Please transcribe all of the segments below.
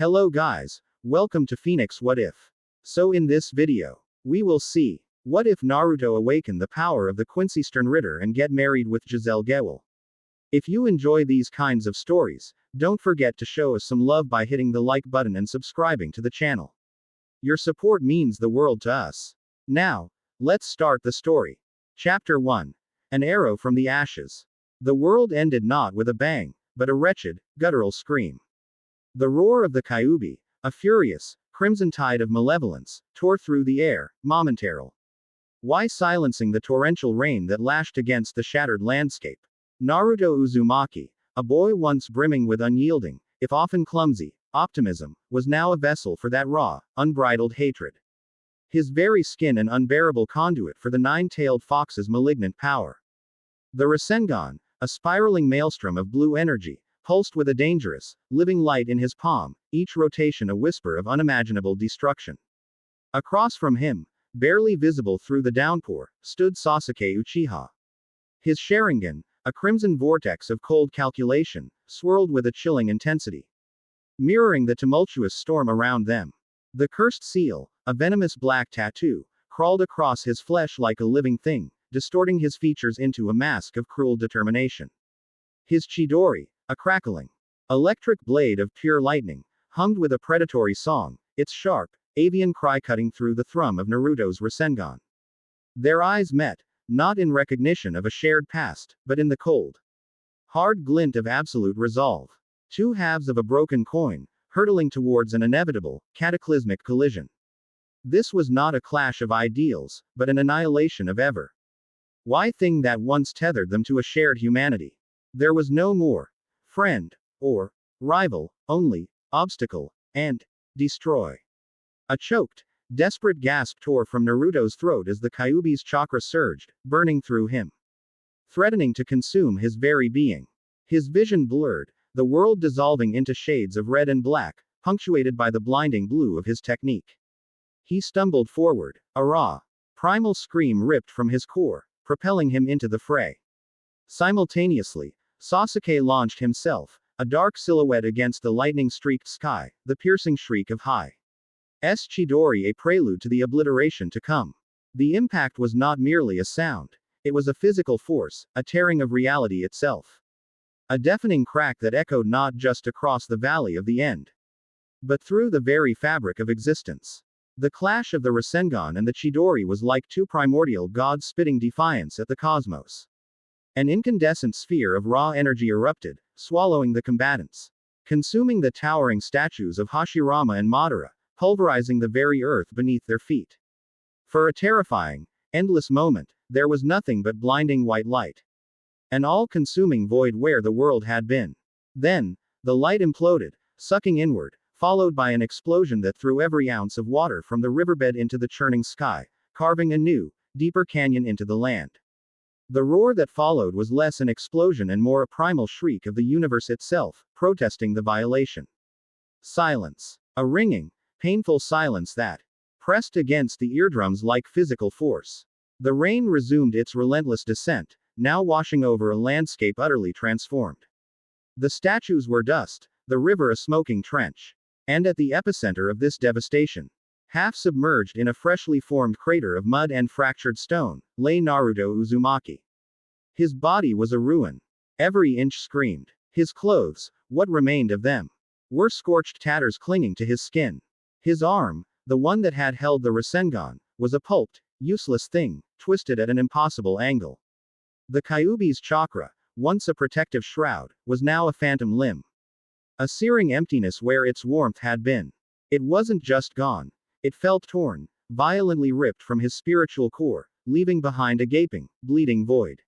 Hello guys, welcome to Phoenix What If. So in this video, we will see, what if Naruto awaken the power of the Quincy Sternritter and get married with Giselle Gewelle? If you enjoy these kinds of stories, don't forget to show us some love by hitting the like button and subscribing to the channel. Your support means the world to us. Now, let's start the story. Chapter 1. An Arrow from the Ashes. The world ended not with a bang, but a wretched, guttural scream. The roar of the Kyuubi, a furious, crimson tide of malevolence, tore through the air, momentarily. Why silencing the torrential rain that lashed against the shattered landscape? Naruto Uzumaki, a boy once brimming with unyielding, if often clumsy, optimism, was now a vessel for that raw, unbridled hatred. His very skin an unbearable conduit for the nine-tailed fox's malignant power. The Rasengan, a spiraling maelstrom of blue energy, pulsed with a dangerous, living light in his palm, each rotation a whisper of unimaginable destruction. Across from him, barely visible through the downpour, stood Sasuke Uchiha. His Sharingan, a crimson vortex of cold calculation, swirled with a chilling intensity, mirroring the tumultuous storm around them. The cursed seal, a venomous black tattoo, crawled across his flesh like a living thing, distorting his features into a mask of cruel determination. His Chidori, a crackling, electric blade of pure lightning, hummed with a predatory song, its sharp, avian cry cutting through the thrum of Naruto's Rasengan. Their eyes met, not in recognition of a shared past, but in the cold, hard glint of absolute resolve. Two halves of a broken coin, hurtling towards an inevitable, cataclysmic collision. This was not a clash of ideals, but an annihilation of ever. Why thing that once tethered them to a shared humanity? There was no more friend, or rival, only obstacle, and destroy. A choked, desperate gasp tore from Naruto's throat as the Kyuubi's chakra surged, burning through him, threatening to consume his very being. His vision blurred, the world dissolving into shades of red and black, punctuated by the blinding blue of his technique. He stumbled forward, a raw, primal scream ripped from his core, propelling him into the fray. Simultaneously, Sasuke launched himself, a dark silhouette against the lightning-streaked sky, the piercing shriek of Hai's Chidori a prelude to the obliteration to come. The impact was not merely a sound. It was a physical force, a tearing of reality itself. A deafening crack that echoed not just across the valley of the end, but through the very fabric of existence. The clash of the Rasengan and the Chidori was like two primordial gods spitting defiance at the cosmos. An incandescent sphere of raw energy erupted, swallowing the combatants, consuming the towering statues of Hashirama and Madara, pulverizing the very earth beneath their feet. For a terrifying, endless moment, there was nothing but blinding white light. An all-consuming void where the world had been. Then, the light imploded, sucking inward, followed by an explosion that threw every ounce of water from the riverbed into the churning sky, carving a new, deeper canyon into the land. The roar that followed was less an explosion and more a primal shriek of the universe itself, protesting the violation. Silence. A ringing, painful silence that pressed against the eardrums like physical force. The rain resumed its relentless descent, now washing over a landscape utterly transformed. The statues were dust, the river a smoking trench. And at the epicenter of this devastation, half submerged in a freshly formed crater of mud and fractured stone, lay Naruto Uzumaki. His body was a ruin. Every inch screamed. His clothes, what remained of them, were scorched tatters clinging to his skin. His arm, the one that had held the Rasengan, was a pulped, useless thing, twisted at an impossible angle. The Kyuubi's chakra, once a protective shroud, was now a phantom limb. A searing emptiness where its warmth had been. It wasn't just gone. It felt torn, violently ripped from his spiritual core, leaving behind a gaping, bleeding void.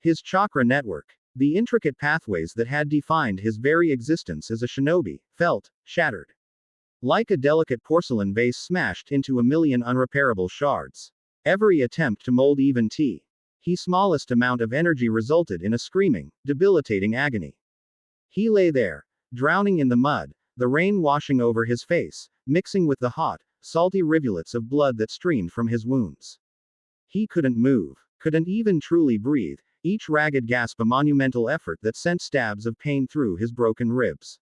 His chakra network, the intricate pathways that had defined his very existence as a shinobi, felt shattered. Like a delicate porcelain vase smashed into a million unrepairable shards. Every attempt to mold even his smallest amount of energy resulted in a screaming, debilitating agony. He lay there, drowning in the mud, the rain washing over his face, mixing with the hot, salty rivulets of blood that streamed from his wounds. He couldn't move, couldn't even truly breathe, each ragged gasp a monumental effort that sent stabs of pain through his broken ribs.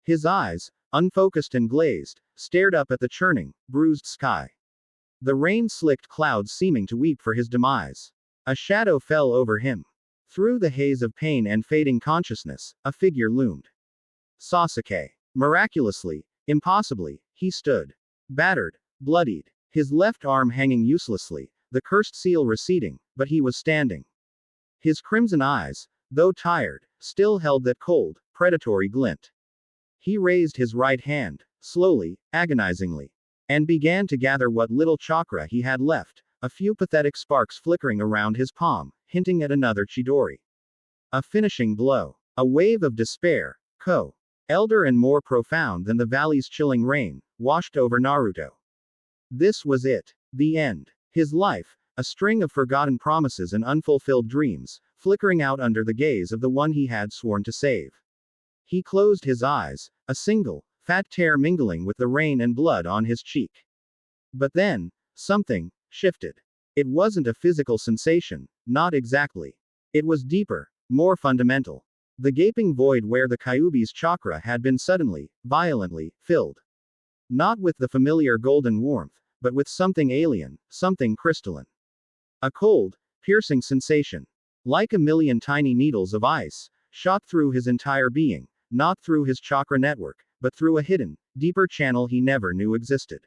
His eyes, unfocused and glazed, stared up at the churning, bruised sky. The rain-slicked clouds seeming to weep for his demise. A shadow fell over him. Through the haze of pain and fading consciousness, a figure loomed. Sasuke. Miraculously, impossibly, he stood. Battered, bloodied, his left arm hanging uselessly, the cursed seal receding, but he was standing. His crimson eyes, though tired, still held that cold, predatory glint. He raised his right hand, slowly, agonizingly, and began to gather what little chakra he had left, a few pathetic sparks flickering around his palm, hinting at another Chidori. A finishing blow. A wave of despair, elder and more profound than the valley's chilling rain, washed over Naruto. This was it. The end. His life, a string of forgotten promises and unfulfilled dreams, flickering out under the gaze of the one he had sworn to save. He closed his eyes, a single, fat tear mingling with the rain and blood on his cheek. But then, something shifted. It wasn't a physical sensation, not exactly. It was deeper, more fundamental. The gaping void where the Kyuubi's chakra had been suddenly, violently, filled. Not with the familiar golden warmth, but with something alien, something crystalline. A cold, piercing sensation. Like a million tiny needles of ice, shot through his entire being, not through his chakra network, but through a hidden, deeper channel he never knew existed.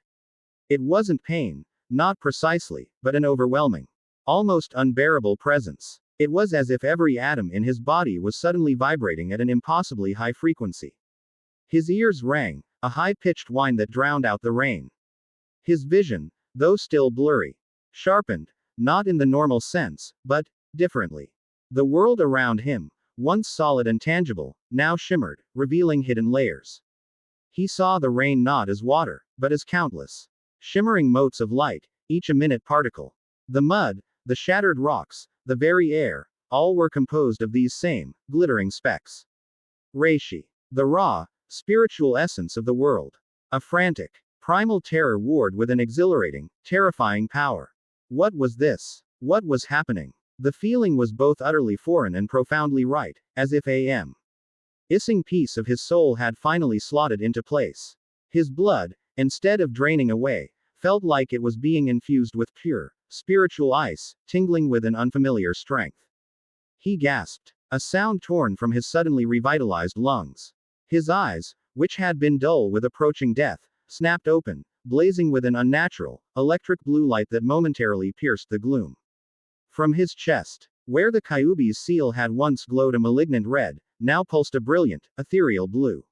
It wasn't pain, not precisely, but an overwhelming, almost unbearable presence. It was as if every atom in his body was suddenly vibrating at an impossibly high frequency. His ears rang, a high-pitched whine that drowned out the rain. His vision, though still blurry, sharpened, not in the normal sense, but differently. The world around him, once solid and tangible, now shimmered, revealing hidden layers. He saw the rain not as water, but as countless shimmering motes of light, each a minute particle. The mud, the shattered rocks, the very air, all were composed of these same, glittering specks. Reishi. The raw, spiritual essence of the world. A frantic, primal terror warred with an exhilarating, terrifying power. What was this? What was happening? The feeling was both utterly foreign and profoundly right, as if a missing piece of his soul had finally slotted into place. His blood, instead of draining away, felt like it was being infused with pure, spiritual ice, tingling with an unfamiliar strength. He gasped, a sound torn from his suddenly revitalized lungs. His eyes, which had been dull with approaching death, snapped open, blazing with an unnatural, electric blue light that momentarily pierced the gloom. From his chest, where the Kyuubi's seal had once glowed a malignant red, now pulsed a brilliant, ethereal blue.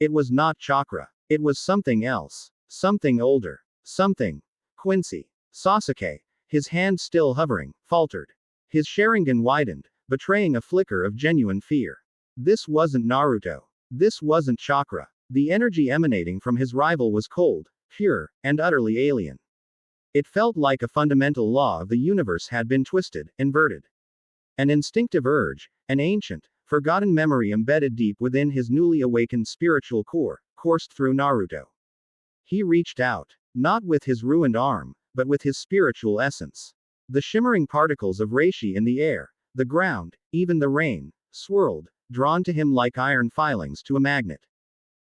It was not chakra. It was something else. Something older. Something. Quincy. Sasuke, his hand still hovering, faltered. His Sharingan widened, betraying a flicker of genuine fear. This wasn't Naruto. This wasn't chakra. The energy emanating from his rival was cold, pure, and utterly alien. It felt like a fundamental law of the universe had been twisted, inverted. An instinctive urge, an ancient, forgotten memory embedded deep within his newly awakened spiritual core, coursed through Naruto. He reached out, not with his ruined arm, but with his spiritual essence. The shimmering particles of reishi in the air, the ground, even the rain, swirled, drawn to him like iron filings to a magnet.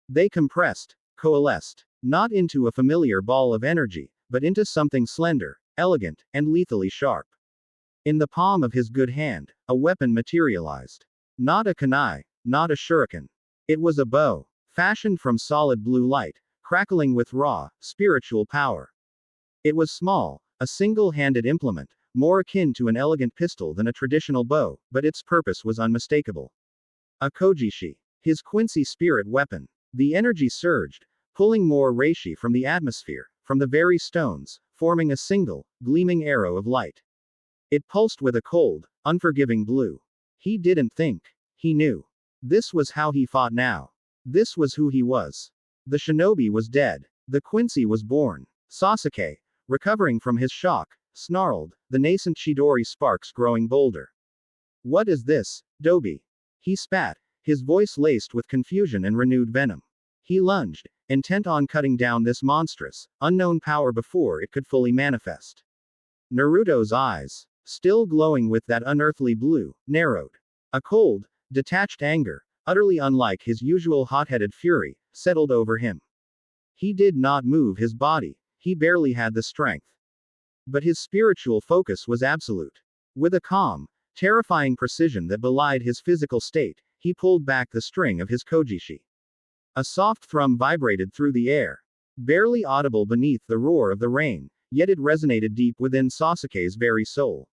They compressed, coalesced, not into a familiar ball of energy, but into something slender, elegant, and lethally sharp. In the palm of his good hand, a weapon materialized. Not a kunai, not a shuriken. It was a bow, fashioned from solid blue light, crackling with raw, spiritual power. It was small, a single-handed implement, more akin to an elegant pistol than a traditional bow, but its purpose was unmistakable. A kojishi. His Quincy spirit weapon. The energy surged, pulling more reishi from the atmosphere, from the very stones, forming a single, gleaming arrow of light. It pulsed with a cold, unforgiving blue. He didn't think. He knew. This was how he fought now. This was who he was. The shinobi was dead. The Quincy was born. Sasuke, recovering from his shock, snarled, the nascent Chidori sparks growing bolder. What is this, Dobi? He spat, his voice laced with confusion and renewed venom. He lunged, intent on cutting down this monstrous, unknown power before it could fully manifest. Naruto's eyes, still glowing with that unearthly blue, narrowed. A cold, detached anger, utterly unlike his usual hot-headed fury, settled over him. He did not move his body, he barely had the strength. But his spiritual focus was absolute. With a calm, terrifying precision that belied his physical state, he pulled back the string of his kojishi. A soft thrum vibrated through the air, barely audible beneath the roar of the rain, yet it resonated deep within Sasuke's very soul.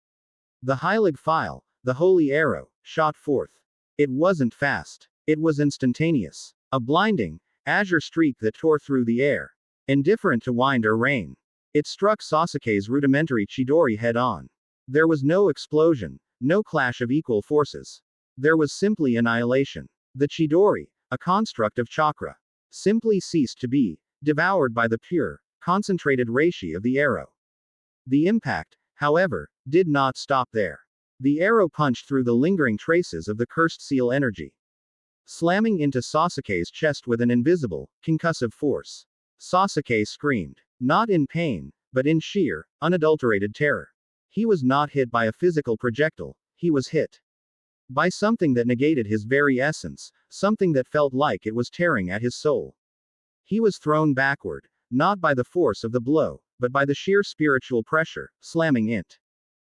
The Heilig file, the holy arrow, shot forth. It wasn't fast. It was instantaneous. A blinding, azure streak that tore through the air. Indifferent to wind or rain. It struck Sasuke's rudimentary Chidori head-on. There was no explosion, no clash of equal forces. There was simply annihilation. The Chidori, a construct of chakra, simply ceased to be, devoured by the pure, concentrated reishi of the arrow. The impact, however, did not stop there. The arrow punched through the lingering traces of the cursed seal energy, slamming into Sasuke's chest with an invisible, concussive force. Sasuke screamed, not in pain, but in sheer, unadulterated terror. He was not hit by a physical projectile, he was hit by something that negated his very essence, something that felt like it was tearing at his soul. He was thrown backward, not by the force of the blow, but by the sheer spiritual pressure, slamming it.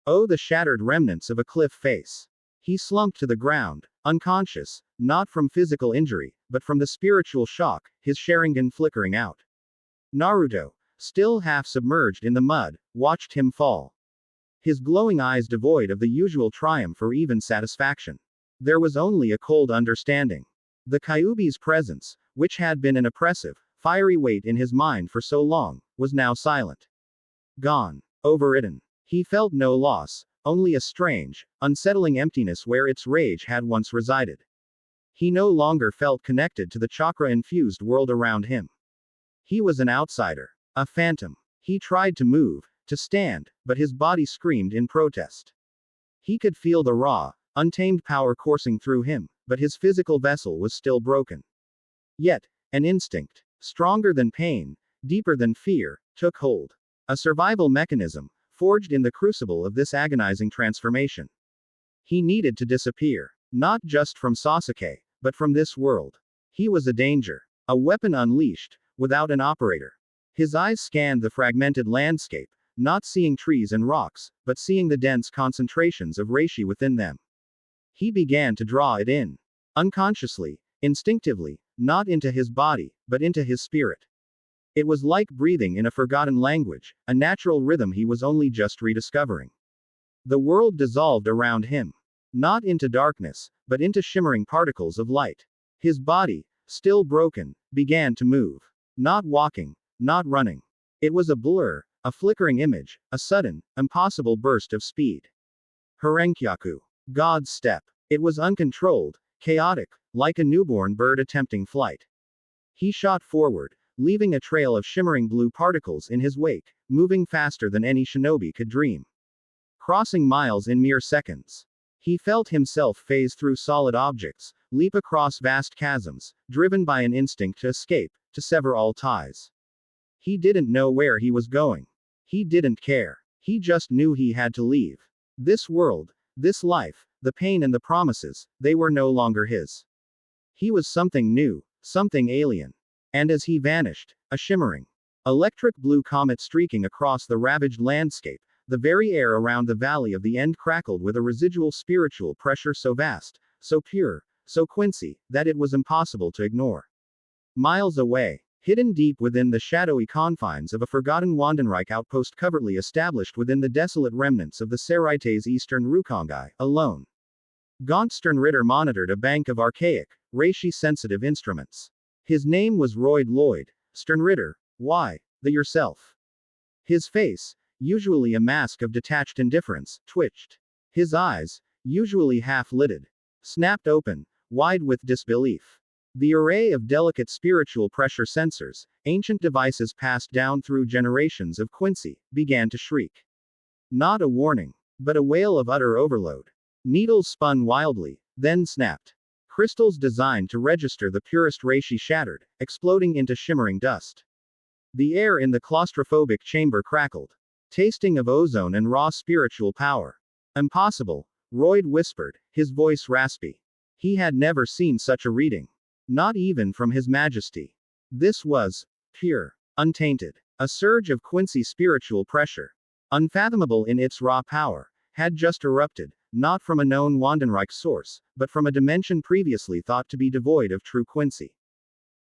Oh, the shattered remnants of a cliff face. He slumped to the ground, unconscious, not from physical injury, but from the spiritual shock, his Sharingan flickering out. Naruto, still half submerged in the mud, watched him fall. His glowing eyes devoid of the usual triumph or even satisfaction. There was only a cold understanding. The Kyuubi's presence, which had been an oppressive, fiery weight in his mind for so long, was now silent. Gone. Overridden. He felt no loss, only a strange, unsettling emptiness where its rage had once resided. He no longer felt connected to the chakra-infused world around him. He was an outsider. A phantom. He tried to move, to stand, but his body screamed in protest. He could feel the raw, untamed power coursing through him, but his physical vessel was still broken. Yet, an instinct, stronger than pain, deeper than fear, took hold. A survival mechanism, forged in the crucible of this agonizing transformation. He needed to disappear, not just from Sasuke, but from this world. He was a danger, a weapon unleashed, without an operator. His eyes scanned the fragmented landscape, not seeing trees and rocks, but seeing the dense concentrations of reishi within them. He began to draw it in. Unconsciously, instinctively, not into his body, but into his spirit. It was like breathing in a forgotten language, a natural rhythm he was only just rediscovering. The world dissolved around him. Not into darkness, but into shimmering particles of light. His body, still broken, began to move. Not walking, not running. It was a blur, a flickering image, a sudden, impossible burst of speed. Harenkyaku. God's step. It was uncontrolled, chaotic, like a newborn bird attempting flight. He shot forward, leaving a trail of shimmering blue particles in his wake, moving faster than any shinobi could dream. Crossing miles in mere seconds. He felt himself phase through solid objects, leap across vast chasms, driven by an instinct to escape, to sever all ties. He didn't know where he was going. He didn't care. He just knew he had to leave. This world, this life, the pain and the promises, they were no longer his. He was something new, something alien. And as he vanished, a shimmering, electric blue comet streaking across the ravaged landscape, the very air around the valley of the end crackled with a residual spiritual pressure so vast, so pure, so Quincy, that it was impossible to ignore. Miles away, hidden deep within the shadowy confines of a forgotten Wandenreich outpost covertly established within the desolate remnants of the Seraite's eastern Rukongai, alone. Gaunt Sternritter monitored a bank of archaic, reishi-sensitive instruments. His name was Royd Lloyd, Sternritter, why, the yourself. His face, usually a mask of detached indifference, twitched. His eyes, usually half-lidded, snapped open, wide with disbelief. The array of delicate spiritual pressure sensors, ancient devices passed down through generations of Quincy, began to shriek. Not a warning, but a wail of utter overload. Needles spun wildly, then snapped. Crystals designed to register the purest reishi shattered, exploding into shimmering dust. The air in the claustrophobic chamber crackled, tasting of ozone and raw spiritual power. Impossible, Royd whispered, his voice raspy. He had never seen such a reading. Not even from His Majesty. This was pure, untainted. A surge of Quincy spiritual pressure, unfathomable in its raw power, had just erupted, not from a known Wandenreich source, but from a dimension previously thought to be devoid of true Quincy.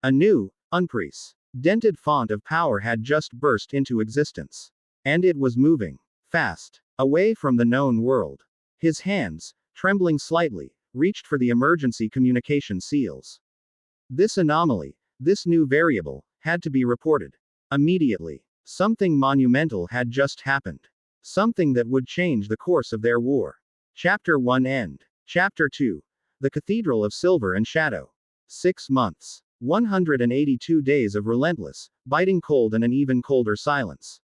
A new, unprecedented font of power had just burst into existence. And it was moving fast, away from the known world. His hands, trembling slightly, reached for the emergency communication seals. This anomaly, this new variable, had to be reported. Immediately. Something monumental had just happened. Something that would change the course of their war. Chapter 1 End. Chapter 2. The Cathedral of Silver and Shadow. 6 months. 182 days of relentless, biting cold and an even colder silence.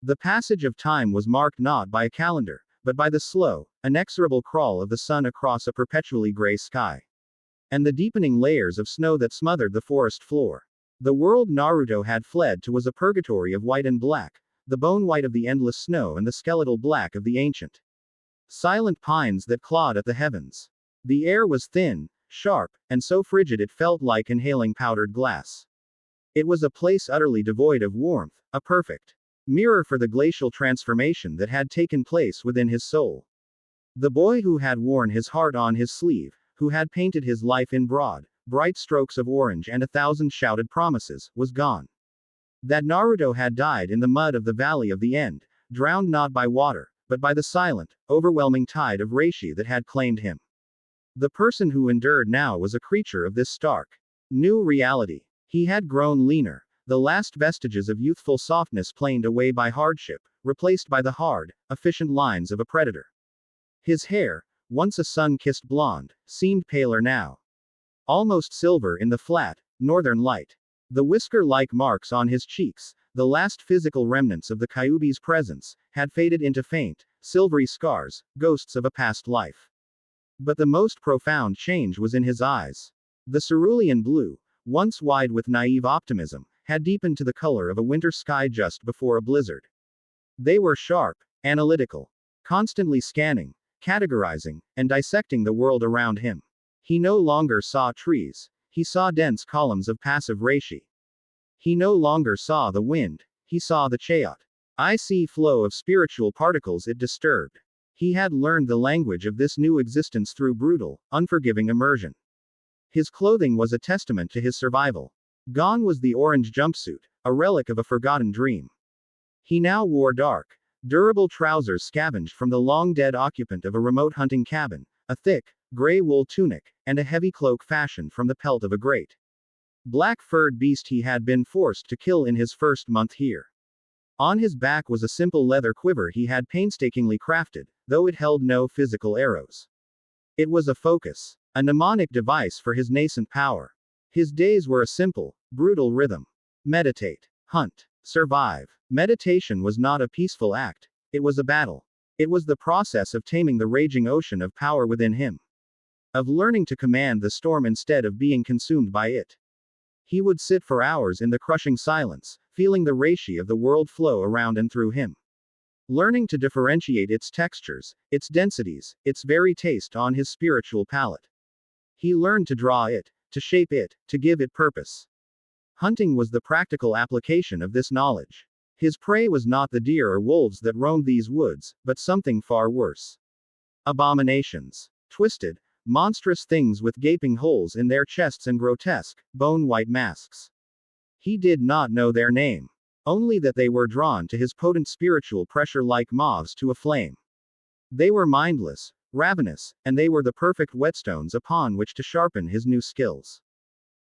The passage of time was marked not by a calendar, but by the slow, inexorable crawl of the sun across a perpetually gray sky. And the deepening layers of snow that smothered the forest floor. The world Naruto had fled to was a purgatory of white and black, the bone white of the endless snow and the skeletal black of the ancient silent pines that clawed at the heavens. The air was thin, sharp, and so frigid it felt like inhaling powdered glass. It was a place utterly devoid of warmth, a perfect mirror for the glacial transformation that had taken place within his soul. The boy who had worn his heart on his sleeve, who had painted his life in broad, bright strokes of orange and 1,000 shouted promises, was gone. That Naruto had died in the mud of the Valley of the End, drowned not by water, but by the silent, overwhelming tide of reishi that had claimed him. The person who endured now was a creature of this stark, new reality. He had grown leaner, the last vestiges of youthful softness planed away by hardship, replaced by the hard, efficient lines of a predator. His hair, once a sun-kissed blonde, seemed paler now. Almost silver in the flat, northern light. The whisker-like marks on his cheeks, the last physical remnants of the Kyuubi's presence, had faded into faint, silvery scars, ghosts of a past life. But the most profound change was in his eyes. The cerulean blue, once wide with naive optimism, had deepened to the color of a winter sky just before a blizzard. They were sharp, analytical, constantly scanning, categorizing, and dissecting the world around him. He no longer saw trees. He saw dense columns of passive reishi. He no longer saw the wind. He saw the chaot. Icy flow of spiritual particles it disturbed. He had learned the language of this new existence through brutal, unforgiving immersion. His clothing was a testament to his survival. Gone was the orange jumpsuit, a relic of a forgotten dream. He now wore dark, durable trousers scavenged from the long-dead occupant of a remote hunting cabin, a thick, gray wool tunic, and a heavy cloak fashioned from the pelt of a great black-furred beast he had been forced to kill in his first month here. On his back was a simple leather quiver he had painstakingly crafted, though it held no physical arrows. It was a focus, a mnemonic device for his nascent power. His days were a simple, brutal rhythm. Meditate, hunt, survive. Meditation was not a peaceful act. It was a battle. It was the process of taming the raging ocean of power within him. Of learning to command the storm instead of being consumed by it. He would sit for hours in the crushing silence, feeling the reishi of the world flow around and through him. Learning to differentiate its textures, its densities, its very taste on his spiritual palate. He learned to draw it, to shape it, to give it purpose. Hunting was the practical application of this knowledge. His prey was not the deer or wolves that roamed these woods, but something far worse. Abominations. Twisted, monstrous things with gaping holes in their chests and grotesque, bone-white masks. He did not know their name. Only that they were drawn to his potent spiritual pressure like moths to a flame. They were mindless, ravenous, and they were the perfect whetstones upon which to sharpen his new skills.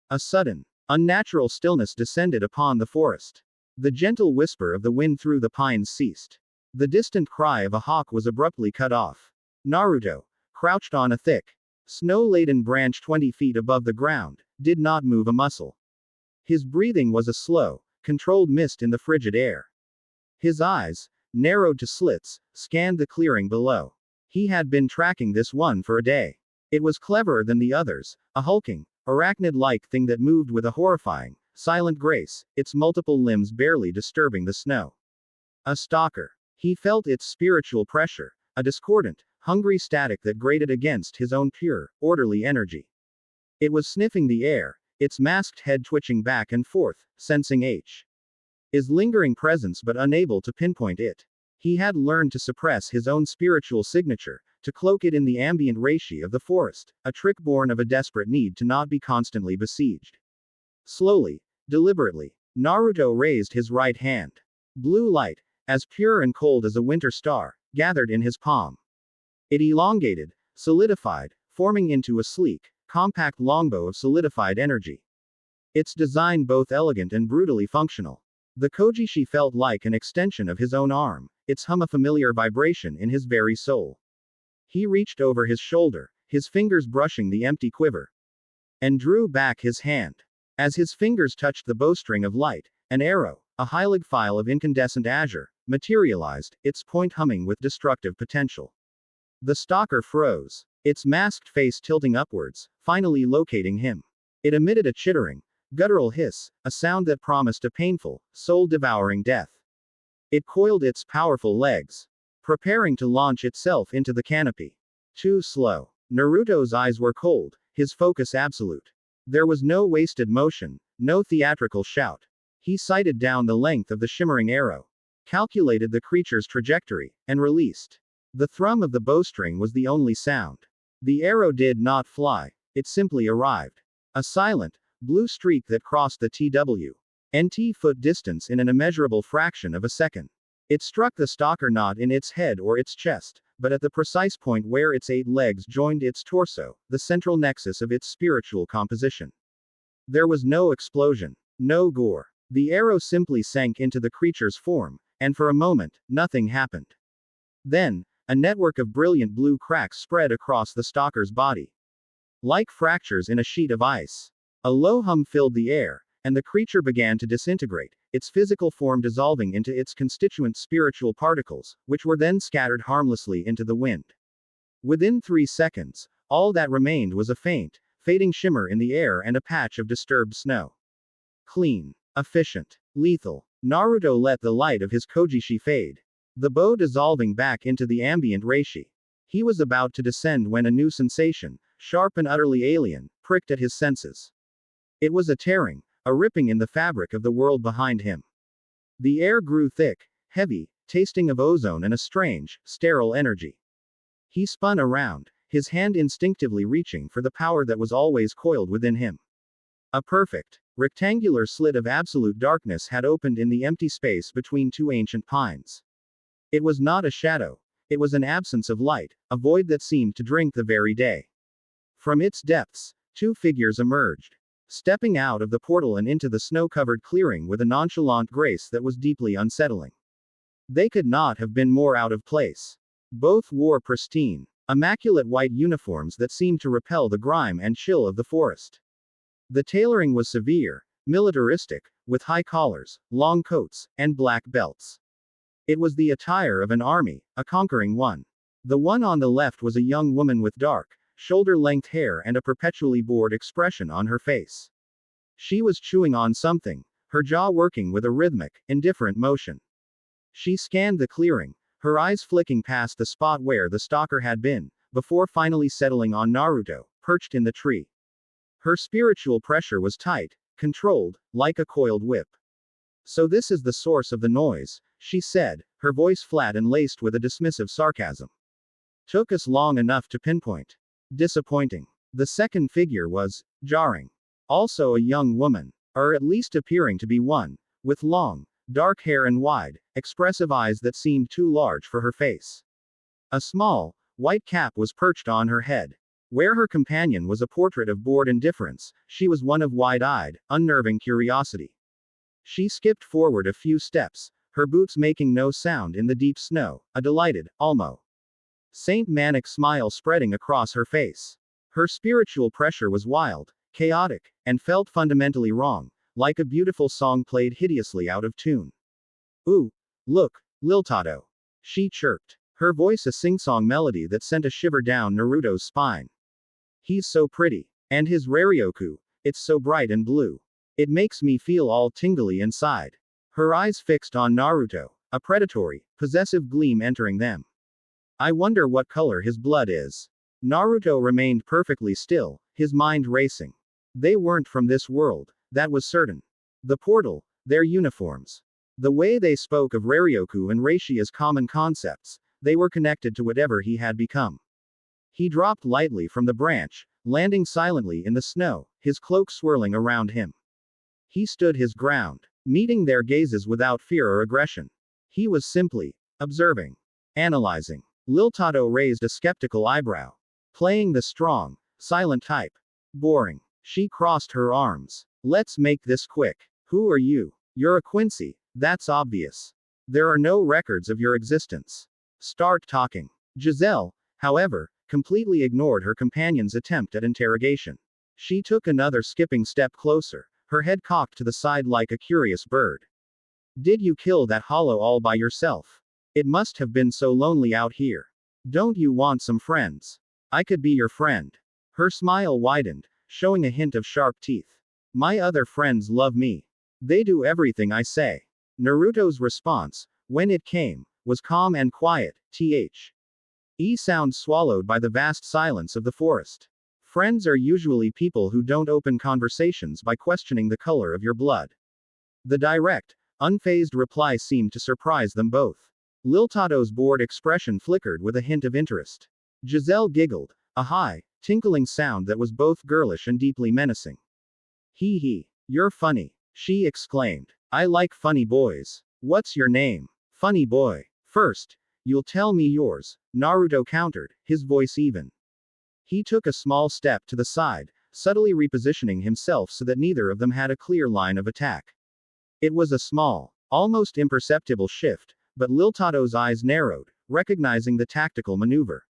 A sudden, unnatural stillness descended upon the forest. The gentle whisper of the wind through the pines ceased. The distant cry of a hawk was abruptly cut off. Naruto, crouched on a thick, snow-laden branch 20 feet above the ground, did not move a muscle. His breathing was a slow, controlled mist in the frigid air. His eyes, narrowed to slits, scanned the clearing below. He had been tracking this one for a day. It was cleverer than the others, a hulking, arachnid-like thing that moved with a horrifying, silent grace, its multiple limbs barely disturbing the snow. A stalker. He felt its spiritual pressure, a discordant, hungry static that grated against his own pure, orderly energy. It was sniffing the air, its masked head twitching back and forth, sensing H's lingering presence but unable to pinpoint it. He had learned to suppress his own spiritual signature, to cloak it in the ambient reishi of the forest, a trick born of a desperate need to not be constantly besieged. Slowly, deliberately, Naruto raised his right hand. Blue light, as pure and cold as a winter star, gathered in his palm. It elongated, solidified, forming into a sleek, compact longbow of solidified energy. Its design both elegant and brutally functional. The Kojishi felt like an extension of his own arm, its hum a familiar vibration in his very soul. He reached over his shoulder, his fingers brushing the empty quiver, and drew back his hand. As his fingers touched the bowstring of light, an arrow, a Heilig file of incandescent azure, materialized, its point humming with destructive potential. The stalker froze, its masked face tilting upwards, finally locating him. It emitted a chittering, guttural hiss, a sound that promised a painful, soul-devouring death. It coiled its powerful legs, preparing to launch itself into the canopy. Too slow. Naruto's eyes were cold, his focus absolute. There was no wasted motion, no theatrical shout. He sighted down the length of the shimmering arrow, calculated the creature's trajectory, and released. The thrum of the bowstring was the only sound. The arrow did not fly, it simply arrived. A silent, blue streak that crossed the TW.nt foot distance in an immeasurable fraction of a second. It struck the stalker not in its head or its chest, but at the precise point where its 8 legs joined its torso, the central nexus of its spiritual composition. There was no explosion, no gore. The arrow simply sank into the creature's form, and for a moment, nothing happened. Then, a network of brilliant blue cracks spread across the stalker's body. Like fractures in a sheet of ice. A low hum filled the air, and the creature began to disintegrate, its physical form dissolving into its constituent spiritual particles, which were then scattered harmlessly into the wind. Within 3 seconds, all that remained was a faint, fading shimmer in the air and a patch of disturbed snow. Clean, efficient, lethal. Naruto let the light of his Kojishi fade, the bow dissolving back into the ambient reishi. He was about to descend when a new sensation, sharp and utterly alien, pricked at his senses. It was a tearing, a ripping in the fabric of the world behind him. The air grew thick, heavy, tasting of ozone and a strange, sterile energy. He spun around, his hand instinctively reaching for the power that was always coiled within him. A perfect, rectangular slit of absolute darkness had opened in the empty space between 2 ancient pines. It was not a shadow. It was an absence of light, a void that seemed to drink the very day. From its depths, 2 figures emerged, stepping out of the portal and into the snow-covered clearing with a nonchalant grace that was deeply unsettling. They could not have been more out of place. Both wore pristine, immaculate white uniforms that seemed to repel the grime and chill of the forest. The tailoring was severe, militaristic, with high collars, long coats, and black belts. It was the attire of an army, a conquering one. The one on the left was a young woman with dark, shoulder-length hair and a perpetually bored expression on her face. She was chewing on something, her jaw working with a rhythmic, indifferent motion. She scanned the clearing, her eyes flicking past the spot where the stalker had been, before finally settling on Naruto, perched in the tree. Her spiritual pressure was tight, controlled, like a coiled whip. "So this is the source of the noise," she said, her voice flat and laced with a dismissive sarcasm. "Took us long enough to pinpoint." Disappointing. The second figure was jarring. Also a young woman, or at least appearing to be one, with long, dark hair and wide, expressive eyes that seemed too large for her face. A small, white cap was perched on her head. Where her companion was a portrait of bored indifference, she was one of wide-eyed, unnerving curiosity. She skipped forward a few steps, her boots making no sound in the deep snow, a delighted, almost Saint Manic smile spreading across her face. Her spiritual pressure was wild, chaotic, and felt fundamentally wrong, like a beautiful song played hideously out of tune. "Ooh, look, Liltato," she chirped, her voice a sing-song melody that sent a shiver down Naruto's spine. "He's so pretty. And his Raryoku, it's so bright and blue. It makes me feel all tingly inside." Her eyes fixed on Naruto, a predatory, possessive gleam entering them. "I wonder what color his blood is." Naruto remained perfectly still, his mind racing. They weren't from this world, that was certain. The portal, their uniforms. The way they spoke of Raryoku and Reishi as common concepts, they were connected to whatever he had become. He dropped lightly from the branch, landing silently in the snow, his cloak swirling around him. He stood his ground, meeting their gazes without fear or aggression. He was simply observing, analyzing. Lil Tato raised a skeptical eyebrow. Playing the strong, silent type. Boring. She crossed her arms. Let's make this quick. Who are you? You're a Quincy, that's obvious. There are no records of your existence. Start talking. Giselle, however, completely ignored her companion's attempt at interrogation. She took another skipping step closer, her head cocked to the side like a curious bird. Did you kill that hollow all by yourself? It must have been so lonely out here. Don't you want some friends? I could be your friend. Her smile widened, showing a hint of sharp teeth. My other friends love me. They do everything I say. Naruto's response, when it came, was calm and quiet, sound swallowed by the vast silence of the forest. Friends are usually people who don't open conversations by questioning the color of your blood. The direct, unfazed reply seemed to surprise them both. Lil Tato's bored expression flickered with a hint of interest. Giselle giggled, a high, tinkling sound that was both girlish and deeply menacing. Hee hee, you're funny, she exclaimed. I like funny boys. What's your name? Funny boy. First, you'll tell me yours, Naruto countered, his voice even. He took a small step to the side, subtly repositioning himself so that neither of them had a clear line of attack. It was a small, almost imperceptible shift, but Lil Tato's eyes narrowed, recognizing the tactical maneuver.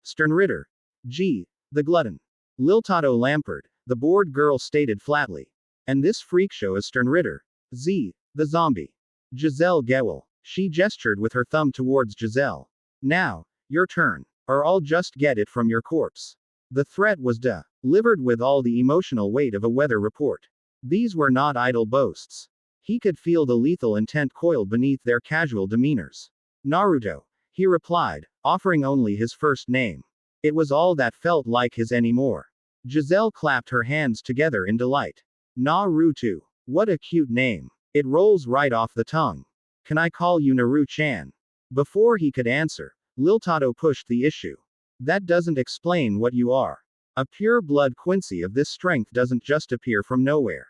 Sternritter. G. The glutton. Lil Tato Lampert, the bored girl stated flatly. And this freak show is Sternritter. Z. The zombie. Giselle Gewelle. She gestured with her thumb towards Giselle. Now, your turn. Or I'll just get it from your corpse. The threat was delivered with all the emotional weight of a weather report. These were not idle boasts. He could feel the lethal intent coiled beneath their casual demeanors. Naruto, he replied, offering only his first name. It was all that felt like his anymore. Giselle clapped her hands together in delight. Naruto. What a cute name. It rolls right off the tongue. Can I call you Naru-chan? Before he could answer, Lil Tato pushed the issue. That doesn't explain what you are. A pure-blood Quincy of this strength doesn't just appear from nowhere.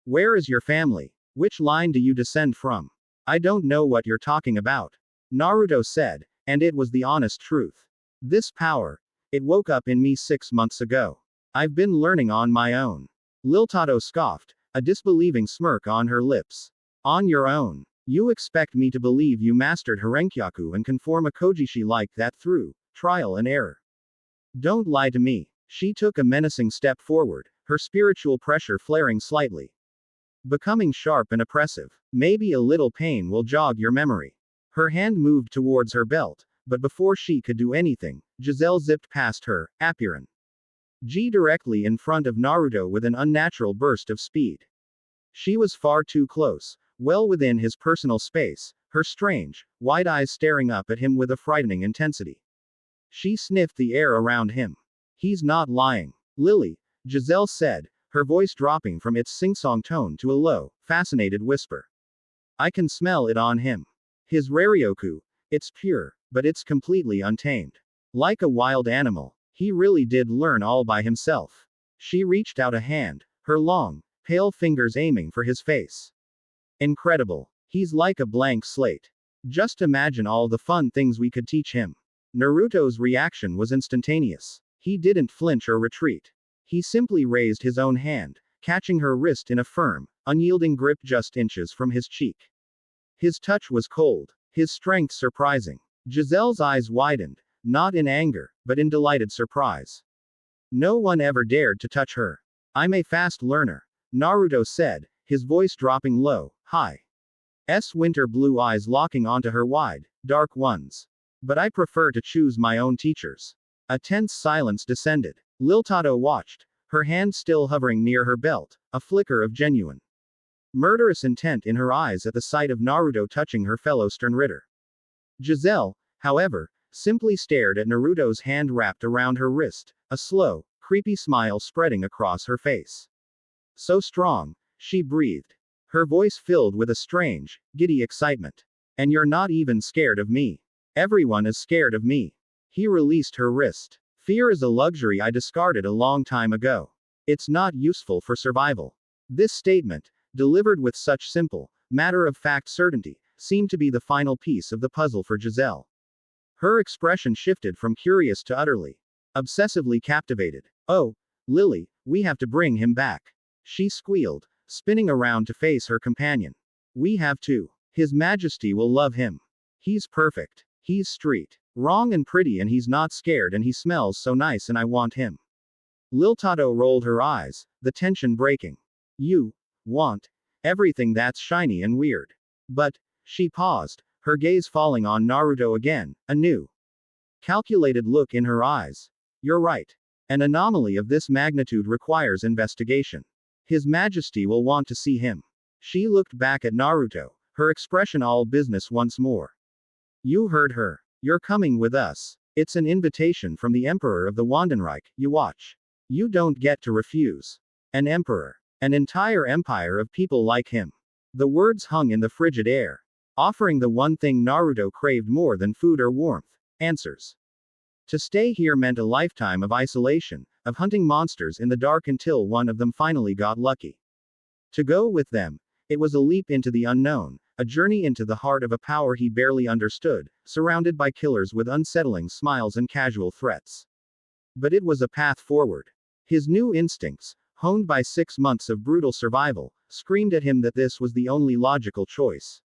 Where is your family? Which line do you descend from? I don't know what you're talking about. Naruto said, and it was the honest truth. This power, it woke up in me 6 months ago. I've been learning on my own. Lil Tato scoffed, a disbelieving smirk on her lips. On your own. You expect me to believe you mastered Harenkyaku and can form a Kojishi like that through trial and error. Don't lie to me. She took a menacing step forward, her spiritual pressure flaring slightly. Becoming sharp and oppressive. Maybe a little pain will jog your memory. Her hand moved towards her belt, but before she could do anything, Giselle zipped past her, Appiran. G directly in front of Naruto with an unnatural burst of speed. She was far too close, well within his personal space, her strange, wide eyes staring up at him with a frightening intensity. She sniffed the air around him. He's not lying. Lily, Giselle said, her voice dropping from its sing-song tone to a low, fascinated whisper. I can smell it on him. His Raryoku, it's pure, but it's completely untamed. Like a wild animal, he really did learn all by himself. She reached out a hand, her long, pale fingers aiming for his face. Incredible. He's like a blank slate. Just imagine all the fun things we could teach him. Naruto's reaction was instantaneous. He didn't flinch or retreat. He simply raised his own hand, catching her wrist in a firm, unyielding grip just inches from his cheek. His touch was cold, his strength surprising. Giselle's eyes widened, not in anger, but in delighted surprise. No one ever dared to touch her. I'm a fast learner, Naruto said, his voice dropping low, high. Winter blue eyes locking onto her wide, dark ones. But I prefer to choose my own teachers. A tense silence descended. Lil Tato watched, her hand still hovering near her belt, a flicker of genuine, murderous intent in her eyes at the sight of Naruto touching her fellow Sternritter. Giselle, however, simply stared at Naruto's hand wrapped around her wrist, a slow, creepy smile spreading across her face. So strong, she breathed. Her voice filled with a strange, giddy excitement. And you're not even scared of me. Everyone is scared of me. He released her wrist. Fear is a luxury I discarded a long time ago. It's not useful for survival. This statement, delivered with such simple, matter-of-fact certainty, seemed to be the final piece of the puzzle for Giselle. Her expression shifted from curious to utterly, obsessively captivated. Oh, Lily, we have to bring him back. She squealed, spinning around to face her companion. We have to. His Majesty will love him. He's perfect. He's street. Wrong and pretty, and he's not scared, and he smells so nice, and I want him. Liltato rolled her eyes, the tension breaking. You want everything that's shiny and weird. But, she paused, her gaze falling on Naruto again, a new, calculated look in her eyes. You're right. An anomaly of this magnitude requires investigation. His Majesty will want to see him. She looked back at Naruto, her expression all business once more. You heard her. You're coming with us. It's an invitation from the Emperor of the Wandenreich, you watch. You don't get to refuse. An emperor. An entire empire of people like him. The words hung in the frigid air, offering the one thing Naruto craved more than food or warmth: answers. To stay here meant a lifetime of isolation, of hunting monsters in the dark until one of them finally got lucky. To go with them, it was a leap into the unknown, a journey into the heart of a power he barely understood, surrounded by killers with unsettling smiles and casual threats. But it was a path forward. His new instincts, honed by 6 months of brutal survival, screamed at him that this was the only logical choice.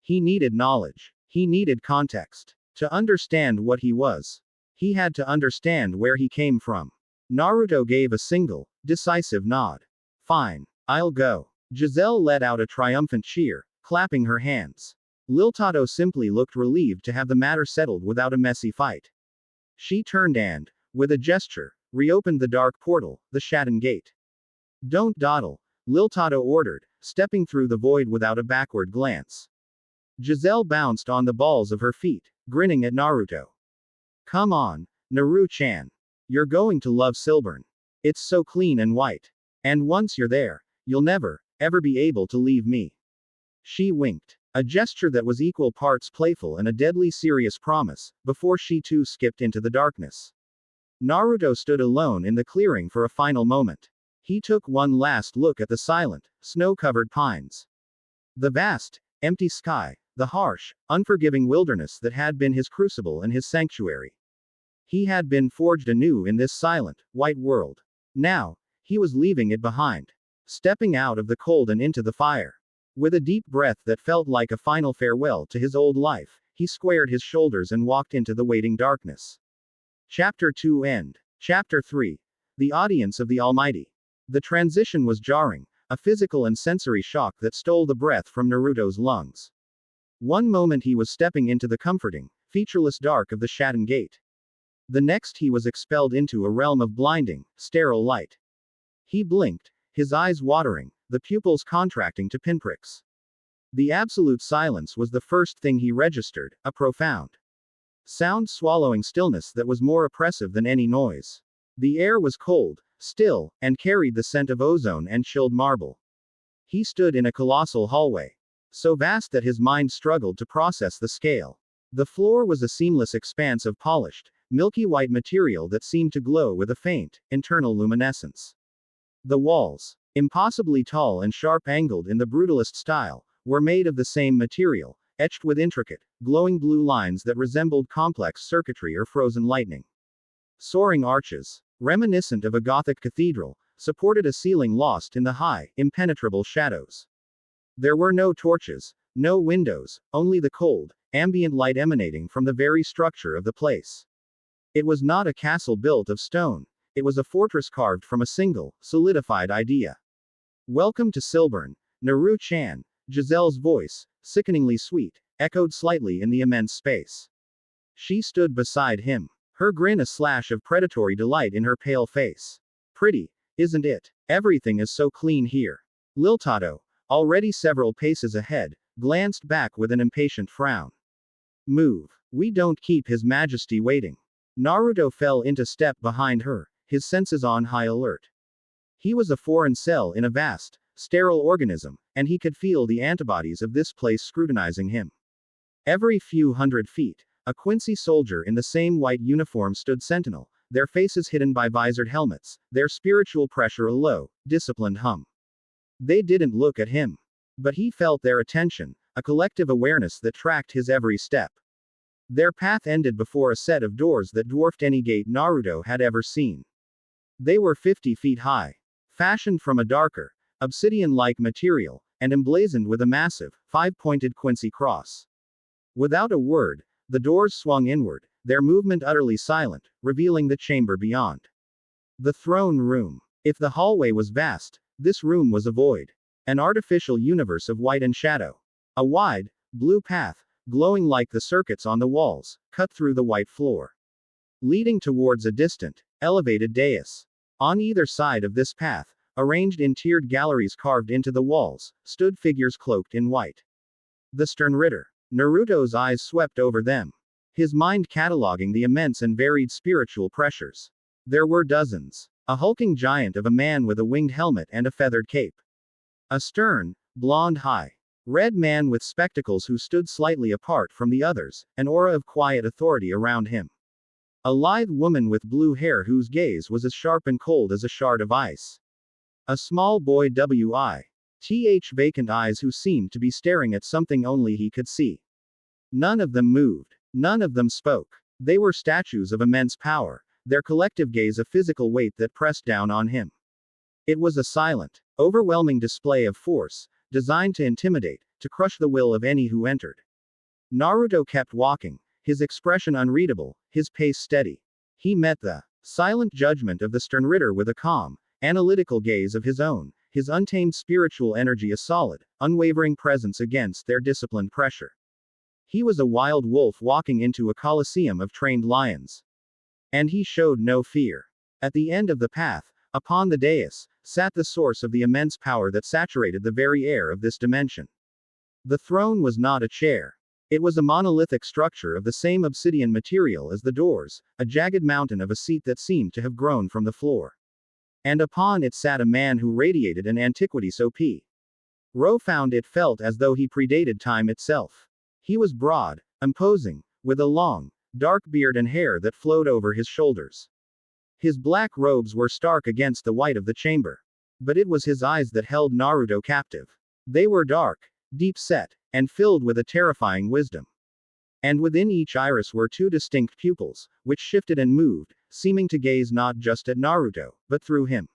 He needed knowledge. He needed context. To understand what he was, he had to understand where he came from. Naruto gave a single, decisive nod. Fine. I'll go. Giselle let out a triumphant cheer, clapping her hands. Liltato simply looked relieved to have the matter settled without a messy fight. She turned and, with a gesture, reopened the dark portal, the Shatten Gate. Don't dawdle, Liltato ordered, stepping through the void without a backward glance. Giselle bounced on the balls of her feet, grinning at Naruto. Come on, Naru-chan. You're going to love Silburn. It's so clean and white. And once you're there, you'll never, ever be able to leave me. She winked, a gesture that was equal parts playful and a deadly serious promise, before she too skipped into the darkness. Naruto stood alone in the clearing for a final moment. He took one last look at the silent, snow-covered pines. The vast, empty sky, the harsh, unforgiving wilderness that had been his crucible and his sanctuary. He had been forged anew in this silent, white world. Now, he was leaving it behind. Stepping out of the cold and into the fire. With a deep breath that felt like a final farewell to his old life, he squared his shoulders and walked into the waiting darkness. Chapter 2 End. Chapter 3. The Audience of the Almighty. The transition was jarring, a physical and sensory shock that stole the breath from Naruto's lungs. One moment he was stepping into the comforting, featureless dark of the Shatten Gate. The next he was expelled into a realm of blinding, sterile light. He blinked, his eyes watering, the pupils contracting to pinpricks. The absolute silence was the first thing he registered, a profound, sound-swallowing stillness that was more oppressive than any noise. The air was cold, still, and carried the scent of ozone and chilled marble. He stood in a colossal hallway, so vast that his mind struggled to process the scale. The floor was a seamless expanse of polished, milky white material that seemed to glow with a faint, internal luminescence. The walls, impossibly tall and sharp-angled in the brutalist style, were made of the same material, etched with intricate, glowing blue lines that resembled complex circuitry or frozen lightning. Soaring arches, reminiscent of a Gothic cathedral, supported a ceiling lost in the high, impenetrable shadows. There were no torches, no windows, only the cold, ambient light emanating from the very structure of the place. It was not a castle built of stone. It was a fortress carved from a single, solidified idea. Welcome to Silburn, Naru-chan. Giselle's voice, sickeningly sweet, echoed slightly in the immense space. She stood beside him, her grin a slash of predatory delight in her pale face. Pretty, isn't it? Everything is so clean here. Liltato, already several paces ahead, glanced back with an impatient frown. Move. We don't keep His Majesty waiting. Naruto fell into step behind her, his senses on high alert. He was a foreign cell in a vast, sterile organism, and he could feel the antibodies of this place scrutinizing him. Every few hundred feet, a Quincy soldier in the same white uniform stood sentinel, their faces hidden by visored helmets, their spiritual pressure a low, disciplined hum. They didn't look at him. But he felt their attention, a collective awareness that tracked his every step. Their path ended before a set of doors that dwarfed any gate Naruto had ever seen. They were 50 feet high, fashioned from a darker, obsidian-like material, and emblazoned with a massive, five-pointed Quincy cross. Without a word, the doors swung inward, their movement utterly silent, revealing the chamber beyond. The throne room. If the hallway was vast, this room was a void. An artificial universe of white and shadow. A wide, blue path, glowing like the circuits on the walls, cut through the white floor, leading towards a distant, elevated dais. On either side of this path, arranged in tiered galleries carved into the walls, stood figures cloaked in white. The Sternritter. Naruto's eyes swept over them, his mind cataloging the immense and varied spiritual pressures. There were dozens. A hulking giant of a man with a winged helmet and a feathered cape. A stern, blonde red man with spectacles who stood slightly apart from the others, an aura of quiet authority around him. A lithe woman with blue hair whose gaze was as sharp and cold as a shard of ice. A small boy with vacant eyes who seemed to be staring at something only he could see. None of them moved. None of them spoke. They were statues of immense power, their collective gaze a physical weight that pressed down on him. It was a silent, overwhelming display of force, designed to intimidate, to crush the will of any who entered. Naruto kept walking, his expression unreadable, his pace steady. He met the silent judgment of the Sternritter with a calm, analytical gaze of his own, his untamed spiritual energy a solid, unwavering presence against their disciplined pressure. He was a wild wolf walking into a coliseum of trained lions. And he showed no fear. At the end of the path, upon the dais, sat the source of the immense power that saturated the very air of this dimension. The throne was not a chair. It was a monolithic structure of the same obsidian material as the doors, a jagged mountain of a seat that seemed to have grown from the floor. And upon it sat a man who radiated an antiquity so profound it felt as though he predated time itself. He was broad, imposing, with a long, dark beard and hair that flowed over his shoulders. His black robes were stark against the white of the chamber. But it was his eyes that held Naruto captive. They were dark, deep-set, and filled with a terrifying wisdom. And within each iris were two distinct pupils, which shifted and moved, seeming to gaze not just at Naruto, but through him.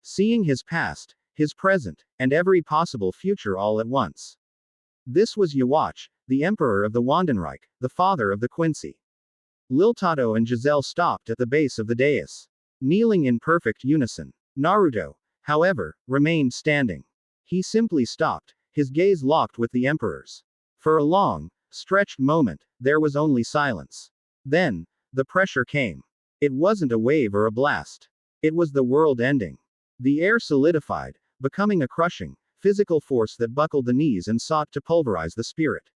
Seeing his past, his present, and every possible future all at once. This was Yhwach, the Emperor of the Wandenreich, the father of the Quincy. Liltato and Giselle stopped at the base of the dais, kneeling in perfect unison. Naruto, however, remained standing. He simply stopped, his gaze locked with the Emperor's. For a long, stretched moment, there was only silence. Then, the pressure came. It wasn't a wave or a blast. It was the world ending. The air solidified, becoming a crushing, physical force that buckled the knees and sought to pulverize the spirit.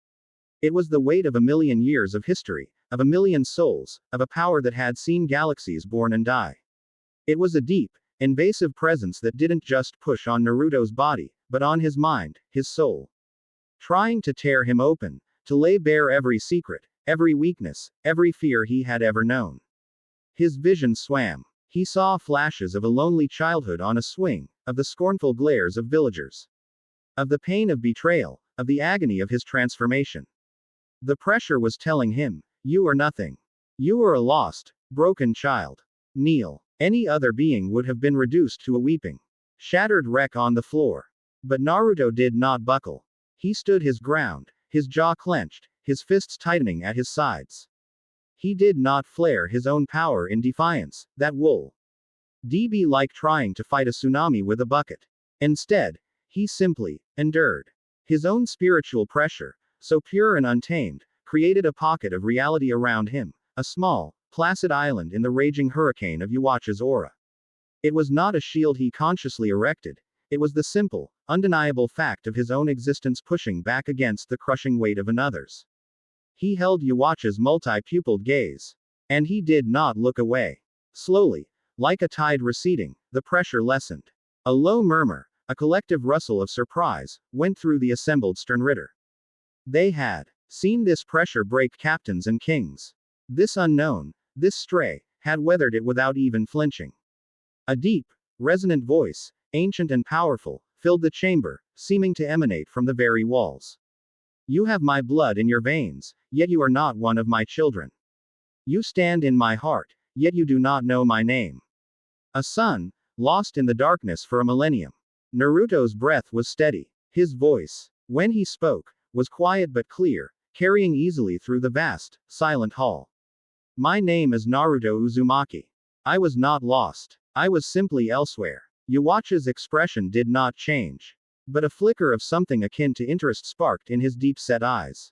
It was the weight of a million years of history, of a million souls, of a power that had seen galaxies born and die. It was a deep, invasive presence that didn't just push on Naruto's body, but on his mind, his soul. Trying to tear him open, to lay bare every secret, every weakness, every fear he had ever known. His vision swam. He saw flashes of a lonely childhood on a swing, of the scornful glares of villagers. Of the pain of betrayal, of the agony of his transformation. The pressure was telling him, you are nothing. You are a lost, broken child. Kneel. Any other being would have been reduced to a weeping, shattered wreck on the floor. But Naruto did not buckle. He stood his ground, his jaw clenched, his fists tightening at his sides. He did not flare his own power in defiance, that would be like trying to fight a tsunami with a bucket. Instead, he simply endured. His own spiritual pressure, so pure and untamed, created a pocket of reality around him, a small, placid island in the raging hurricane of Yhwach's aura. It was not a shield he consciously erected, it was the simple, undeniable fact of his own existence pushing back against the crushing weight of another's. He held Yhwach's multi-pupiled gaze. And he did not look away. Slowly, Like a tide receding, the pressure lessened. A low murmur, a collective rustle of surprise, went through the assembled Sternritter. They had seen this pressure break captains and kings. This unknown, this stray, had weathered it without even flinching. A deep, resonant voice, ancient and powerful, filled the chamber, seeming to emanate from the very walls. You have my blood in your veins, yet you are not one of my children. You stand in my heart, yet you do not know my name. A son, lost in the darkness for a millennium. Naruto's breath was steady. His voice, when he spoke, was quiet but clear, carrying easily through the vast, silent hall. My name is Naruto Uzumaki. I was not lost. I was simply elsewhere. Yuacha's expression did not change. But a flicker of something akin to interest sparked in his deep-set eyes.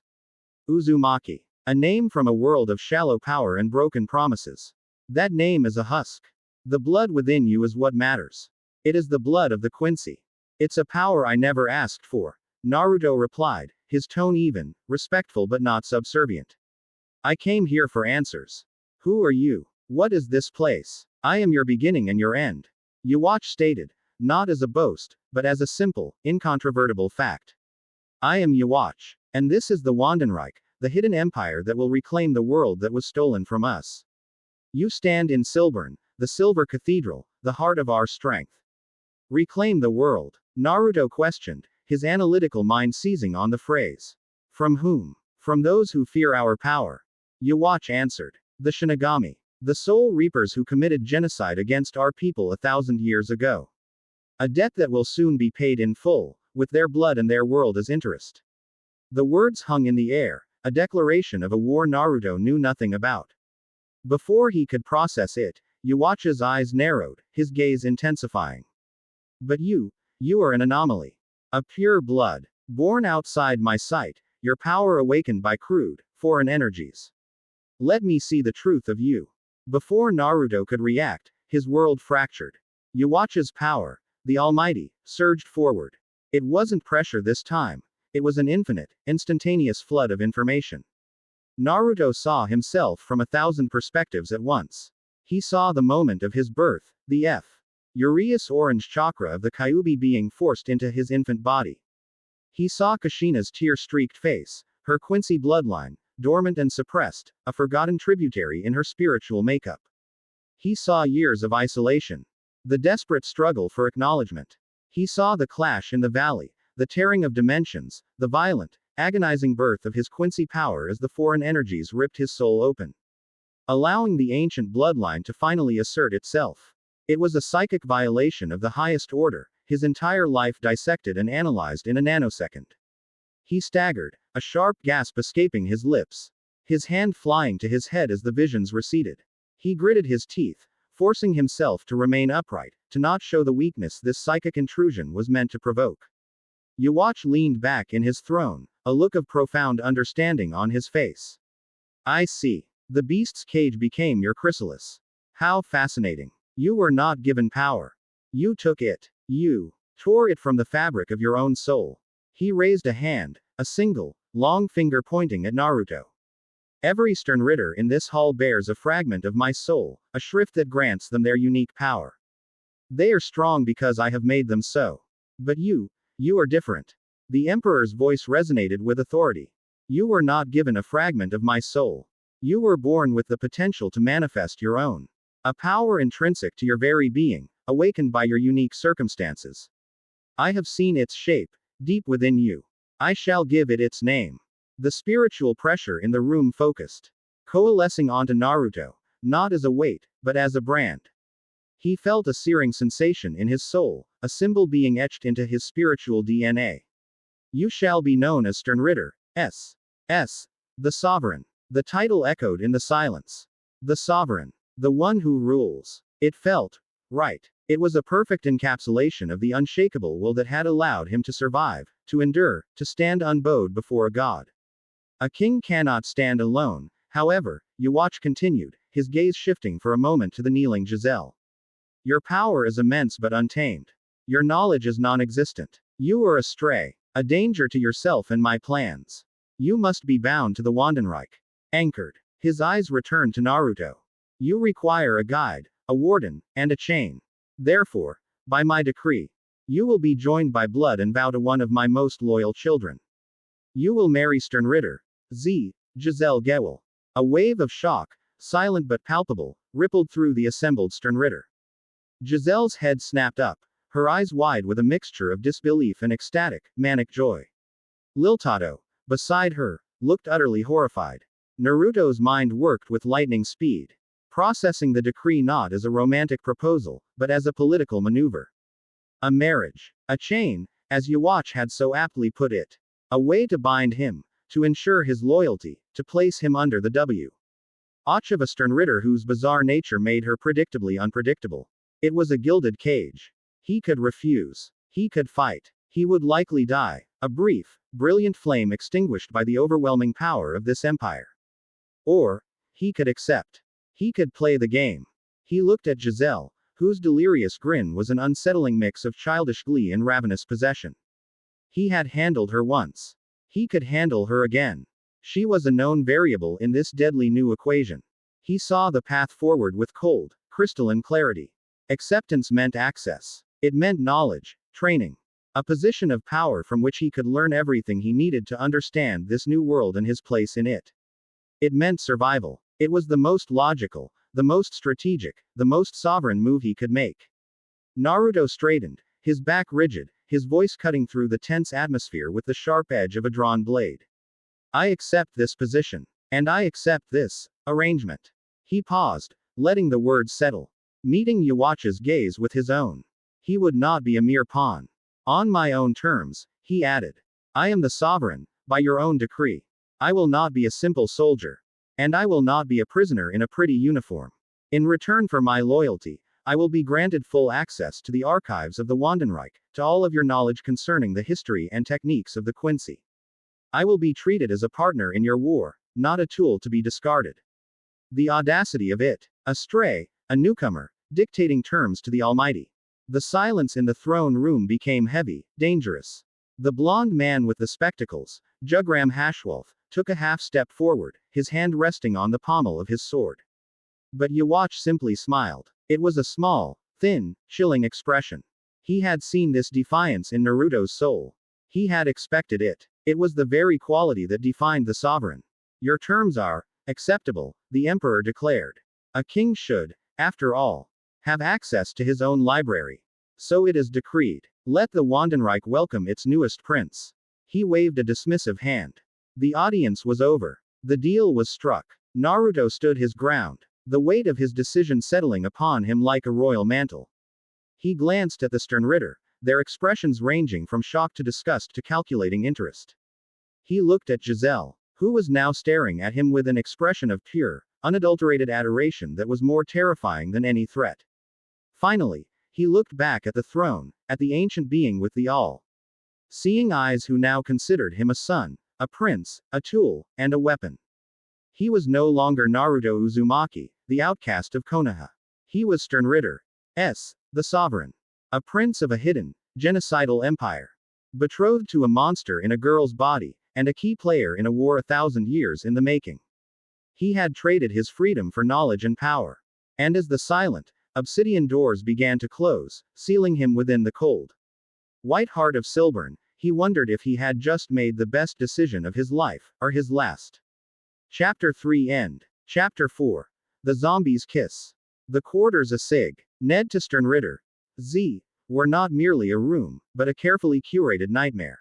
Uzumaki. A name from a world of shallow power and broken promises. That name is a husk. The blood within you is what matters. It is the blood of the Quincy. It's a power I never asked for, Naruto replied, his tone even, respectful but not subservient. I came here for answers. Who are you? What is this place? I am your beginning and your end. Yuach stated, not as a boast, but as a simple, incontrovertible fact. I am Yuach, and this is the Wandenreich, the hidden empire that will reclaim the world that was stolen from us. You stand in Silbern, the Silver Cathedral, the heart of our strength. Reclaim the world? Naruto questioned, his analytical mind seizing on the phrase. From whom? From those who fear our power. Yuach answered. The Shinigami. The Soul Reapers who committed genocide against our people 1,000 years ago. A debt that will soon be paid in full, with their blood and their world as interest. The words hung in the air, a declaration of a war Naruto knew nothing about. Before he could process it, Yuacha's eyes narrowed, his gaze intensifying. But you are an anomaly. A pure blood, born outside my sight, your power awakened by crude, foreign energies. Let me see the truth of you. Before Naruto could react, his world fractured. Yuacha's power, the Almighty, surged forward. It wasn't pressure this time. It was an infinite, instantaneous flood of information. Naruto saw himself from 1,000 perspectives at once. He saw the moment of his birth, the Urias orange chakra of the Kyuubi being forced into his infant body. He saw Kushina's tear-streaked face, her Quincy bloodline, dormant and suppressed, a forgotten tributary in her spiritual makeup. He saw years of isolation. The desperate struggle for acknowledgement. He saw the clash in the valley, the tearing of dimensions, the violent, agonizing birth of his Quincy power as the foreign energies ripped his soul open, allowing the ancient bloodline to finally assert itself. It was a psychic violation of the highest order, his entire life dissected and analyzed in a nanosecond. He staggered, a sharp gasp escaping his lips, his hand flying to his head as the visions receded. He gritted his teeth, forcing himself to remain upright, to not show the weakness this psychic intrusion was meant to provoke. Yuach leaned back in his throne, a look of profound understanding on his face. I see. The beast's cage became your chrysalis. How fascinating. You were not given power. You took it. You tore it from the fabric of your own soul. He raised a hand, a single, long finger pointing at Naruto. Every Sternritter in this hall bears a fragment of my soul, a shrift that grants them their unique power. They are strong because I have made them so. But you are different. The Emperor's voice resonated with authority. You were not given a fragment of my soul. You were born with the potential to manifest your own. A power intrinsic to your very being, awakened by your unique circumstances. I have seen its shape, deep within you. I shall give it its name. The spiritual pressure in the room focused, coalescing onto Naruto, not as a weight, but as a brand. He felt a searing sensation in his soul, a symbol being etched into his spiritual DNA. You shall be known as Sternritter, the Sovereign. The title echoed in the silence. The Sovereign. The one who rules. It felt right. It was a perfect encapsulation of the unshakable will that had allowed him to survive, to endure, to stand unbowed before a god. A king cannot stand alone, however, Yuach continued, his gaze shifting for a moment to the kneeling Giselle. Your power is immense but untamed. Your knowledge is non-existent. You are a stray, a danger to yourself and my plans. You must be bound to the Wandenreich. Anchored. His eyes returned to Naruto. You require a guide, a warden, and a chain. Therefore, by my decree, you will be joined by blood and vow to one of my most loyal children. You will marry Sternritter, Giselle Gewelle. A wave of shock, silent but palpable, rippled through the assembled Sternritter. Giselle's head snapped up, her eyes wide with a mixture of disbelief and ecstatic, manic joy. Liltato, beside her, looked utterly horrified. Naruto's mind worked with lightning speed, processing the decree not as a romantic proposal, but as a political maneuver. A marriage. A chain, as Yawatch had so aptly put it. A way to bind him, to ensure his loyalty, to place him under the watch of a Sternritter whose bizarre nature made her predictably unpredictable. It was a gilded cage. He could refuse. He could fight. He would likely die, a brief, brilliant flame extinguished by the overwhelming power of this empire. Or, he could accept. He could play the game. He looked at Giselle, whose delirious grin was an unsettling mix of childish glee and ravenous possession. He had handled her once. He could handle her again. She was a known variable in this deadly new equation. He saw the path forward with cold, crystalline clarity. Acceptance meant access. It meant knowledge, training. A position of power from which he could learn everything he needed to understand this new world and his place in it. It meant survival. It was the most logical, the most strategic, the most sovereign move he could make. Naruto straightened, his back rigid, his voice cutting through the tense atmosphere with the sharp edge of a drawn blade. I accept this position. And I accept this arrangement. He paused, letting the words settle. Meeting Yawatch's gaze with his own. He would not be a mere pawn. On my own terms, he added. I am the sovereign, by your own decree. I will not be a simple soldier. And I will not be a prisoner in a pretty uniform. In return for my loyalty, I will be granted full access to the archives of the Wandenreich, to all of your knowledge concerning the history and techniques of the Quincy. I will be treated as a partner in your war, not a tool to be discarded. The audacity of it. A stray, a newcomer, dictating terms to the Almighty. The silence in the throne room became heavy, dangerous. The blond man with the spectacles, Jugram Hashwolf, took a half step forward, his hand resting on the pommel of his sword. But Yawatch simply smiled. It was a small, thin, chilling expression. He had seen this defiance in Naruto's soul. He had expected it. It was the very quality that defined the sovereign. Your terms are acceptable, the emperor declared. A king should, after all, have access to his own library. So it is decreed. Let the Wandenreich welcome its newest prince. He waved a dismissive hand. The audience was over. The deal was struck. Naruto stood his ground, the weight of his decision settling upon him like a royal mantle. He glanced at the Sternritter, their expressions ranging from shock to disgust to calculating interest. He looked at Giselle, who was now staring at him with an expression of pure, unadulterated adoration that was more terrifying than any threat. Finally, he looked back at the throne, at the ancient being with the all-seeing eyes who now considered him a son, a prince, a tool, and a weapon. He was no longer Naruto Uzumaki, the outcast of Konoha. He was Sternritter, the sovereign. A prince of a hidden, genocidal empire. Betrothed to a monster in a girl's body, and a key player in a war 1,000 years in the making. He had traded his freedom for knowledge and power. And as the silent, obsidian doors began to close, sealing him within the cold white heart of Silburn, he wondered if he had just made the best decision of his life, or his last. Chapter 3 End. Chapter 4. The Zombie's Kiss. The quarters a Sig. Ned to Sternritter. Were not merely a room, but a carefully curated nightmare.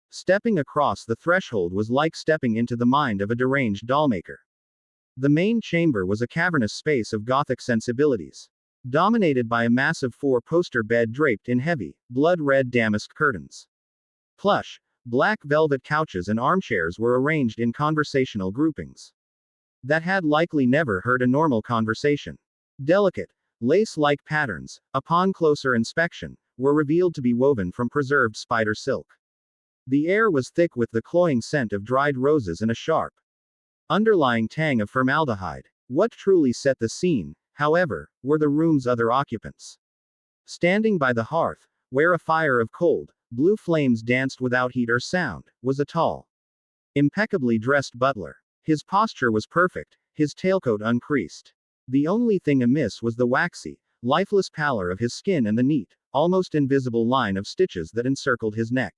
Stepping across the threshold was like stepping into the mind of a deranged dollmaker. The main chamber was a cavernous space of Gothic sensibilities. Dominated by a massive 4-poster bed draped in heavy, blood-red damask curtains. Plush, black velvet couches and armchairs were arranged in conversational groupings that had likely never heard a normal conversation. Delicate, lace-like patterns, upon closer inspection, were revealed to be woven from preserved spider silk. The air was thick with the cloying scent of dried roses and a sharp, underlying tang of formaldehyde. What truly set the scene, however, were the room's other occupants. Standing by the hearth, where a fire of cold, blue flames danced without heat or sound, was a tall, impeccably dressed butler. His posture was perfect, his tailcoat uncreased. The only thing amiss was the waxy, lifeless pallor of his skin and the neat, almost invisible line of stitches that encircled his neck.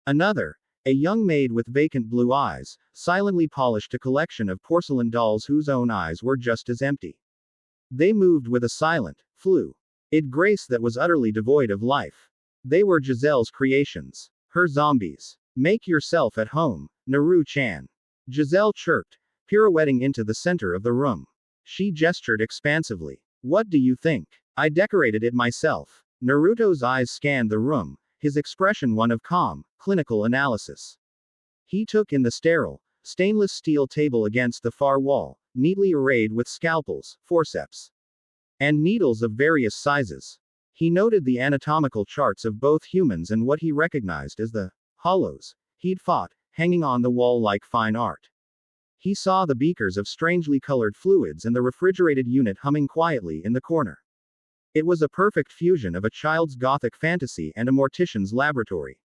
Another, a young maid with vacant blue eyes, silently polished a collection of porcelain dolls whose own eyes were just as empty. They moved with a silent, fluid grace that was utterly devoid of life. They were Giselle's creations. Her zombies. Make yourself at home, Naru-chan. Giselle chirped, pirouetting into the center of the room. She gestured expansively. What do you think? I decorated it myself. Naruto's eyes scanned the room, his expression one of calm, clinical analysis. He took in the sterile, stainless steel table against the far wall, neatly arrayed with scalpels, forceps, and needles of various sizes. He noted the anatomical charts of both humans and what he recognized as the hollows he'd fought, hanging on the wall like fine art. He saw the beakers of strangely colored fluids and the refrigerated unit humming quietly in the corner. It was a perfect fusion of a child's gothic fantasy and a mortician's laboratory.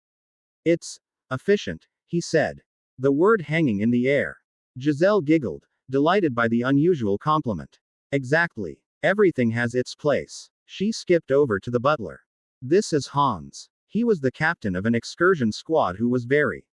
It's efficient, he said. The word hanging in the air. Giselle giggled, delighted by the unusual compliment. Exactly. Everything has its place. She skipped over to the butler. This is Hans. He was the captain of an excursion squad who was very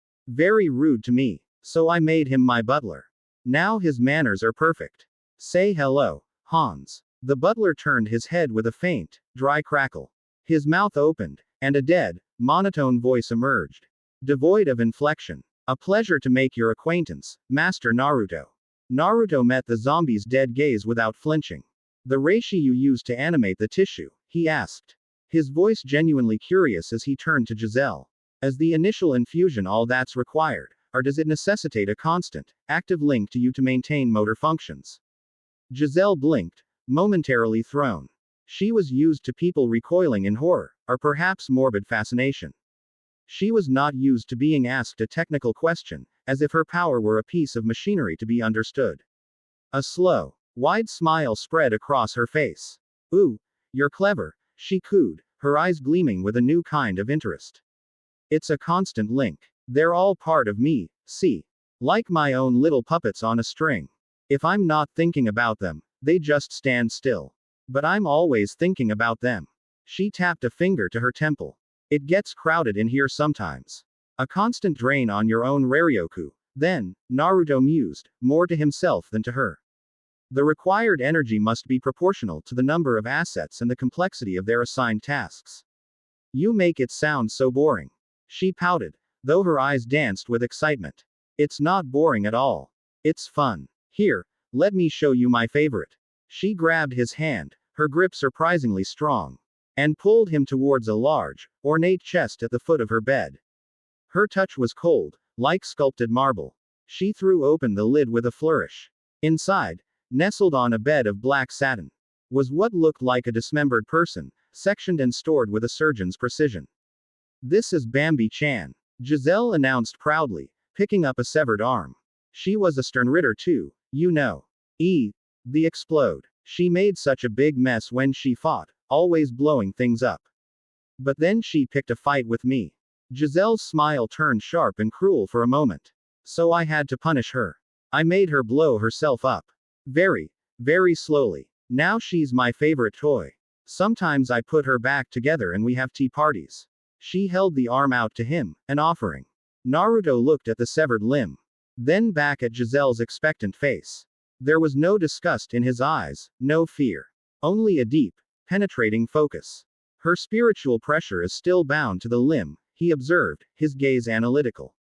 rude to me. So I made him my butler. Now his manners are perfect. Say hello, Hans. The butler turned his head with a faint, dry crackle. His mouth opened, and a dead, monotone voice emerged. Devoid of inflection. A pleasure to make your acquaintance, Master Naruto. Naruto met the zombie's dead gaze without flinching. The reishi you used to animate the tissue, he asked. His voice genuinely curious as he turned to Giselle. As the initial infusion all that's required, or does it necessitate a constant, active link to you to maintain motor functions? Giselle blinked, momentarily thrown. She was used to people recoiling in horror, or perhaps morbid fascination. She was not used to being asked a technical question, as if her power were a piece of machinery to be understood. A slow, wide smile spread across her face. Ooh, you're clever, she cooed, her eyes gleaming with a new kind of interest. It's a constant link. They're all part of me, see? Like my own little puppets on a string. If I'm not thinking about them, they just stand still. But I'm always thinking about them. She tapped a finger to her temple. It gets crowded in here sometimes. A constant drain on your own Raryoku. Then, Naruto mused, more to himself than to her. The required energy must be proportional to the number of assets and the complexity of their assigned tasks. You make it sound so boring. She pouted, though her eyes danced with excitement. It's not boring at all. It's fun. Here, let me show you my favorite. She grabbed his hand, her grip surprisingly strong, and pulled him towards a large, ornate chest at the foot of her bed. Her touch was cold, like sculpted marble. She threw open the lid with a flourish. Inside, nestled on a bed of black satin, was what looked like a dismembered person, sectioned and stored with a surgeon's precision. This is Bambi-chan, Giselle announced proudly, picking up a severed arm. She was a Sternritter too, you know. The explode. She made such a big mess when she fought, always blowing things up. But then she picked a fight with me. Giselle's smile turned sharp and cruel for a moment. So I had to punish her. I made her blow herself up. Very slowly. Now she's my favorite toy. Sometimes I put her back together and we have tea parties. She held the arm out to him, an offering. Naruto looked at the severed limb. Then back at Giselle's expectant face. There was no disgust in his eyes, no fear. Only a deep, penetrating focus. Her spiritual pressure is still bound to the limb, he observed, his gaze analytical.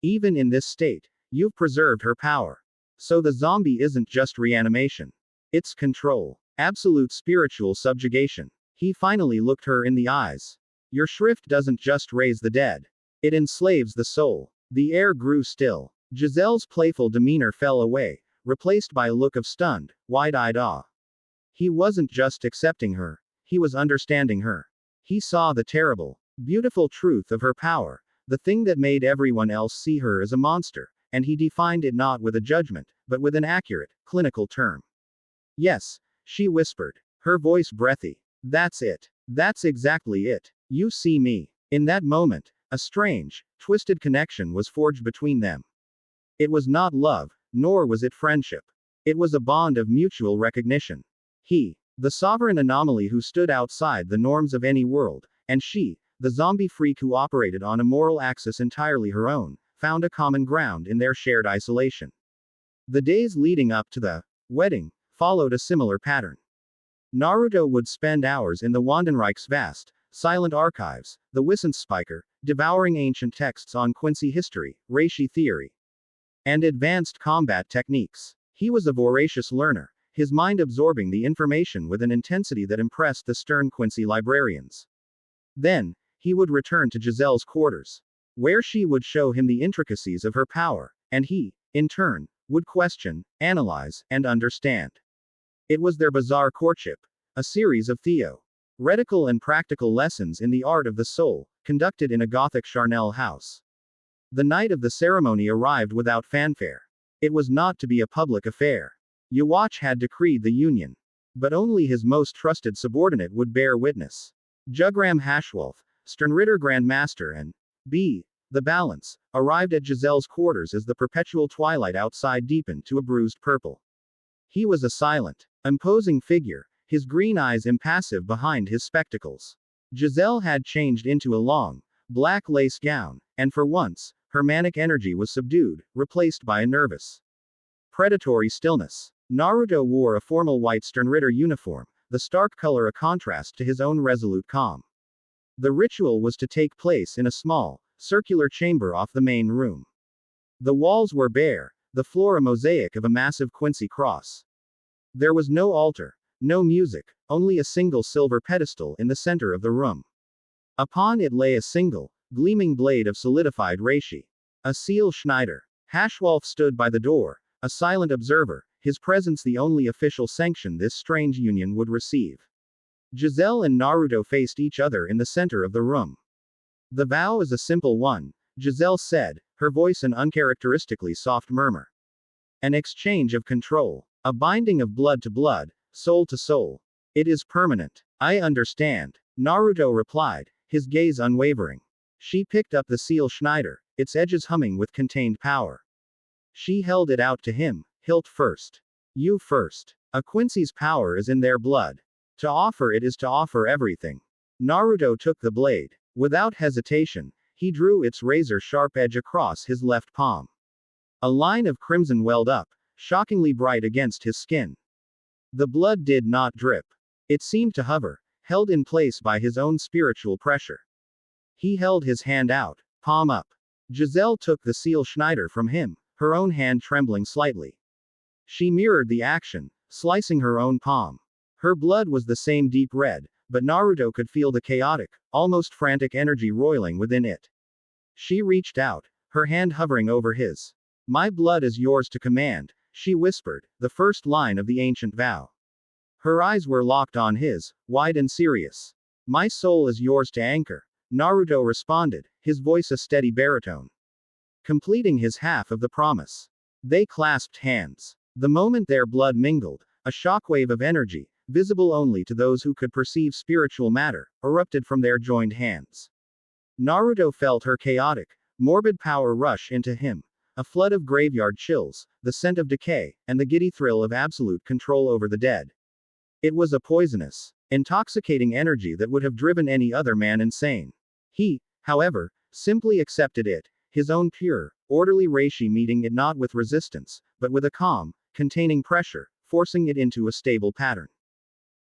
Even in this state, you've preserved her power. So the zombie isn't just reanimation. It's control. Absolute spiritual subjugation. He finally looked her in the eyes. Your shrift doesn't just raise the dead. It enslaves the soul. The air grew still. Giselle's playful demeanor fell away, replaced by a look of stunned, wide-eyed awe. He wasn't just accepting her. He was understanding her. He saw the terrible, beautiful truth of her power, the thing that made everyone else see her as a monster, and he defined it not with a judgment, but with an accurate, clinical term. Yes, she whispered, her voice breathy. That's it. That's exactly it. You see me. In that moment, a strange, twisted connection was forged between them. It was not love, nor was it friendship. It was a bond of mutual recognition. He, the sovereign anomaly who stood outside the norms of any world, and she, the zombie freak who operated on a moral axis entirely her own, found a common ground in their shared isolation. The days leading up to the wedding followed a similar pattern. Naruto would spend hours in the Wandenreich's vast, silent archives, the Wissensspeicher, devouring ancient texts on Quincy history, Reishi theory, and advanced combat techniques. He was a voracious learner, his mind absorbing the information with an intensity that impressed the stern Quincy librarians. Then, he would return to Giselle's quarters, where she would show him the intricacies of her power, and he, in turn, would question, analyze, and understand. It was their bizarre courtship, a series of theoretical and practical lessons in the art of the soul, conducted in a Gothic charnel house. The night of the ceremony arrived without fanfare. It was not to be a public affair. Yawach had decreed the union. But only his most trusted subordinate would bear witness. Jugram Hashwolf, Sternritter Grand Master and B. The Balance, arrived at Giselle's quarters as the perpetual twilight outside deepened to a bruised purple. He was a silent, imposing figure, his green eyes impassive behind his spectacles. Giselle had changed into a long, black lace gown, and for once, her manic energy was subdued, replaced by a nervous, predatory stillness. Naruto wore a formal white Sternritter uniform, the stark color a contrast to his own resolute calm. The ritual was to take place in a small, circular chamber off the main room. The walls were bare, the floor a mosaic of a massive Quincy cross. There was no altar, no music, only a single silver pedestal in the center of the room. Upon it lay a single, gleaming blade of solidified reishi. A seal Schneider. Hashwolf stood by the door, a silent observer, his presence the only official sanction this strange union would receive. Giselle and Naruto faced each other in the center of the room. The vow is a simple one, Giselle said, her voice an uncharacteristically soft murmur. An exchange of control. A binding of blood to blood, soul to soul. It is permanent. I understand, Naruto replied, his gaze unwavering. She picked up the seal Schneider, its edges humming with contained power. She held it out to him, hilt first. You first. A Quincy's power is in their blood. To offer it is to offer everything. Naruto took the blade. Without hesitation, he drew its razor-sharp edge across his left palm. A line of crimson welled up, shockingly bright against his skin. The blood did not drip. It seemed to hover, held in place by his own spiritual pressure. He held his hand out, palm up. Giselle took the seal Schneider from him, her own hand trembling slightly. She mirrored the action, slicing her own palm. Her blood was the same deep red, but Naruto could feel the chaotic, almost frantic energy roiling within it. She reached out, her hand hovering over his. My blood is yours to command, she whispered, the first line of the ancient vow. Her eyes were locked on his, wide and serious. My soul is yours to anchor, Naruto responded, his voice a steady baritone. Completing his half of the promise. They clasped hands. The moment their blood mingled, a shockwave of energy, visible only to those who could perceive spiritual matter, erupted from their joined hands. Naruto felt her chaotic, morbid power rush into him. A flood of graveyard chills, the scent of decay, and the giddy thrill of absolute control over the dead. It was a poisonous, intoxicating energy that would have driven any other man insane. He, however, simply accepted it, his own pure, orderly reishi meeting it not with resistance, but with a calm, containing pressure, forcing it into a stable pattern.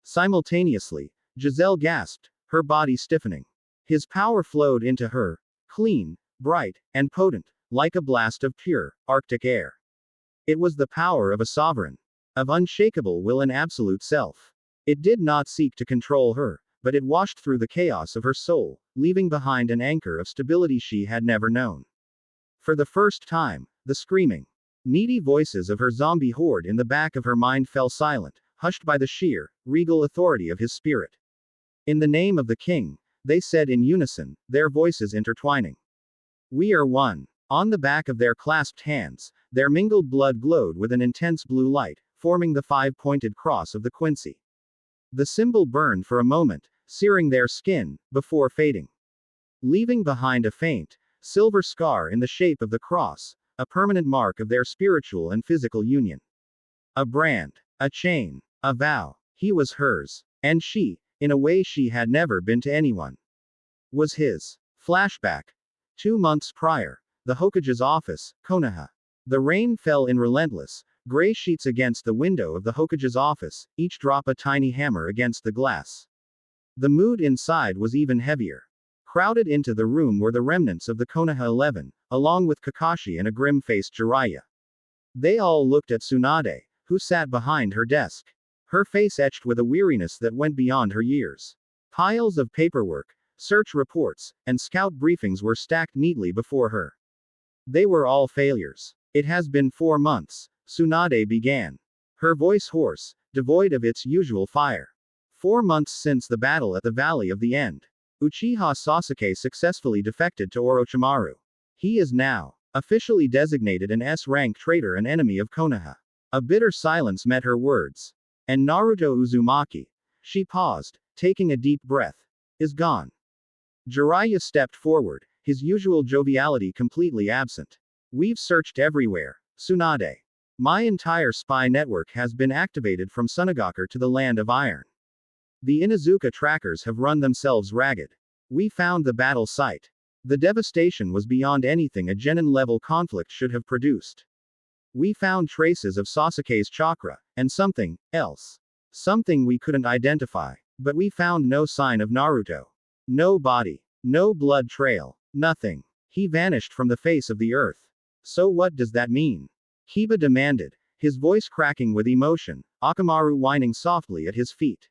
Simultaneously, Giselle gasped, her body stiffening. His power flowed into her, clean, bright, and potent, like a blast of pure, arctic air. It was the power of a sovereign, of unshakable will and absolute self. It did not seek to control her, but it washed through the chaos of her soul, leaving behind an anchor of stability she had never known. For the first time, the screaming, needy voices of her zombie horde in the back of her mind fell silent, hushed by the sheer, regal authority of his spirit. In the name of the king, they said in unison, their voices intertwining. We are one. On the back of their clasped hands, their mingled blood glowed with an intense blue light, forming the five-pointed cross of the Quincy. The symbol burned for a moment, searing their skin, before fading. Leaving behind a faint, silver scar in the shape of the cross, a permanent mark of their spiritual and physical union. A brand. A chain. A vow. He was hers. And she, in a way she had never been to anyone, was his. Flashback. 2 months prior. The Hokage's office, Konoha. The rain fell in relentless, gray sheets against the window of the Hokage's office, each drop a tiny hammer against the glass. The mood inside was even heavier. Crowded into the room were the remnants of the Konoha 11, along with Kakashi and a grim-faced Jiraiya. They all looked at Tsunade, who sat behind her desk. Her face etched with a weariness that went beyond her years. Piles of paperwork, search reports, and scout briefings were stacked neatly before her. They were all failures. It has been 4 months, Tsunade began. Her voice hoarse, devoid of its usual fire. 4 months since the battle at the Valley of the End. Uchiha Sasuke successfully defected to Orochimaru. He is now officially designated an S-rank traitor and enemy of Konoha. A bitter silence met her words. And Naruto Uzumaki. She paused, taking a deep breath. Is gone. Jiraiya stepped forward, his usual joviality completely absent. We've searched everywhere, Tsunade. My entire spy network has been activated from Sunagakur to the Land of Iron. The Inuzuka trackers have run themselves ragged. We found the battle site. The devastation was beyond anything a genin-level conflict should have produced. We found traces of Sasuke's chakra, and something else. Something we couldn't identify. But we found no sign of Naruto. No body. No blood trail. Nothing. He vanished from the face of the earth. So what does that mean? Kiba demanded, his voice cracking with emotion, Akamaru whining softly at his feet.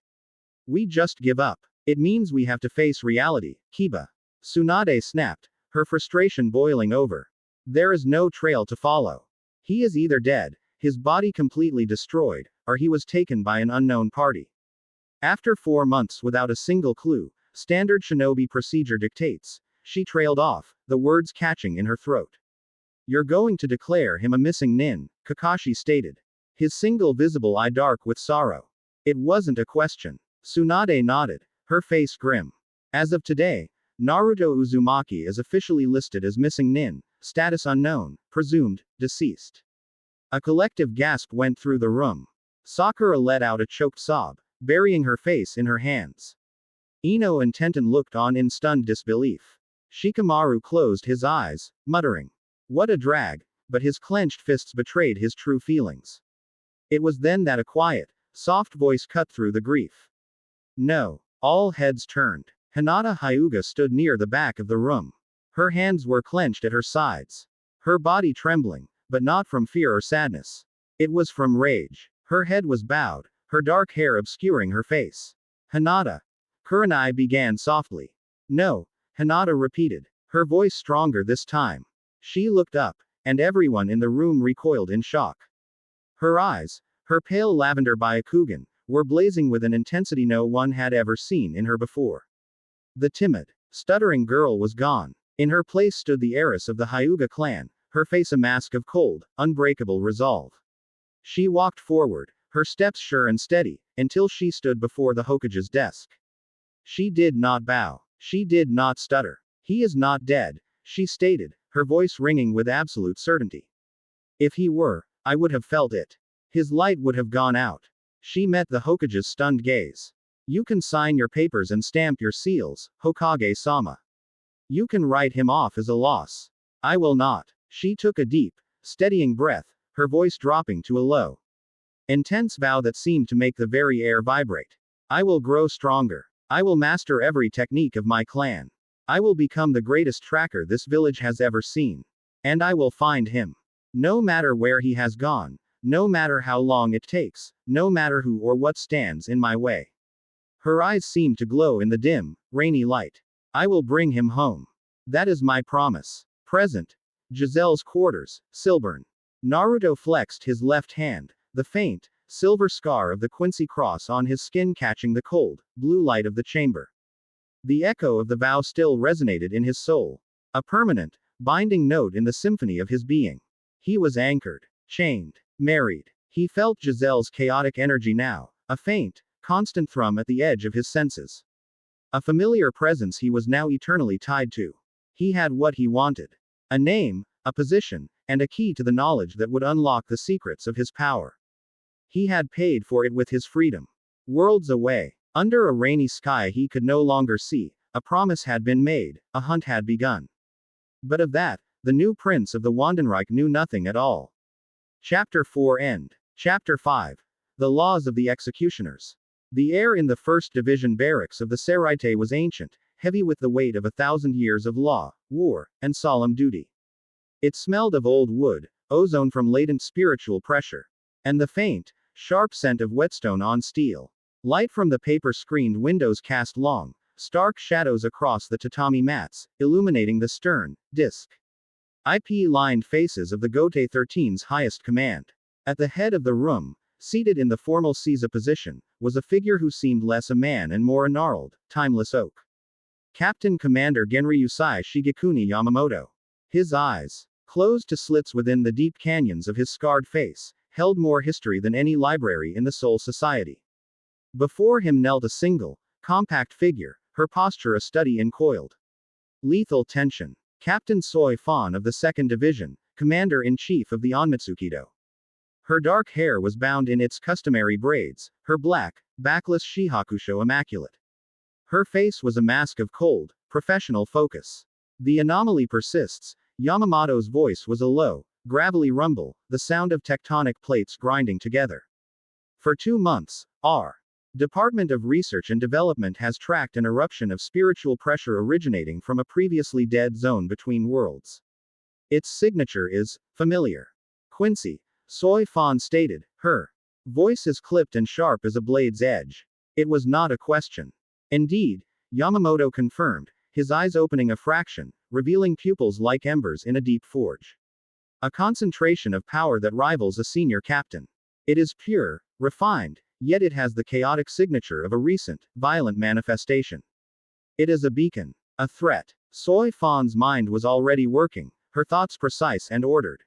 We just give up. It means we have to face reality, Kiba. Tsunade snapped, her frustration boiling over. There is no trail to follow. He is either dead, his body completely destroyed, or he was taken by an unknown party. After 4 months without a single clue, standard shinobi procedure dictates, she trailed off, the words catching in her throat. You're going to declare him a missing nin, Kakashi stated. His single visible eye dark with sorrow. It wasn't a question. Tsunade nodded, her face grim. As of today, Naruto Uzumaki is officially listed as missing nin, status unknown, presumed deceased. A collective gasp went through the room. Sakura let out a choked sob, burying her face in her hands. Ino and Tenten looked on in stunned disbelief. Shikamaru closed his eyes, muttering, "What a drag," but his clenched fists betrayed his true feelings. It was then that a quiet, soft voice cut through the grief. No. All heads turned. Hinata Hyuga stood near the back of the room. Her hands were clenched at her sides. Her body trembling, but not from fear or sadness. It was from rage. Her head was bowed, her dark hair obscuring her face. Hinata. Kurenai began softly. No. Hinata repeated, her voice stronger this time. She looked up, and everyone in the room recoiled in shock. Her eyes, her pale lavender Byakugan, were blazing with an intensity no one had ever seen in her before. The timid, stuttering girl was gone. In her place stood the heiress of the Hyuga clan, her face a mask of cold, unbreakable resolve. She walked forward, her steps sure and steady, until she stood before the Hokage's desk. She did not bow. She did not stutter. He is not dead, she stated, her voice ringing with absolute certainty. If he were, I would have felt it. His light would have gone out. She met the Hokage's stunned gaze. You can sign your papers and stamp your seals, Hokage-sama. You can write him off as a loss. I will not. She took a deep, steadying breath, her voice dropping to a low, intense vow that seemed to make the very air vibrate. I will grow stronger. I will master every technique of my clan. I will become the greatest tracker this village has ever seen. And I will find him. No matter where he has gone. No matter how long it takes, no matter who or what stands in my way. Her eyes seemed to glow in the dim, rainy light. I will bring him home. That is my promise. Present. Giselle's quarters, Silburn. Naruto flexed his left hand, the faint, silver scar of the Quincy cross on his skin catching the cold, blue light of the chamber. The echo of the vow still resonated in his soul. A permanent, binding note in the symphony of his being. He was anchored, chained. Married. He felt Giselle's chaotic energy now, a faint, constant thrum at the edge of his senses. A familiar presence he was now eternally tied to. He had what he wanted. A name, a position, and a key to the knowledge that would unlock the secrets of his power. He had paid for it with his freedom. Worlds away, under a rainy sky he could no longer see, a promise had been made, a hunt had begun. But of that, the new prince of the Wandenreich knew nothing at all. Chapter 4 End. Chapter 5. The Laws of the Executioners. The air in the 1st Division barracks of the Seraite was ancient, heavy with the weight of 1,000 years of law, war, and solemn duty. It smelled of old wood, ozone from latent spiritual pressure, and the faint, sharp scent of whetstone on steel. Light from the paper-screened windows cast long, stark shadows across the tatami mats, illuminating the stern, disc IP-lined faces of the Gote 13's highest command. At the head of the room, seated in the formal Caesar position, was a figure who seemed less a man and more a gnarled, timeless oak. Captain Commander Genryusai Shigekuni Yamamoto. His eyes, closed to slits within the deep canyons of his scarred face, held more history than any library in the Soul Society. Before him knelt a single, compact figure, her posture a study in coiled, lethal tension. Captain Soi Fan of the 2nd Division, Commander-in-Chief of the Onmitsukido. Her dark hair was bound in its customary braids, her black, backless shihakusho immaculate. Her face was a mask of cold, professional focus. The anomaly persists. Yamamoto's voice was a low, gravelly rumble, the sound of tectonic plates grinding together. For 2 months, our Department of Research and Development has tracked an eruption of spiritual pressure originating from a previously dead zone between worlds. Its signature is familiar. Quincy, Soi Fan stated, her voice as clipped and sharp as a blade's edge. It was not a question. Indeed, Yamamoto confirmed, his eyes opening a fraction, revealing pupils like embers in a deep forge. A concentration of power that rivals a senior captain. It is pure, refined, yet it has the chaotic signature of a recent, violent manifestation. It is a beacon, a threat. Soi Fan's mind was already working, her thoughts precise and ordered.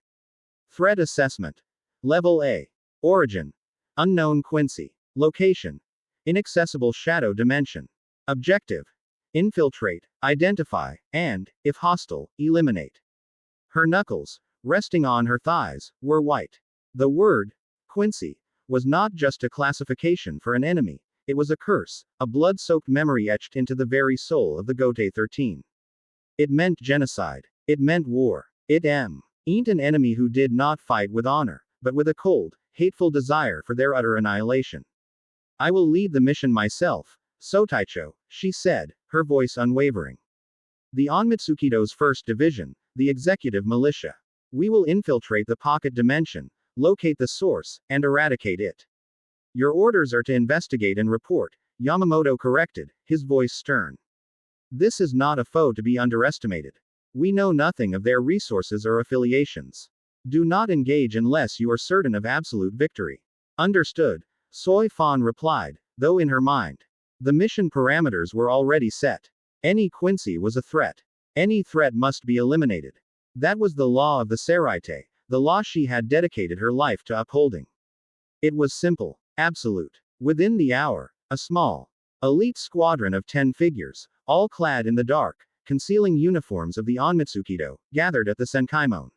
Threat assessment. Level A. Origin. Unknown Quincy. Location. Inaccessible shadow dimension. Objective. Infiltrate, identify, and, if hostile, eliminate. Her knuckles, resting on her thighs, were white. The word, Quincy, was not just a classification for an enemy, it was a curse, a blood-soaked memory etched into the very soul of the Gote 13. It meant genocide. It meant war. It ain't an enemy who did not fight with honor, but with a cold, hateful desire for their utter annihilation. I will lead the mission myself, Sotaicho, she said, her voice unwavering. The Onmitsukido's 1st Division, the executive militia. We will infiltrate the pocket dimension, locate the source, and eradicate it. Your orders are to investigate and report, Yamamoto corrected, his voice stern. This is not a foe to be underestimated. We know nothing of their resources or affiliations. Do not engage unless you are certain of absolute victory. Understood, Soi Fan replied, though in her mind. The mission parameters were already set. Any Quincy was a threat. Any threat must be eliminated. That was the law of the Seraite, the law she had dedicated her life to upholding. It was simple, absolute. Within the hour, a small, elite squadron of 10 figures, all clad in the dark, concealing uniforms of the Onmitsukido, gathered at the Senkaimon.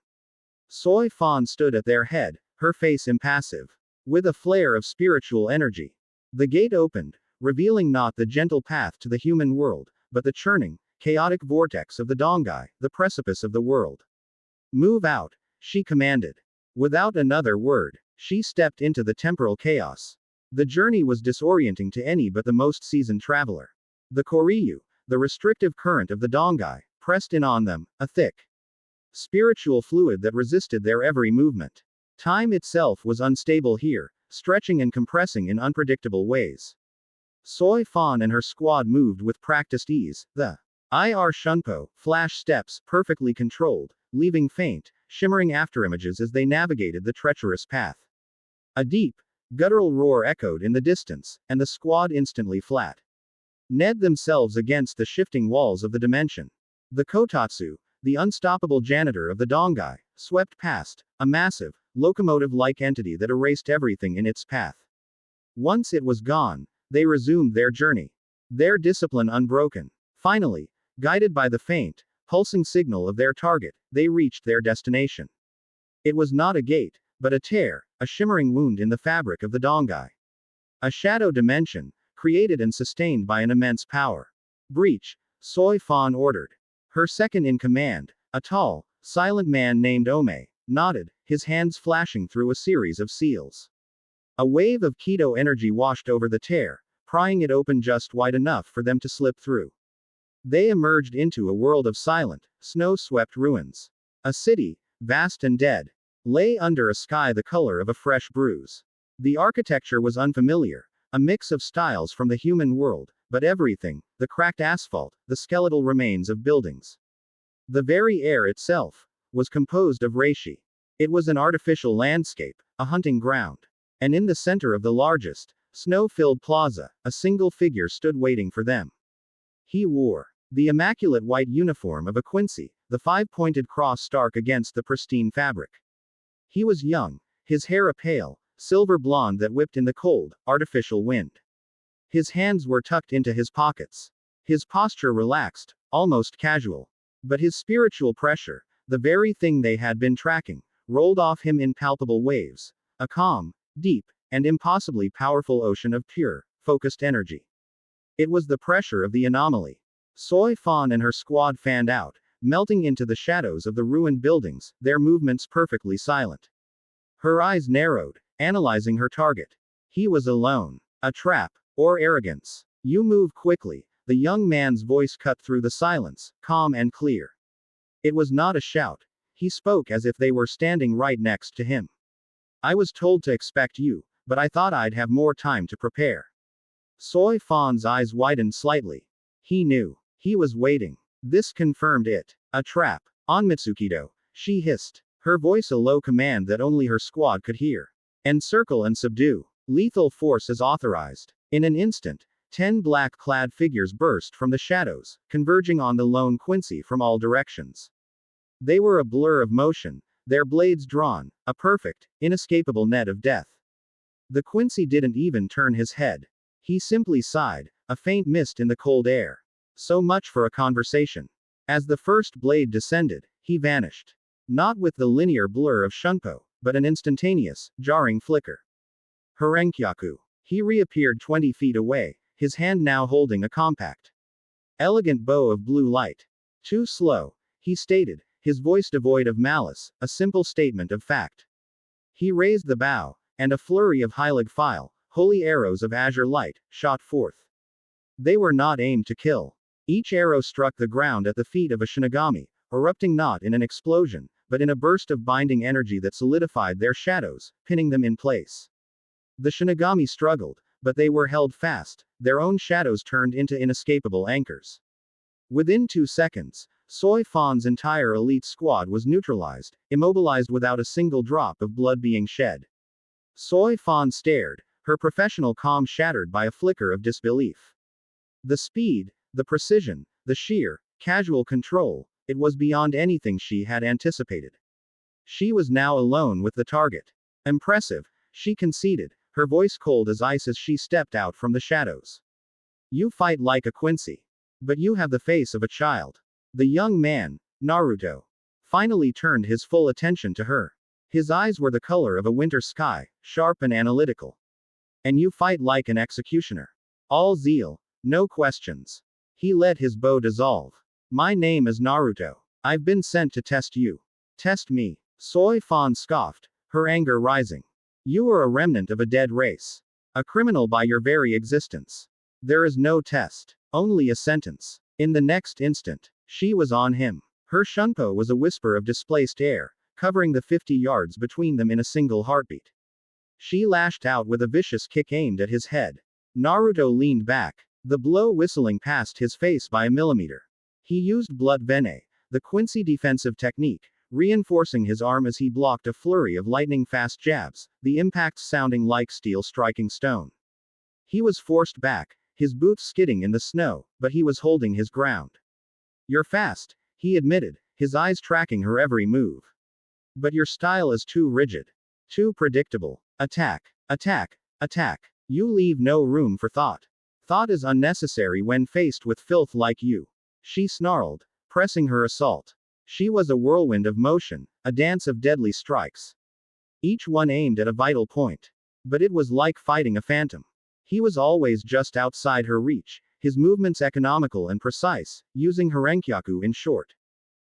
Soi Fan stood at their head, her face impassive. With a flare of spiritual energy. The gate opened, revealing not the gentle path to the human world, but the churning, chaotic vortex of the Dongai, the precipice of the world. Move out, she commanded. Without another word, she stepped into the temporal chaos. The journey was disorienting to any but the most seasoned traveler. The Koryu, the restrictive current of the Dongai, pressed in on them, a thick spiritual fluid that resisted their every movement. Time itself was unstable here, stretching and compressing in unpredictable ways. Soi Fan and her squad moved with practiced ease, the IR Shunpo, flash steps, perfectly controlled, leaving faint, shimmering afterimages as they navigated the treacherous path. A deep, guttural roar echoed in the distance, and the squad instantly flat kned themselves against the shifting walls of the dimension. The Kotatsu, the unstoppable janitor of the Dongai, swept past, a massive, locomotive-like entity that erased everything in its path. Once it was gone, they resumed their journey. Their discipline unbroken. Finally, guided by the faint, pulsing signal of their target, they reached their destination. It was not a gate, but a tear, a shimmering wound in the fabric of the Dongai. A shadow dimension, created and sustained by an immense power. Breach, Soi Fan ordered. Her second in command, a tall, silent man named Ome, nodded, his hands flashing through a series of seals. A wave of Keto energy washed over the tear, prying it open just wide enough for them to slip through. They emerged into a world of silent, snow-swept ruins. A city, vast and dead, lay under a sky the color of a fresh bruise. The architecture was unfamiliar, a mix of styles from the human world, but everything, the cracked asphalt, the skeletal remains of buildings. The very air itself was composed of reishi. It was an artificial landscape, a hunting ground. And in the center of the largest, snow-filled plaza, a single figure stood waiting for them. He wore the immaculate white uniform of a Quincy, the five-pointed cross stark against the pristine fabric. He was young, his hair a pale, silver blonde that whipped in the cold, artificial wind. His hands were tucked into his pockets. His posture relaxed, almost casual. But his spiritual pressure, the very thing they had been tracking, rolled off him in palpable waves. A calm, deep, and impossibly powerful ocean of pure, focused energy. It was the pressure of the anomaly. Soi Fan and her squad fanned out, melting into the shadows of the ruined buildings, their movements perfectly silent. Her eyes narrowed, analyzing her target. He was alone. A trap, or arrogance. You move quickly, the young man's voice cut through the silence, calm and clear. It was not a shout. He spoke as if they were standing right next to him. I was told to expect you, but I thought I'd have more time to prepare. Soi Fan's eyes widened slightly. He knew. He was waiting. This confirmed it. A trap. On Mitsukido, she hissed. Her voice a low command that only her squad could hear. Encircle and subdue. Lethal force is authorized. In an instant, 10 black-clad figures burst from the shadows, converging on the lone Quincy from all directions. They were a blur of motion, their blades drawn, a perfect, inescapable net of death. The Quincy didn't even turn his head. He simply sighed, a faint mist in the cold air. So much for a conversation. As the first blade descended, he vanished. Not with the linear blur of Shunpo, but an instantaneous, jarring flicker. Harenkyaku. He reappeared 20 feet away, his hand now holding a compact, elegant bow of blue light. Too slow, he stated, his voice devoid of malice, a simple statement of fact. He raised the bow, and a flurry of Heilig file, holy arrows of azure light, shot forth. They were not aimed to kill. Each arrow struck the ground at the feet of a Shinigami, erupting not in an explosion, but in a burst of binding energy that solidified their shadows, pinning them in place. The Shinigami struggled, but they were held fast, their own shadows turned into inescapable anchors. Within 2 seconds, Soi Fan's entire elite squad was neutralized, immobilized without a single drop of blood being shed. Soi Fan stared, her professional calm shattered by a flicker of disbelief. The speed, the precision, the sheer, casual control, it was beyond anything she had anticipated. She was now alone with the target. Impressive, she conceded, her voice cold as ice as she stepped out from the shadows. You fight like a Quincy. But you have the face of a child. The young man, Naruto, finally turned his full attention to her. His eyes were the color of a winter sky, sharp and analytical. And you fight like an executioner. All zeal, no questions. He let his bow dissolve. My name is Naruto. I've been sent to test you. Test me. Soi Fan scoffed, her anger rising. You are a remnant of a dead race. A criminal by your very existence. There is no test. Only a sentence. In the next instant, she was on him. Her Shunpo was a whisper of displaced air, covering the 50 yards between them in a single heartbeat. She lashed out with a vicious kick aimed at his head. Naruto leaned back, the blow whistling past his face by a millimeter. He used blood vene, the Quincy defensive technique, reinforcing his arm as he blocked a flurry of lightning-fast jabs, the impacts sounding like steel striking stone. He was forced back, his boots skidding in the snow, but he was holding his ground. You're fast, he admitted, his eyes tracking her every move. But your style is too rigid. Too predictable. Attack, attack, attack. You leave no room for thought. Thought is unnecessary when faced with filth like you. She snarled, pressing her assault. She was a whirlwind of motion, a dance of deadly strikes. each one aimed at a vital point. But it was like fighting a phantom. He was always just outside her reach, his movements economical and precise, using Harenkyaku in short,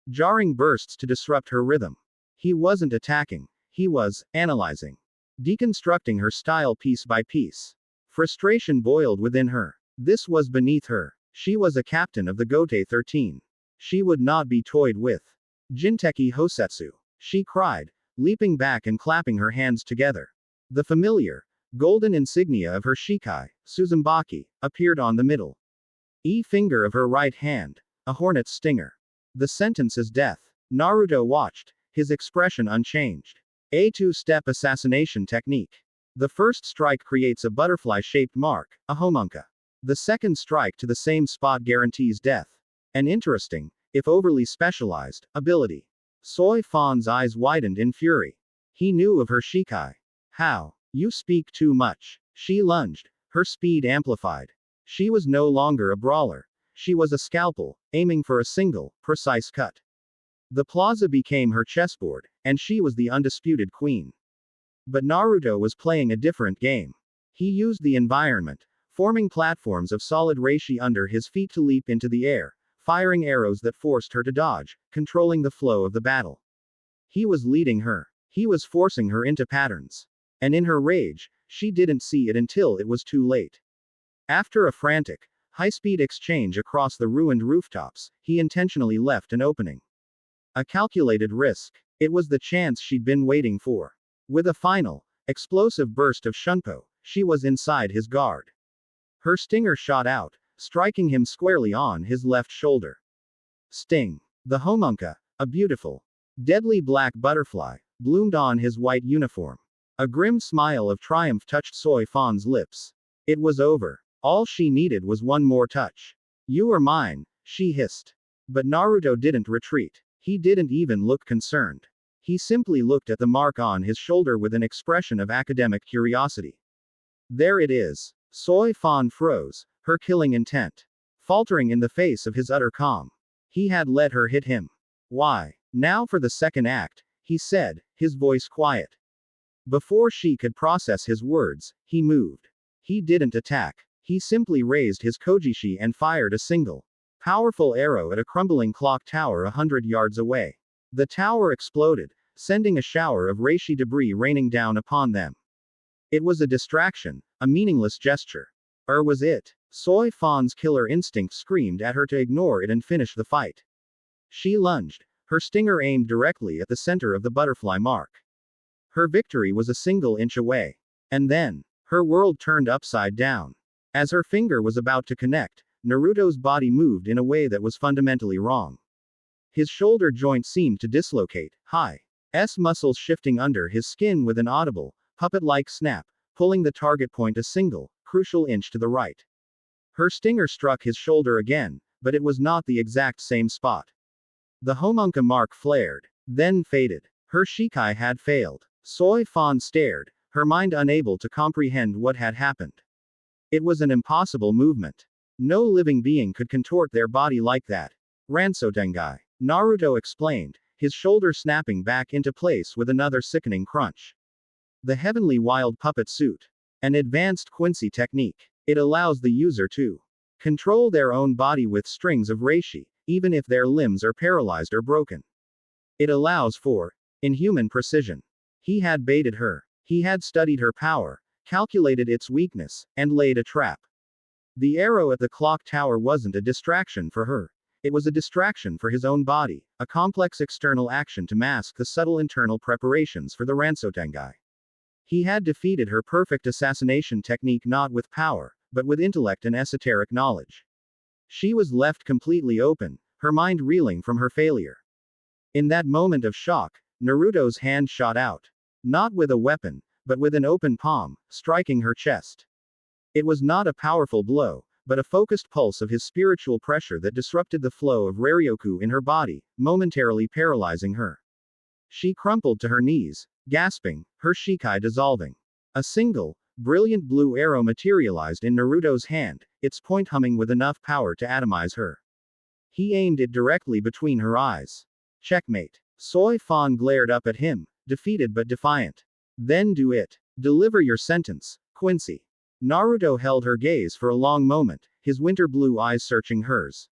jarring bursts to disrupt her rhythm. He wasn't attacking, he was analyzing, deconstructing her style piece by piece. Frustration boiled within her. This was beneath her. She was a captain of the Gote 13. She would not be toyed with. Jinteki Hosetsu, she cried, leaping back and clapping her hands together. The familiar, golden insignia of her Shikai, Suzumaki, appeared on the middle finger of her right hand, a hornet's stinger. The sentence is death. Naruto watched, his expression unchanged. A two-step assassination technique. The first strike creates a butterfly-shaped mark, a homunca. The second strike to the same spot guarantees death. An interesting, if overly specialized, ability. Soi Fan's eyes widened in fury. He knew of her Shikai. How? You speak too much. She lunged, her speed amplified. She was no longer a brawler. She was a scalpel, aiming for a single, precise cut. The plaza became her chessboard, and she was the undisputed queen. But Naruto was playing a different game. He used the environment, forming platforms of solid reishi under his feet to leap into the air, firing arrows that forced her to dodge, controlling the flow of the battle. He was leading her. He was forcing her into patterns. And in her rage, she didn't see it until it was too late. After a frantic, high-speed exchange across the ruined rooftops, he intentionally left an opening. A calculated risk. It was the chance she'd been waiting for. With a final, explosive burst of shunpo, she was inside his guard. Her stinger shot out, striking him squarely on his left shoulder. Sting. The homunca, a beautiful, deadly black butterfly, bloomed on his white uniform. A grim smile of triumph touched Soi Fan's lips. It was over. All she needed was one more touch. You are mine, she hissed. But Naruto didn't retreat. He didn't even look concerned. He simply looked at the mark on his shoulder with an expression of academic curiosity. There it is. Soi Fan froze, her killing intent faltering in the face of his utter calm. He had let her hit him. Why? Now for the second act, he said, his voice quiet. Before she could process his words, he moved. He didn't attack. He simply raised his kojishi and fired a single, powerful arrow at a crumbling clock tower 100 yards away. The tower exploded, sending a shower of reishi debris raining down upon them. It was a distraction, a meaningless gesture. Or was it? Soi Fan's killer instinct screamed at her to ignore it and finish the fight. She lunged, her stinger aimed directly at the center of the butterfly mark. Her victory was a single inch away. And then, her world turned upside down. As her finger was about to connect, Naruto's body moved in a way that was fundamentally wrong. His shoulder joint seemed to dislocate, muscles shifting under his skin with an audible, puppet-like snap, pulling the target point a single, crucial inch to the right. Her stinger struck his shoulder again, but it was not the exact same spot. The homunca mark flared, then faded. Her Shikai had failed. Soi Fan stared, her mind unable to comprehend what had happened. It was an impossible movement. No living being could contort their body like that. Ransotengai. Naruto explained, his shoulder snapping back into place with another sickening crunch. The heavenly wild puppet suit. An advanced Quincy technique. It allows the user to control their own body with strings of reishi, even if their limbs are paralyzed or broken. It allows for inhuman precision. He had baited her. He had studied her power, calculated its weakness, and laid a trap. The arrow at the clock tower wasn't a distraction for her. It was a distraction for his own body, a complex external action to mask the subtle internal preparations for the Ransotengai. He had defeated her perfect assassination technique not with power, but with intellect and esoteric knowledge. She was left completely open, her mind reeling from her failure. In that moment of shock, Naruto's hand shot out. Not with a weapon, but with an open palm, striking her chest. It was not a powerful blow, but a focused pulse of his spiritual pressure that disrupted the flow of Raryoku in her body, momentarily paralyzing her. She crumpled to her knees, gasping, her Shikai dissolving. A single, brilliant blue arrow materialized in Naruto's hand, its point humming with enough power to atomize her. He aimed it directly between her eyes. Checkmate. Soi Fan glared up at him, defeated but defiant. Then do it. Deliver your sentence, Quincy. Naruto held her gaze for a long moment, his winter blue eyes searching hers.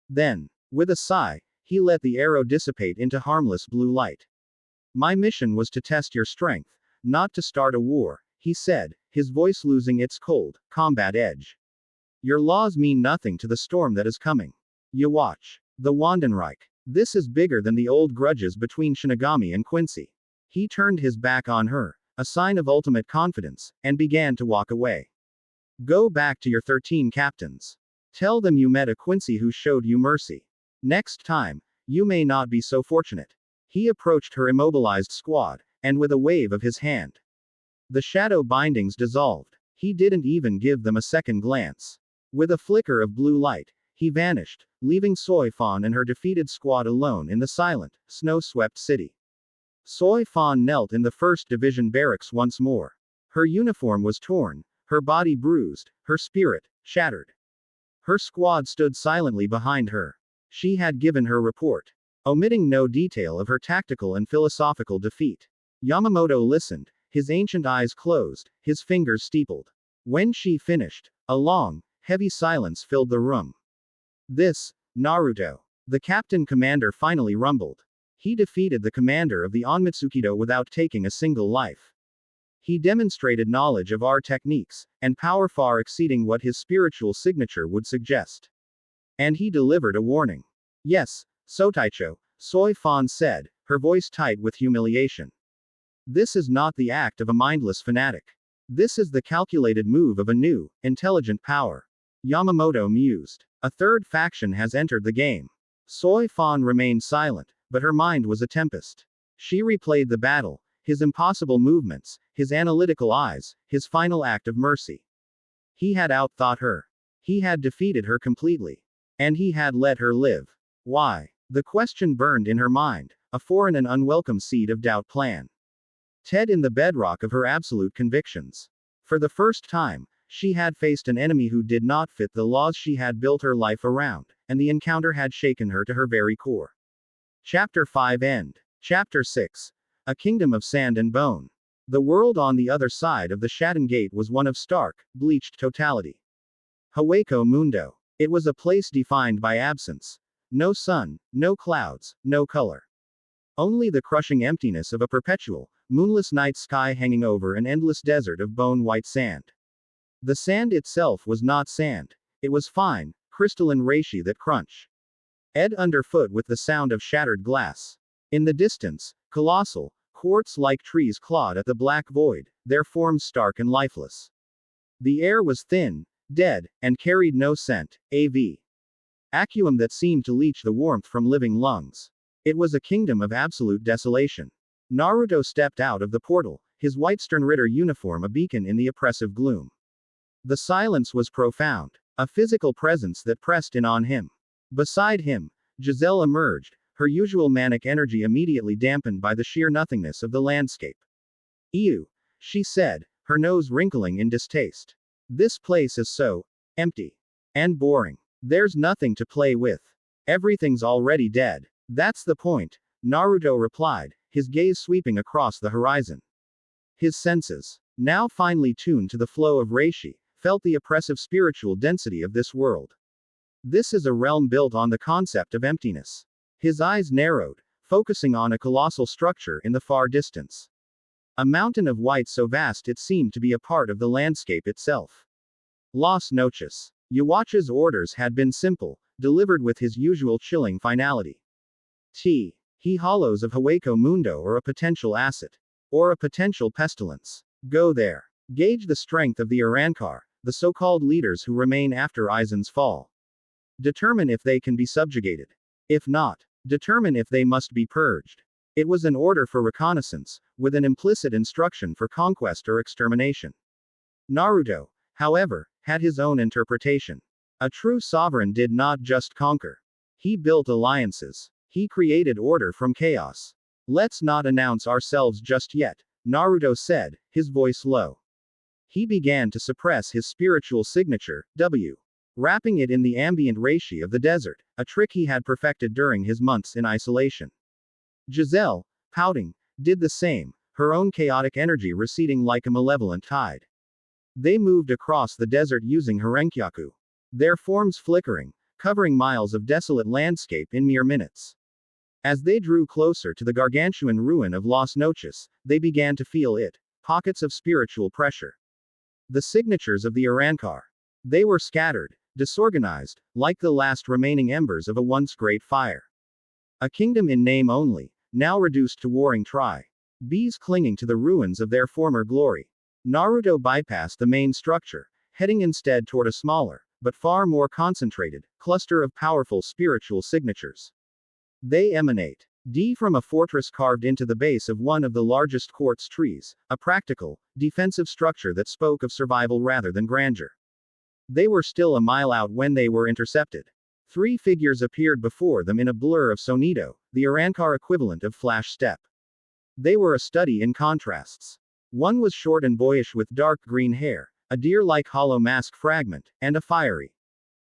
Then, with a sigh, he let the arrow dissipate into harmless blue light. My mission was to test your strength, not to start a war, he said, his voice losing its cold, combat edge. Your laws mean nothing to the storm that is coming. You watch. The Wandenreich. This is bigger than the old grudges between Shinigami and Quincy. He turned his back on her, a sign of ultimate confidence, and began to walk away. Go back to your 13 captains. Tell them you met a Quincy who showed you mercy. Next time, you may not be so fortunate. He approached her immobilized squad, and with a wave of his hand, the shadow bindings dissolved. He didn't even give them a second glance. With a flicker of blue light, he vanished, leaving Soy Fan and her defeated squad alone in the silent, snow-swept city. Soy Fan knelt in the 1st Division barracks once more. Her uniform was torn, her body bruised, her spirit shattered. Her squad stood silently behind her. She had given her report, omitting no detail of her tactical and philosophical defeat. Yamamoto listened, his ancient eyes closed, his fingers steepled. When she finished, a long, heavy silence filled the room. This, Naruto. The captain commander finally rumbled. He defeated the commander of the Onmitsukido without taking a single life. He demonstrated knowledge of our techniques, and power far exceeding what his spiritual signature would suggest. And he delivered a warning. Yes, Sotaicho, Soy Fan said, her voice tight with humiliation. This is not the act of a mindless fanatic. This is the calculated move of a new, intelligent power. Yamamoto mused. A third faction has entered the game. Soy Fan remained silent, but her mind was a tempest. She replayed the battle, his impossible movements, his analytical eyes, his final act of mercy. He had outthought her. He had defeated her completely. And he had let her live. Why? The question burned in her mind, a foreign and unwelcome seed of doubt plan. Ted in the bedrock of her absolute convictions. For the first time, she had faced an enemy who did not fit the laws she had built her life around, and the encounter had shaken her to her very core. Chapter 5 End. Chapter 6. A Kingdom of Sand and Bone. The world on the other side of the Shatten Gate was one of stark, bleached totality. Hueco Mundo. It was a place defined by absence. No sun, no clouds, no color. Only the crushing emptiness of a perpetual, moonless night sky hanging over an endless desert of bone-white sand. The sand itself was not sand. It was fine, crystalline reishi that crunch ed underfoot with the sound of shattered glass. In the distance, colossal, quartz-like trees clawed at the black void, their forms stark and lifeless. The air was thin, dead, and carried no scent, vacuum that seemed to leach the warmth from living lungs. It was a kingdom of absolute desolation. Naruto stepped out of the portal, his white Sternritter uniform a beacon in the oppressive gloom. The silence was profound, a physical presence that pressed in on him. Beside him, Giselle emerged, her usual manic energy immediately dampened by the sheer nothingness of the landscape. Ew, she said, her nose wrinkling in distaste. This place is so empty and boring. There's nothing to play with. Everything's already dead. That's the point, Naruto replied, his gaze sweeping across the horizon. His senses, now finely tuned to the flow of reishi, felt the oppressive spiritual density of this world. This is a realm built on the concept of emptiness. His eyes narrowed, focusing on a colossal structure in the far distance. A mountain of white so vast it seemed to be a part of the landscape itself. Las noches. Yuacha's orders had been simple, delivered with his usual chilling finality. He hollows of Hueco Mundo or a potential asset. Or a potential pestilence. Go there. Gauge the strength of the Arankar, the so-called leaders who remain after Aizen's fall. Determine if they can be subjugated. If not, determine if they must be purged. It was an order for reconnaissance, with an implicit instruction for conquest or extermination. Naruto, however, had his own interpretation. A true sovereign did not just conquer. He built alliances. He created order from chaos. Let's not announce ourselves just yet, Naruto said, his voice low. He began to suppress his spiritual signature, wrapping it in the ambient reishi of the desert, a trick he had perfected during his months in isolation. Giselle, pouting, did the same, her own chaotic energy receding like a malevolent tide. They moved across the desert using Herenkyaku. Their forms flickering, covering miles of desolate landscape in mere minutes. As they drew closer to the gargantuan ruin of Las Noches, they began to feel it. Pockets of spiritual pressure. The signatures of the Arankar. They were scattered, disorganized, like the last remaining embers of a once great fire. A kingdom in name only, now reduced to warring tribes clinging to the ruins of their former glory. Naruto bypassed the main structure, heading instead toward a smaller, but far more concentrated, cluster of powerful spiritual signatures. They emanate from a fortress carved into the base of one of the largest quartz trees, a practical, defensive structure that spoke of survival rather than grandeur. They were still a mile out when they were intercepted. 3 figures appeared before them in a blur of sonido, the Arankar equivalent of flash step. They were a study in contrasts. One was short and boyish with dark green hair, a deer-like hollow mask fragment, and a fiery,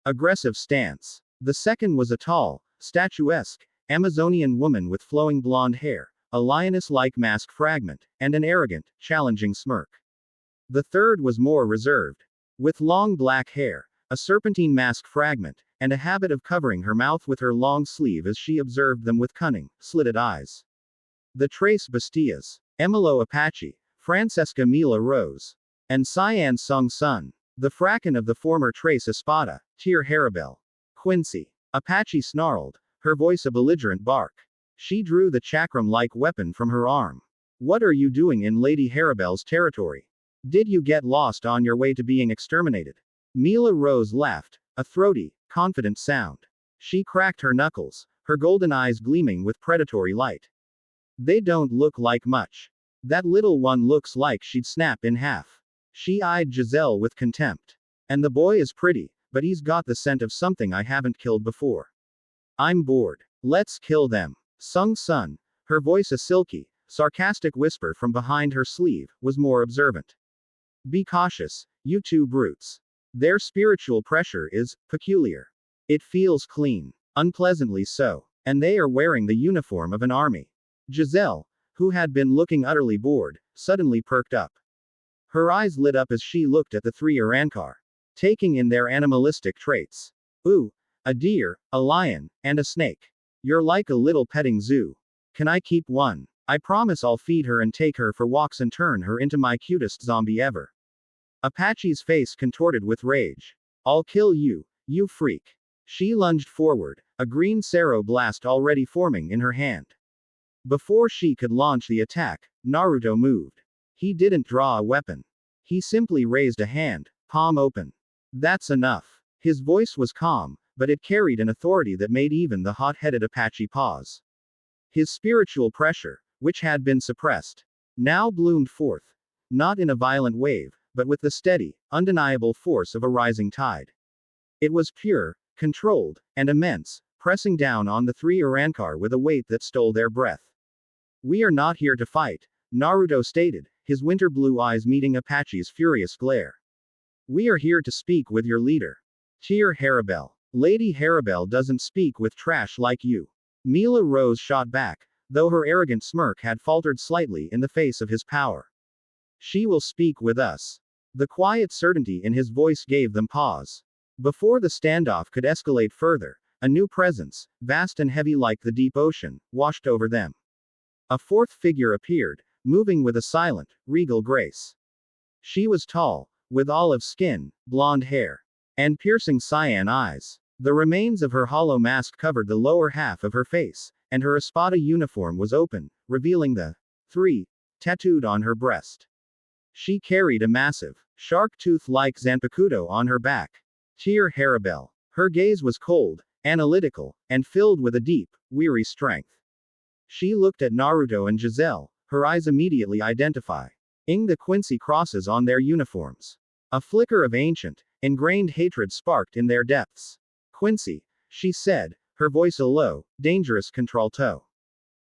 aggressive stance. The second was a tall, statuesque, Amazonian woman with flowing blonde hair, a lioness-like mask fragment, and an arrogant, challenging smirk. The third was more reserved. With long black hair, a serpentine mask fragment, and a habit of covering her mouth with her long sleeve as she observed them with cunning, slitted eyes. The Tres Bestias. Emilo Apache, Francesca Mila Rose, and Cyan Sung Sun. The Fracken of the former Tres Espada, Tyr Harabel. Quincy. Apache snarled, her voice a belligerent bark. She drew the chakram-like weapon from her arm. What are you doing in Lady Harabel's territory? Did you get lost on your way to being exterminated? Mila Rose laughed, a throaty, confident sound. She cracked her knuckles, her golden eyes gleaming with predatory light. They don't look like much. That little one looks like she'd snap in half. She eyed Giselle with contempt. And the boy is pretty, but he's got the scent of something I haven't killed before. I'm bored. Let's kill them. Sung Sun, her voice a silky, sarcastic whisper from behind her sleeve, was more observant. Be cautious, you two brutes. Their spiritual pressure is peculiar. It feels clean. Unpleasantly so. And they are wearing the uniform of an army. Giselle, who had been looking utterly bored, suddenly perked up. Her eyes lit up as she looked at the 3 Arankar, taking in their animalistic traits. Ooh, a deer, a lion, and a snake. You're like a little petting zoo. Can I keep one? I promise I'll feed her and take her for walks and turn her into my cutest zombie ever. Apache's face contorted with rage. I'll kill you, you freak. She lunged forward, a green Sero blast already forming in her hand. Before she could launch the attack, Naruto moved. He didn't draw a weapon. He simply raised a hand, palm open. That's enough. His voice was calm, but it carried an authority that made even the hot-headed Apache pause. His spiritual pressure, which had been suppressed, now bloomed forth. Not in a violent wave, but with the steady, undeniable force of a rising tide. It was pure, controlled, and immense, pressing down on the 3 Arankar with a weight that stole their breath. We are not here to fight, Naruto stated, his winter blue eyes meeting Apache's furious glare. We are here to speak with your leader. Tyr Harabel. Lady Harabel doesn't speak with trash like you. Mila Rose shot back, though her arrogant smirk had faltered slightly in the face of his power. She will speak with us. The quiet certainty in his voice gave them pause. Before the standoff could escalate further, a new presence, vast and heavy like the deep ocean, washed over them. A 4th figure appeared, moving with a silent, regal grace. She was tall, with olive skin, blonde hair, and piercing cyan eyes. The remains of her hollow mask covered the lower half of her face, and her espada uniform was open, revealing the 3 tattooed on her breast. She carried a massive, shark tooth-like zanpakuto on her back. Tyr Harabel. Her gaze was cold, analytical, and filled with a deep, weary strength. She looked at Naruto and Giselle, her eyes immediately identifying the Quincy crosses on their uniforms. A flicker of ancient, ingrained hatred sparked in their depths. Quincy, she said, her voice a low, dangerous contralto.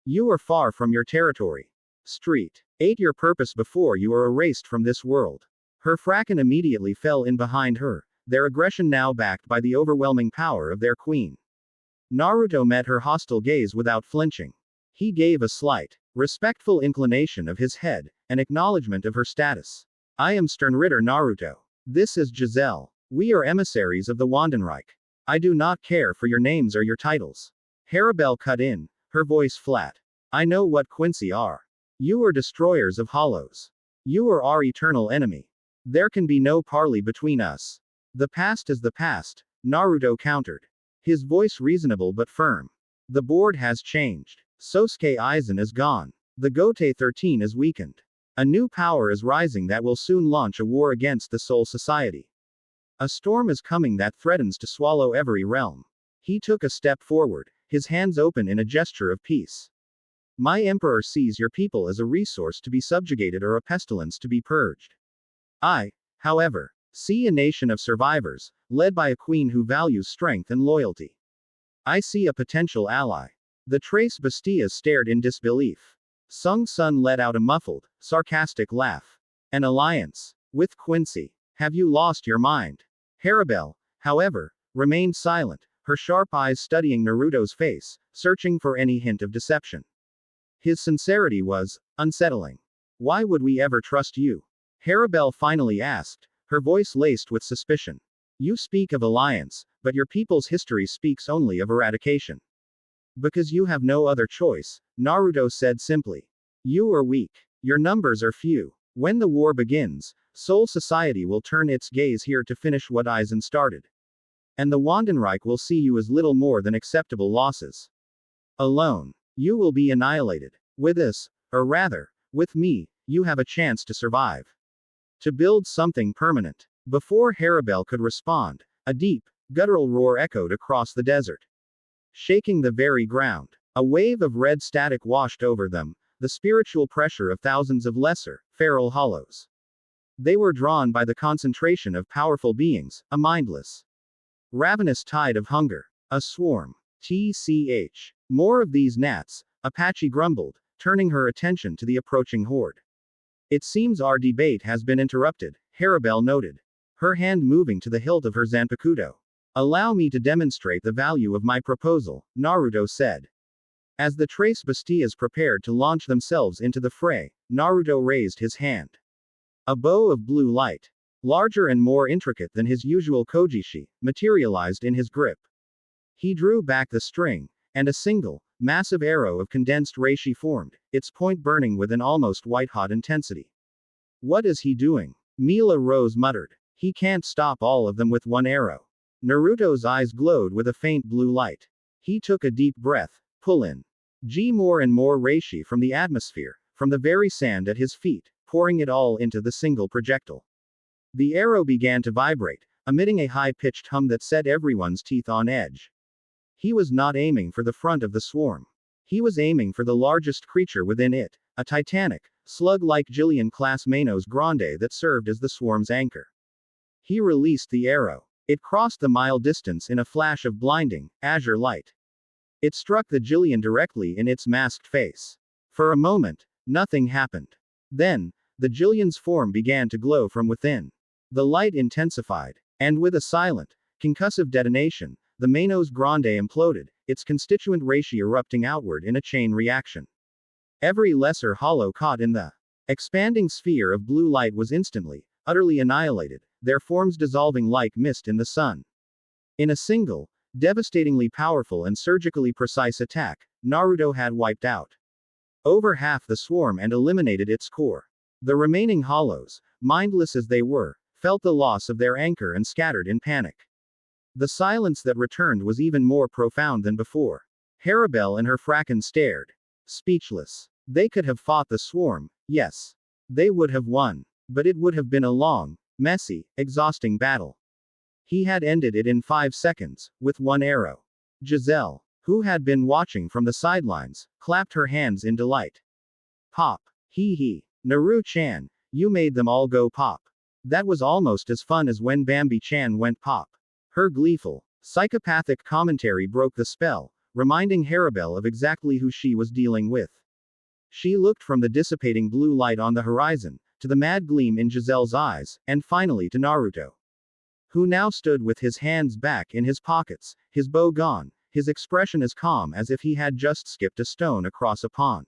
You are far from your territory. Street. Ate your purpose before you are erased from this world. Her fracken immediately fell in behind her, their aggression now backed by the overwhelming power of their queen. Naruto met her hostile gaze without flinching. He gave a slight, Respectful inclination of his head, an acknowledgement of her status. I am Sternritter Naruto. This is Giselle. We are emissaries of the Wandenreich. I do not care for your names or your titles. Harabelle cut in, her voice flat. I know what Quincy are. You are destroyers of hollows. You are our eternal enemy. There can be no parley between us. The past is the past, Naruto countered. His voice reasonable but firm. The board has changed. Sosuke Aizen is gone. The Gote 13 is weakened. A new power is rising that will soon launch a war against the Soul Society. A storm is coming that threatens to swallow every realm. He took a step forward, his hands open in a gesture of peace. My emperor sees your people as a resource to be subjugated or a pestilence to be purged. I, however, see a nation of survivors, led by a queen who values strength and loyalty. I see a potential ally. The Tres Bastias stared in disbelief. Sung Sun let out a muffled, sarcastic laugh. An alliance? With Quincy? Have you lost your mind? Harabelle, however, remained silent, her sharp eyes studying Naruto's face, searching for any hint of deception. His sincerity was unsettling. Why would we ever trust you? Harabelle finally asked, her voice laced with suspicion. You speak of alliance, but your people's history speaks only of eradication. Because you have no other choice, Naruto said simply. You are weak. Your numbers are few. When the war begins, Soul Society will turn its gaze here to finish what Aizen started. And the Wandenreich will see you as little more than acceptable losses. Alone, you will be annihilated. With us, or rather, with me, you have a chance to survive. To build something permanent. Before Harabelle could respond, a deep, guttural roar echoed across the desert, shaking the very ground. A wave of red static washed over them, the spiritual pressure of thousands of lesser, feral hollows. They were drawn by the concentration of powerful beings, a mindless, ravenous tide of hunger. A swarm. TCH. More of these gnats, Apache grumbled, turning her attention to the approaching horde. It seems our debate has been interrupted, Harabelle noted, her hand moving to the hilt of her Zanpakuto. Allow me to demonstrate the value of my proposal, Naruto said. As the Tres Bastias prepared to launch themselves into the fray, Naruto raised his hand. A bow of blue light, larger and more intricate than his usual kojishi, materialized in his grip. He drew back the string, and a single, massive arrow of condensed reishi formed, its point burning with an almost white-hot intensity. What is he doing? Mila Rose muttered. He can't stop all of them with one arrow. Naruto's eyes glowed with a faint blue light. He took a deep breath, pull in. More and more reishi from the atmosphere, from the very sand at his feet, pouring it all into the single projectile. The arrow began to vibrate, emitting a high-pitched hum that set everyone's teeth on edge. He was not aiming for the front of the swarm. He was aiming for the largest creature within it, a titanic, slug-like Jillian-class Manos Grande that served as the swarm's anchor. He released the arrow. It crossed the mile distance in a flash of blinding, azure light. It struck the Jillian directly in its masked face. For a moment, nothing happened. Then, the Jillian's form began to glow from within. The light intensified, and with a silent, concussive detonation, the Manos Grande imploded, its constituent reishi erupting outward in a chain reaction. Every lesser hollow caught in the expanding sphere of blue light was instantly, utterly annihilated, their forms dissolving like mist in the sun. In a single, devastatingly powerful and surgically precise attack, Naruto had wiped out over half the swarm and eliminated its core. The remaining hollows, mindless as they were, felt the loss of their anchor and scattered in panic. The silence that returned was even more profound than before. Harabelle and her Fracken stared, speechless. They could have fought the swarm, yes. They would have won. But it would have been a long, messy, exhausting battle. He had ended it in 5 seconds, with one arrow. Giselle, who had been watching from the sidelines, clapped her hands in delight. Pop. Hee hee. Naru-chan, you made them all go pop. That was almost as fun as when Bambi-chan went pop. Her gleeful, psychopathic commentary broke the spell, reminding Harabelle of exactly who she was dealing with. She looked from the dissipating blue light on the horizon, to the mad gleam in Giselle's eyes, and finally to Naruto, who now stood with his hands back in his pockets, his bow gone, his expression as calm as if he had just skipped a stone across a pond.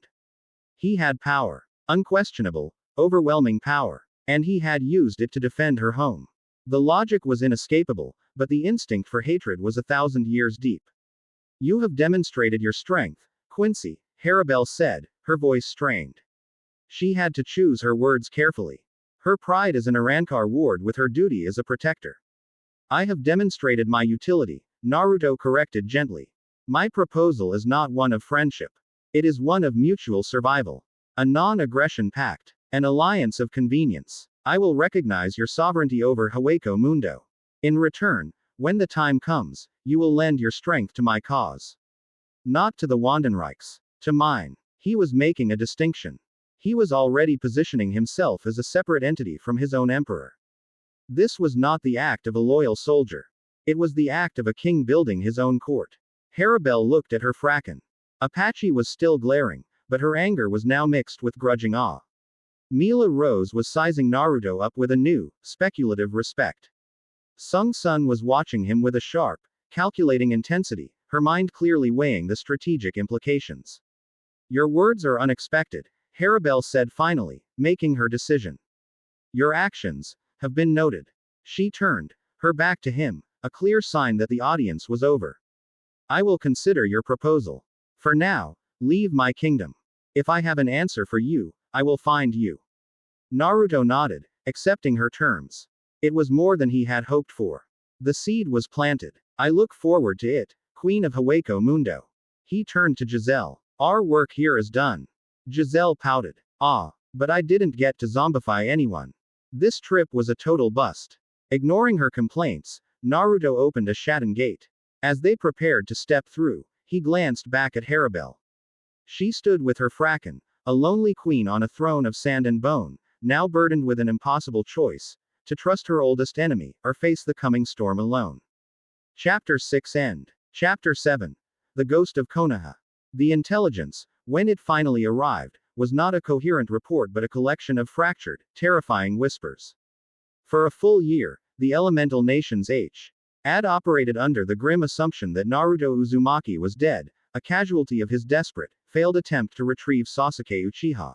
He had power. Unquestionable, overwhelming power. And he had used it to defend her home. The logic was inescapable, but the instinct for hatred was 1,000 years deep. You have demonstrated your strength, Quincy, Harabelle said, her voice strained. She had to choose her words carefully. Her pride as an Arankar ward with her duty as a protector. I have demonstrated my utility, Naruto corrected gently. My proposal is not one of friendship. It is one of mutual survival. A non-aggression pact. An alliance of convenience. I will recognize your sovereignty over Hueco Mundo. In return, when the time comes, you will lend your strength to my cause. Not to the Wandenreichs. To mine. He was making a distinction. He was already positioning himself as a separate entity from his own emperor. This was not the act of a loyal soldier. It was the act of a king building his own court. Harabelle looked at her Fracken. Apache was still glaring, but her anger was now mixed with grudging awe. Mila Rose was sizing Naruto up with a new, speculative respect. Sung Sun was watching him with a sharp, calculating intensity, her mind clearly weighing the strategic implications. Your words are unexpected, Harabelle said finally, making her decision. Your actions have been noted. She turned her back to him, a clear sign that the audience was over. I will consider your proposal. For now, leave my kingdom. If I have an answer for you, I will find you. Naruto nodded, accepting her terms. It was more than he had hoped for. The seed was planted. I look forward to it, Queen of Hueco Mundo. He turned to Giselle. Our work here is done. Giselle pouted. But I didn't get to zombify anyone. This trip was a total bust. Ignoring her complaints, Naruto opened a Shatten gate. As they prepared to step through, he glanced back at Harabelle. She stood with her Fracken, a lonely queen on a throne of sand and bone, now burdened with an impossible choice, to trust her oldest enemy, or face the coming storm alone. Chapter 6 End. Chapter 7. The Ghost of Konoha. The intelligence, when it finally arrived, was not a coherent report but a collection of fractured, terrifying whispers. For a full year, the elemental nations had operated under the grim assumption that Naruto Uzumaki was dead, a casualty of his desperate, failed attempt to retrieve Sasuke Uchiha.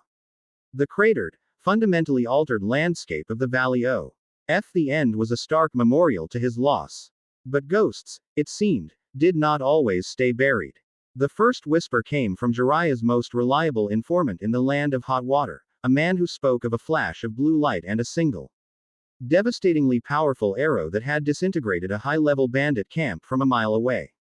The cratered, fundamentally altered landscape of the Valley O. F. The end was a stark memorial to his loss. But ghosts, it seemed, did not always stay buried. The first whisper came from Jiraiya's most reliable informant in the land of hot water, a man who spoke of a flash of blue light and a single, devastatingly powerful arrow that had disintegrated a high-level bandit camp from a mile away.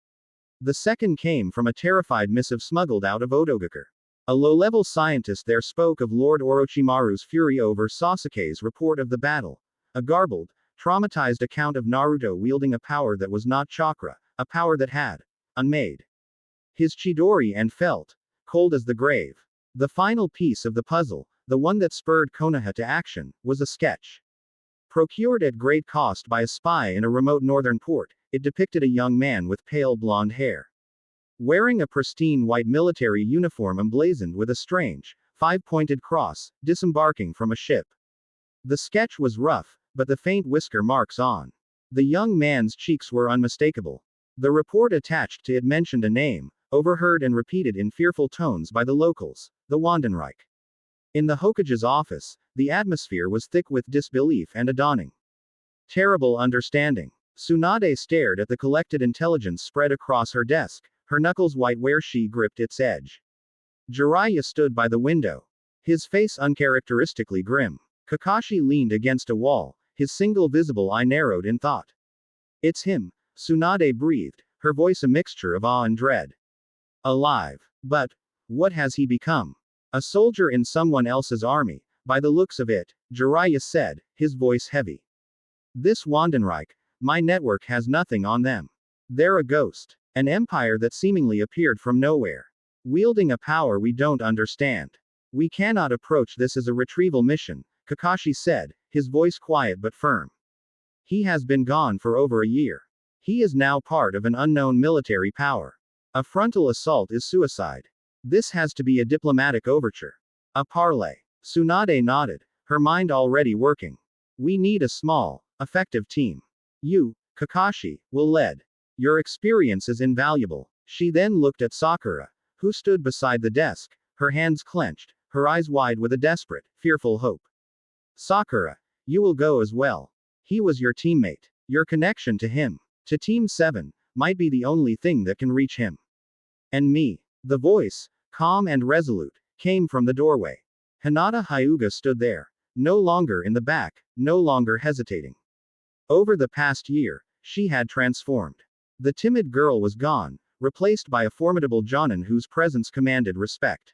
The second came from a terrified missive smuggled out of Odogakure. A low-level scientist there spoke of Lord Orochimaru's fury over Sasuke's report of the battle, a garbled, traumatized account of Naruto wielding a power that was not chakra, a power that had unmade his Chidori and felt cold as the grave. The final piece of the puzzle, the one that spurred Konoha to action, was a sketch. Procured at great cost by a spy in a remote northern port, it depicted a young man with pale blonde hair, wearing a pristine white military uniform emblazoned with a strange, five-pointed cross, disembarking from a ship. The sketch was rough, but the faint whisker marks on the young man's cheeks were unmistakable. The report attached to it mentioned a name, overheard and repeated in fearful tones by the locals, the Wandenreich. In the Hokage's office, the atmosphere was thick with disbelief and a dawning terrible understanding. Tsunade stared at the collected intelligence spread across her desk, her knuckles white where she gripped its edge. Jiraiya stood by the window, his face uncharacteristically grim. Kakashi leaned against a wall, his single visible eye narrowed in thought. It's him, Tsunade breathed, her voice a mixture of awe and dread. Alive. But what has he become? A soldier in someone else's army, by the looks of it, Jiraiya said, his voice heavy. This Wandenreich, my network has nothing on them. They're a ghost. An empire that seemingly appeared from nowhere. Wielding a power we don't understand. We cannot approach this as a retrieval mission, Kakashi said, his voice quiet but firm. He has been gone for over a year. He is now part of an unknown military power. A frontal assault is suicide. This has to be a diplomatic overture. A parley. Tsunade nodded, her mind already working. We need a small, effective team. You, Kakashi, will lead. Your experience is invaluable. She then looked at Sakura, who stood beside the desk, her hands clenched, her eyes wide with a desperate, fearful hope. Sakura, you will go as well. He was your teammate. Your connection to him, to Team 7, might be the only thing that can reach him. And me. The voice, calm and resolute, came from the doorway. Hinata Hyuga stood there, no longer in the back, no longer hesitating. Over the past year, she had transformed. The timid girl was gone, replaced by a formidable Jonin whose presence commanded respect.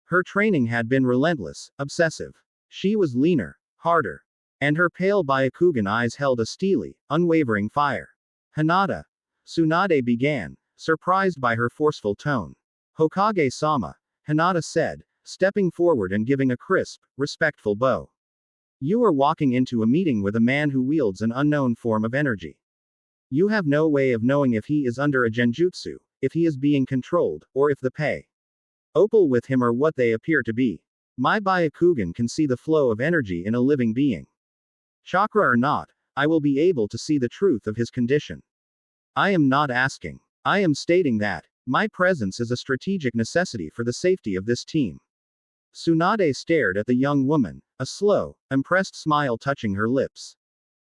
Her training had been relentless, obsessive. She was leaner, harder. And her pale Byakugan eyes held a steely, unwavering fire. Hinata. Tsunade began, surprised by her forceful tone. Hokage-sama, Hinata said, stepping forward and giving a crisp, respectful bow. You are walking into a meeting with a man who wields an unknown form of energy. You have no way of knowing if he is under a genjutsu, if he is being controlled, or if the pay opal with him are what they appear to be. My Byakugan can see the flow of energy in a living being. Chakra or not, I will be able to see the truth of his condition. I am not asking. I am stating that my presence is a strategic necessity for the safety of this team. Tsunade stared at the young woman, a slow, impressed smile touching her lips.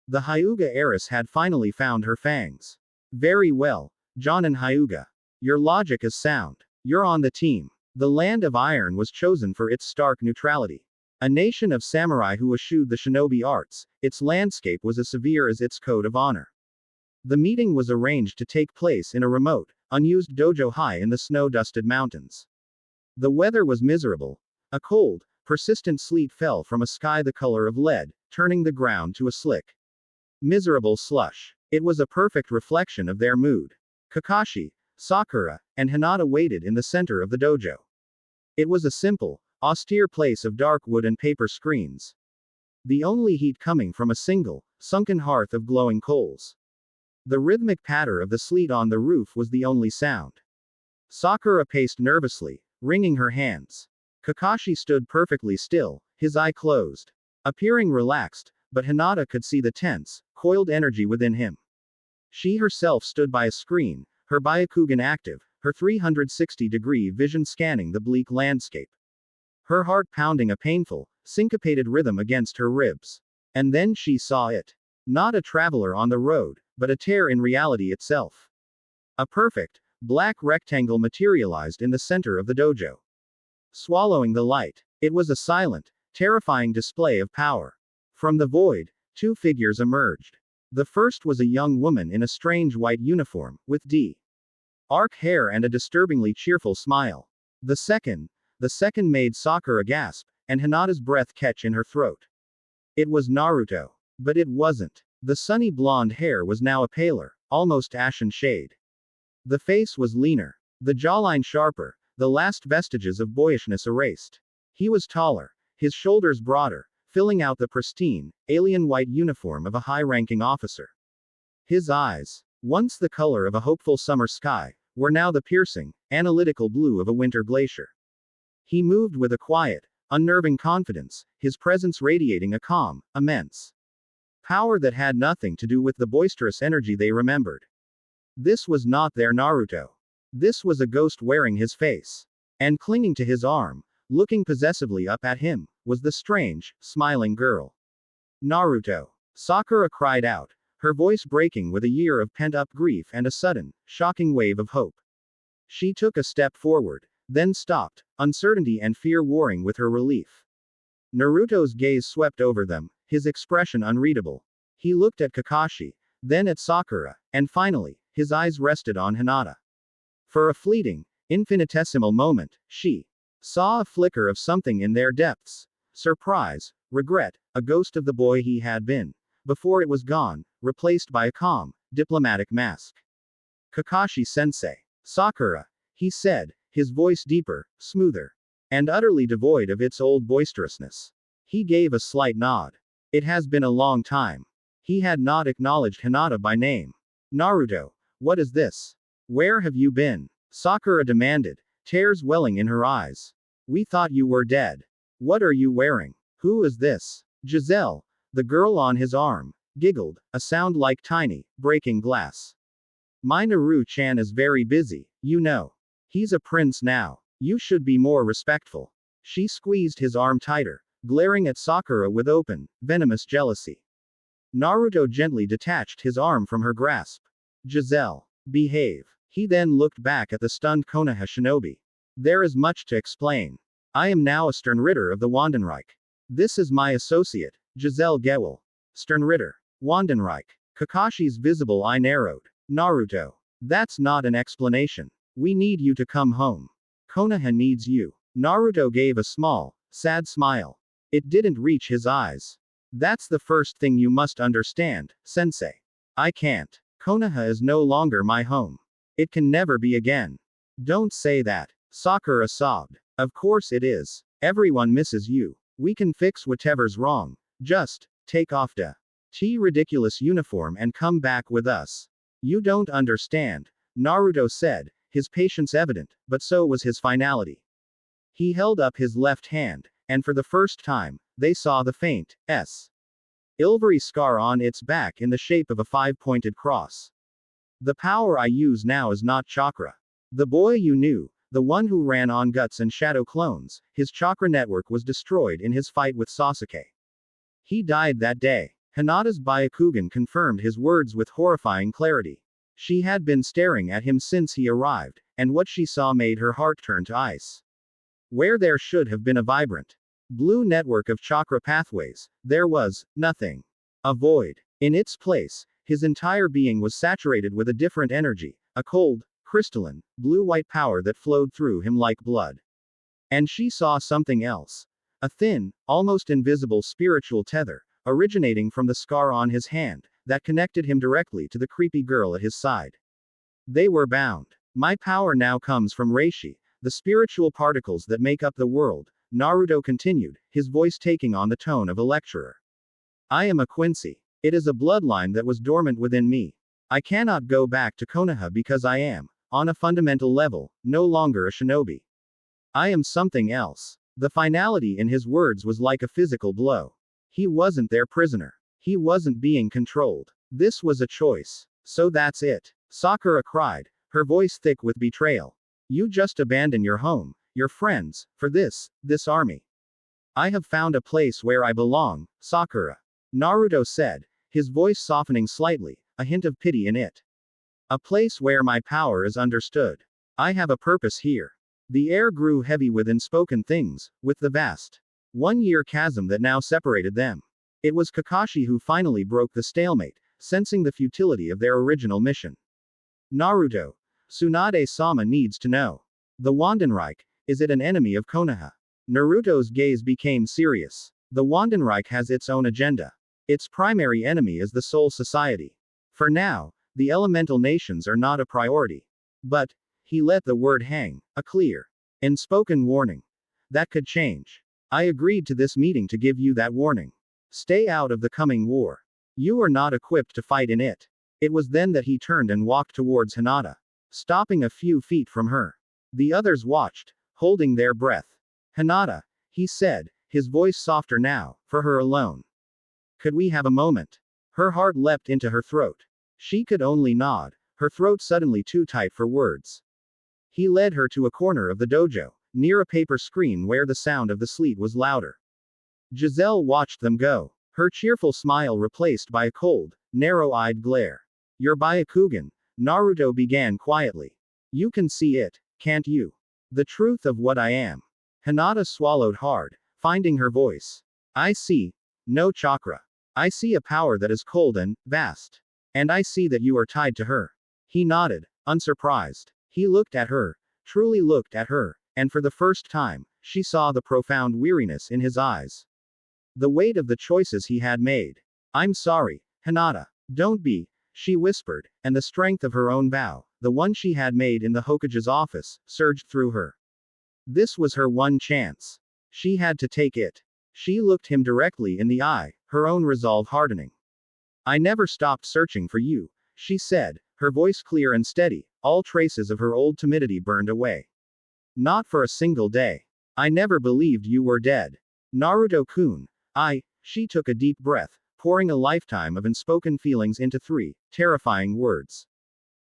The Hyuga heiress had finally found her fangs. Very well, Jonin Hyuga. Your logic is sound. You're on the team. The land of iron was chosen for its stark neutrality. A nation of samurai who eschewed the shinobi arts, its landscape was as severe as its code of honor. The meeting was arranged to take place in a remote, unused dojo high in the snow-dusted mountains. The weather was miserable. A cold, persistent sleet fell from a sky the color of lead, turning the ground to a slick, miserable slush. It was a perfect reflection of their mood. Kakashi, Sakura, and Hinata waited in the center of the dojo. It was a simple, austere place of dark wood and paper screens. The only heat coming from a single, sunken hearth of glowing coals. The rhythmic patter of the sleet on the roof was the only sound. Sakura paced nervously, wringing her hands. Kakashi stood perfectly still, his eye closed. Appearing relaxed, but Hinata could see the tense, coiled energy within him. She herself stood by a screen, her Byakugan active, her 360-degree vision scanning the bleak landscape. Her heart pounding a painful, syncopated rhythm against her ribs. And then she saw it. Not a traveler on the road, but a tear in reality itself. A perfect, black rectangle materialized in the center of the dojo. Swallowing the light, it was a silent, terrifying display of power. From the void, two figures emerged. The first was a young woman in a strange white uniform, with dark hair and a disturbingly cheerful smile. The second made Sakura gasp, and Hinata's breath catch in her throat. It was Naruto. But it wasn't. The sunny blonde hair was now a paler, almost ashen shade. The face was leaner. The jawline sharper, the last vestiges of boyishness erased. He was taller, his shoulders broader, filling out the pristine, alien white uniform of a high-ranking officer. His eyes, once the color of a hopeful summer sky, were now the piercing, analytical blue of a winter glacier. He moved with a quiet, unnerving confidence, his presence radiating a calm, immense power that had nothing to do with the boisterous energy they remembered. This was not their Naruto. This was a ghost wearing his face. And clinging to his arm, looking possessively up at him, was the strange, smiling girl. Naruto. Sakura cried out, her voice breaking with a year of pent-up grief and a sudden, shocking wave of hope. She took a step forward, then stopped, uncertainty and fear warring with her relief. Naruto's gaze swept over them, his expression unreadable. He looked at Kakashi, then at Sakura, and finally, his eyes rested on Hinata. For a fleeting, infinitesimal moment, she saw a flicker of something in their depths. Surprise, regret, a ghost of the boy he had been. Before it was gone, replaced by a calm, diplomatic mask. Kakashi-sensei. Sakura, he said, his voice deeper, smoother, and utterly devoid of its old boisterousness. He gave a slight nod. It has been a long time. He had not acknowledged Hinata by name. Naruto, what is this? Where have you been? Sakura demanded, tears welling in her eyes. We thought you were dead. What are you wearing? Who is this? Giselle, the girl on his arm, giggled, a sound like tiny, breaking glass. My Naru-chan is very busy, you know. He's a prince now. You should be more respectful. She squeezed his arm tighter, glaring at Sakura with open, venomous jealousy. Naruto gently detached his arm from her grasp. Giselle, behave. He then looked back at the stunned Konoha shinobi. There is much to explain. I am now a Sternritter of the Wandenreich. This is my associate, Giselle Gewelle. Sternritter. Wandenreich. Kakashi's visible eye narrowed. Naruto. That's not an explanation. We need you to come home. Konoha needs you. Naruto gave a small, sad smile. It didn't reach his eyes. That's the first thing you must understand, sensei. I can't. Konoha is no longer my home. It can never be again. Don't say that. Sakura sobbed. Of course it is. Everyone misses you. We can fix whatever's wrong. Just take off the ridiculous uniform and come back with us. You don't understand, Naruto said, his patience evident, but so was his finality. He held up his left hand, and for the first time, they saw the faint, silvery scar on its back in the shape of a five-pointed cross. The power I use now is not chakra. The boy you knew, the one who ran on guts and shadow clones, his chakra network was destroyed in his fight with Sasuke. He died that day. Hinata's Byakugan confirmed his words with horrifying clarity. She had been staring at him since he arrived, and what she saw made her heart turn to ice. Where there should have been a vibrant blue network of chakra pathways, there was nothing. A void. In its place, his entire being was saturated with a different energy, a cold, crystalline, blue-white power that flowed through him like blood. And she saw something else. A thin, almost invisible spiritual tether, originating from the scar on his hand, that connected him directly to the creepy girl at his side. They were bound. My power now comes from Reishi, the spiritual particles that make up the world, Naruto continued, his voice taking on the tone of a lecturer. I am a Quincy. It is a bloodline that was dormant within me. I cannot go back to Konoha because I am, on a fundamental level, no longer a shinobi. I am something else. The finality in his words was like a physical blow. He wasn't their prisoner. He wasn't being controlled. This was a choice. So that's it. Sakura cried, her voice thick with betrayal. You just abandon your home, your friends, for this army. I have found a place where I belong, Sakura. Naruto said, his voice softening slightly, a hint of pity in it. A place where my power is understood. I have a purpose here. The air grew heavy with unspoken things, with the vast one-year chasm that now separated them. It was Kakashi who finally broke the stalemate, sensing the futility of their original mission. Naruto, Tsunade-sama needs to know. The Wandenreich, is it an enemy of Konoha? Naruto's gaze became serious. The Wandenreich has its own agenda. Its primary enemy is the Soul Society. For now, the elemental nations are not a priority. But, he let the word hang, a clear, unspoken warning. That could change. I agreed to this meeting to give you that warning. Stay out of the coming war. You are not equipped to fight in it. It was then that he turned and walked towards Hinata, stopping a few feet from her. The others watched, holding their breath. Hinata, he said, his voice softer now, for her alone. Could we have a moment? Her heart leapt into her throat. She could only nod, her throat suddenly too tight for words. He led her to a corner of the dojo, near a paper screen where the sound of the sleet was louder. Giselle watched them go, her cheerful smile replaced by a cold, narrow-eyed glare. Your Byakugan, Naruto began quietly. You can see it, can't you? The truth of what I am. Hinata swallowed hard, finding her voice. I see. No chakra. I see a power that is cold and vast. And I see that you are tied to her. He nodded, unsurprised. He looked at her, truly looked at her, and for the first time, she saw the profound weariness in his eyes. The weight of the choices he had made. I'm sorry, Hinata. Don't be, she whispered, and the strength of her own vow, the one she had made in the Hokage's office, surged through her. This was her one chance. She had to take it. She looked him directly in the eye, her own resolve hardening. I never stopped searching for you, she said, her voice clear and steady, all traces of her old timidity burned away. Not for a single day. I never believed you were dead. Naruto-kun. She took a deep breath, pouring a lifetime of unspoken feelings into 3 terrifying words.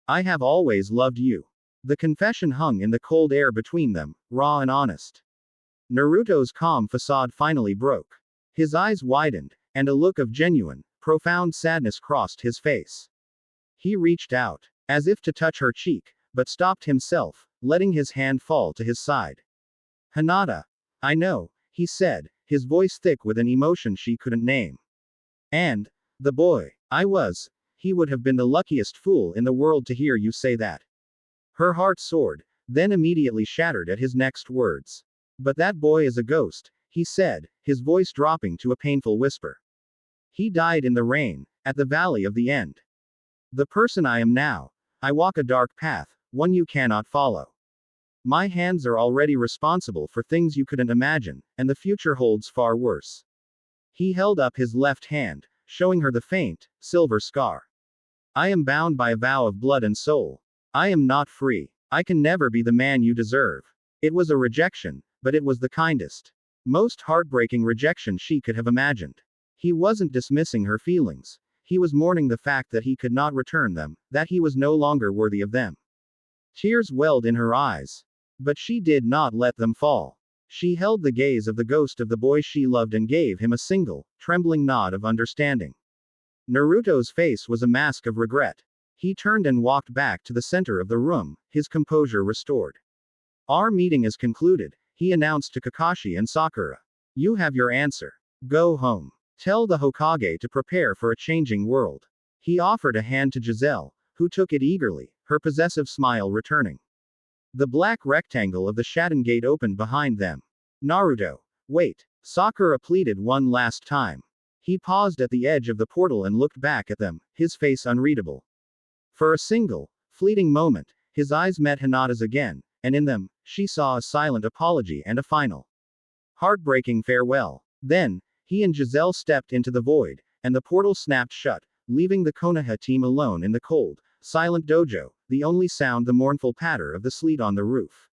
I have always loved you. The confession hung in the cold air between them, raw and honest. Naruto's calm facade finally broke. His eyes widened, and a look of genuine, profound sadness crossed his face. He reached out, as if to touch her cheek, but stopped himself, letting his hand fall to his side. Hinata. I know, he said, his voice thick with an emotion she couldn't name. And, the boy, he would have been the luckiest fool in the world to hear you say that. Her heart soared, then immediately shattered at his next words. But that boy is a ghost, he said, his voice dropping to a painful whisper. He died in the rain, at the valley of the end. The person I am now. I walk a dark path, one you cannot follow. My hands are already responsible for things you couldn't imagine, and the future holds far worse. He held up his left hand, showing her the faint, silver scar. I am bound by a vow of blood and soul. I am not free. I can never be the man you deserve. It was a rejection, but it was the kindest, most heartbreaking rejection she could have imagined. He wasn't dismissing her feelings. He was mourning the fact that he could not return them, that he was no longer worthy of them. Tears welled in her eyes. But she did not let them fall. She held the gaze of the ghost of the boy she loved and gave him a single, trembling nod of understanding. Naruto's face was a mask of regret. He turned and walked back to the center of the room, his composure restored. Our meeting is concluded, he announced to Kakashi and Sakura. You have your answer. Go home. Tell the Hokage to prepare for a changing world. He offered a hand to Giselle, who took it eagerly, her possessive smile returning. The black rectangle of the Shaden Gate opened behind them. Naruto. Wait. Sakura pleaded one last time. He paused at the edge of the portal and looked back at them, his face unreadable. For a single, fleeting moment, his eyes met Hinata's again, and in them, she saw a silent apology and a final, heartbreaking farewell. Then, he and Giselle stepped into the void, and the portal snapped shut, leaving the Konoha team alone in the cold, silent dojo, the only sound the mournful patter of the sleet on the roof.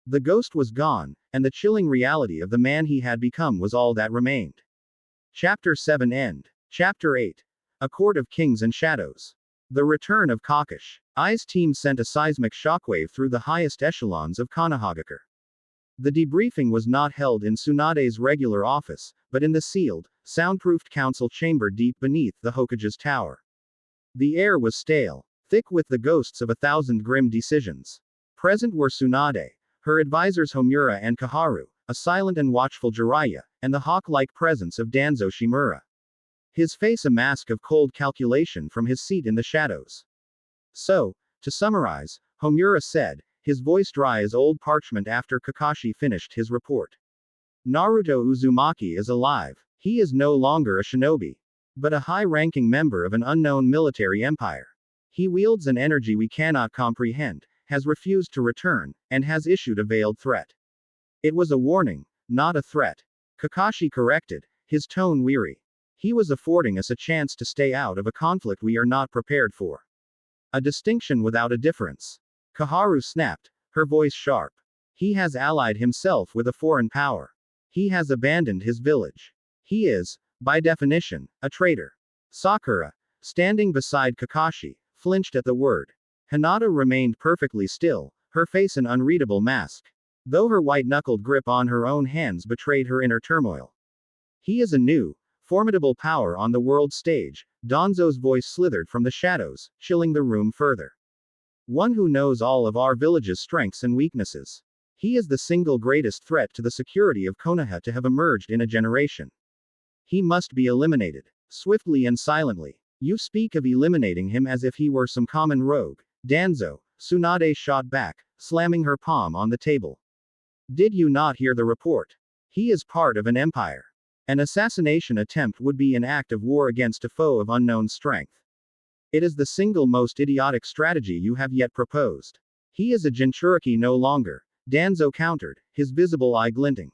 The ghost was gone, and the chilling reality of the man he had become was all that remained. Chapter 7 End. Chapter 8. A Court of Kings and Shadows. The return of Kakashi. Ai's team sent a seismic shockwave through the highest echelons of Konohagakure. The debriefing was not held in Tsunade's regular office, but in the sealed, soundproofed council chamber deep beneath the Hokage's tower. The air was stale, thick with the ghosts of 1,000 grim decisions. Present were Tsunade, her advisors Homura and Kaharu, a silent and watchful Jiraiya, and the hawk-like presence of Danzo Shimura. His face a mask of cold calculation from his seat in the shadows. So, to summarize, Homura said, his voice dry as old parchment after Kakashi finished his report. Naruto Uzumaki is alive. He is no longer a shinobi, but a high-ranking member of an unknown military empire. He wields an energy we cannot comprehend, has refused to return, and has issued a veiled threat. It was a warning, not a threat. Kakashi corrected, his tone weary. He was affording us a chance to stay out of a conflict we are not prepared for. A distinction without a difference. Kaharu snapped, her voice sharp. He has allied himself with a foreign power. He has abandoned his village. He is, by definition, a traitor. Sakura, standing beside Kakashi, flinched at the word. Hinata remained perfectly still, her face an unreadable mask, though her white-knuckled grip on her own hands betrayed her inner turmoil. He is a new, formidable power on the world stage, Danzo's voice slithered from the shadows, chilling the room further. One who knows all of our village's strengths and weaknesses. He is the single greatest threat to the security of Konoha to have emerged in a generation. He must be eliminated, swiftly and silently. You speak of eliminating him as if he were some common rogue, Danzo, Tsunade shot back, slamming her palm on the table. Did you not hear the report? He is part of an empire. An assassination attempt would be an act of war against a foe of unknown strength. It is the single most idiotic strategy you have yet proposed. He is a Jinchuriki no longer, Danzo countered, his visible eye glinting.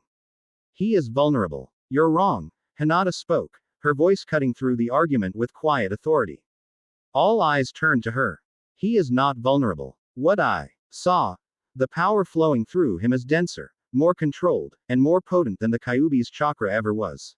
He is vulnerable. You're wrong, Hinata spoke, her voice cutting through the argument with quiet authority. All eyes turned to her. He is not vulnerable. What I saw, the power flowing through him is denser, more controlled, and more potent than the Kyuubi's chakra ever was.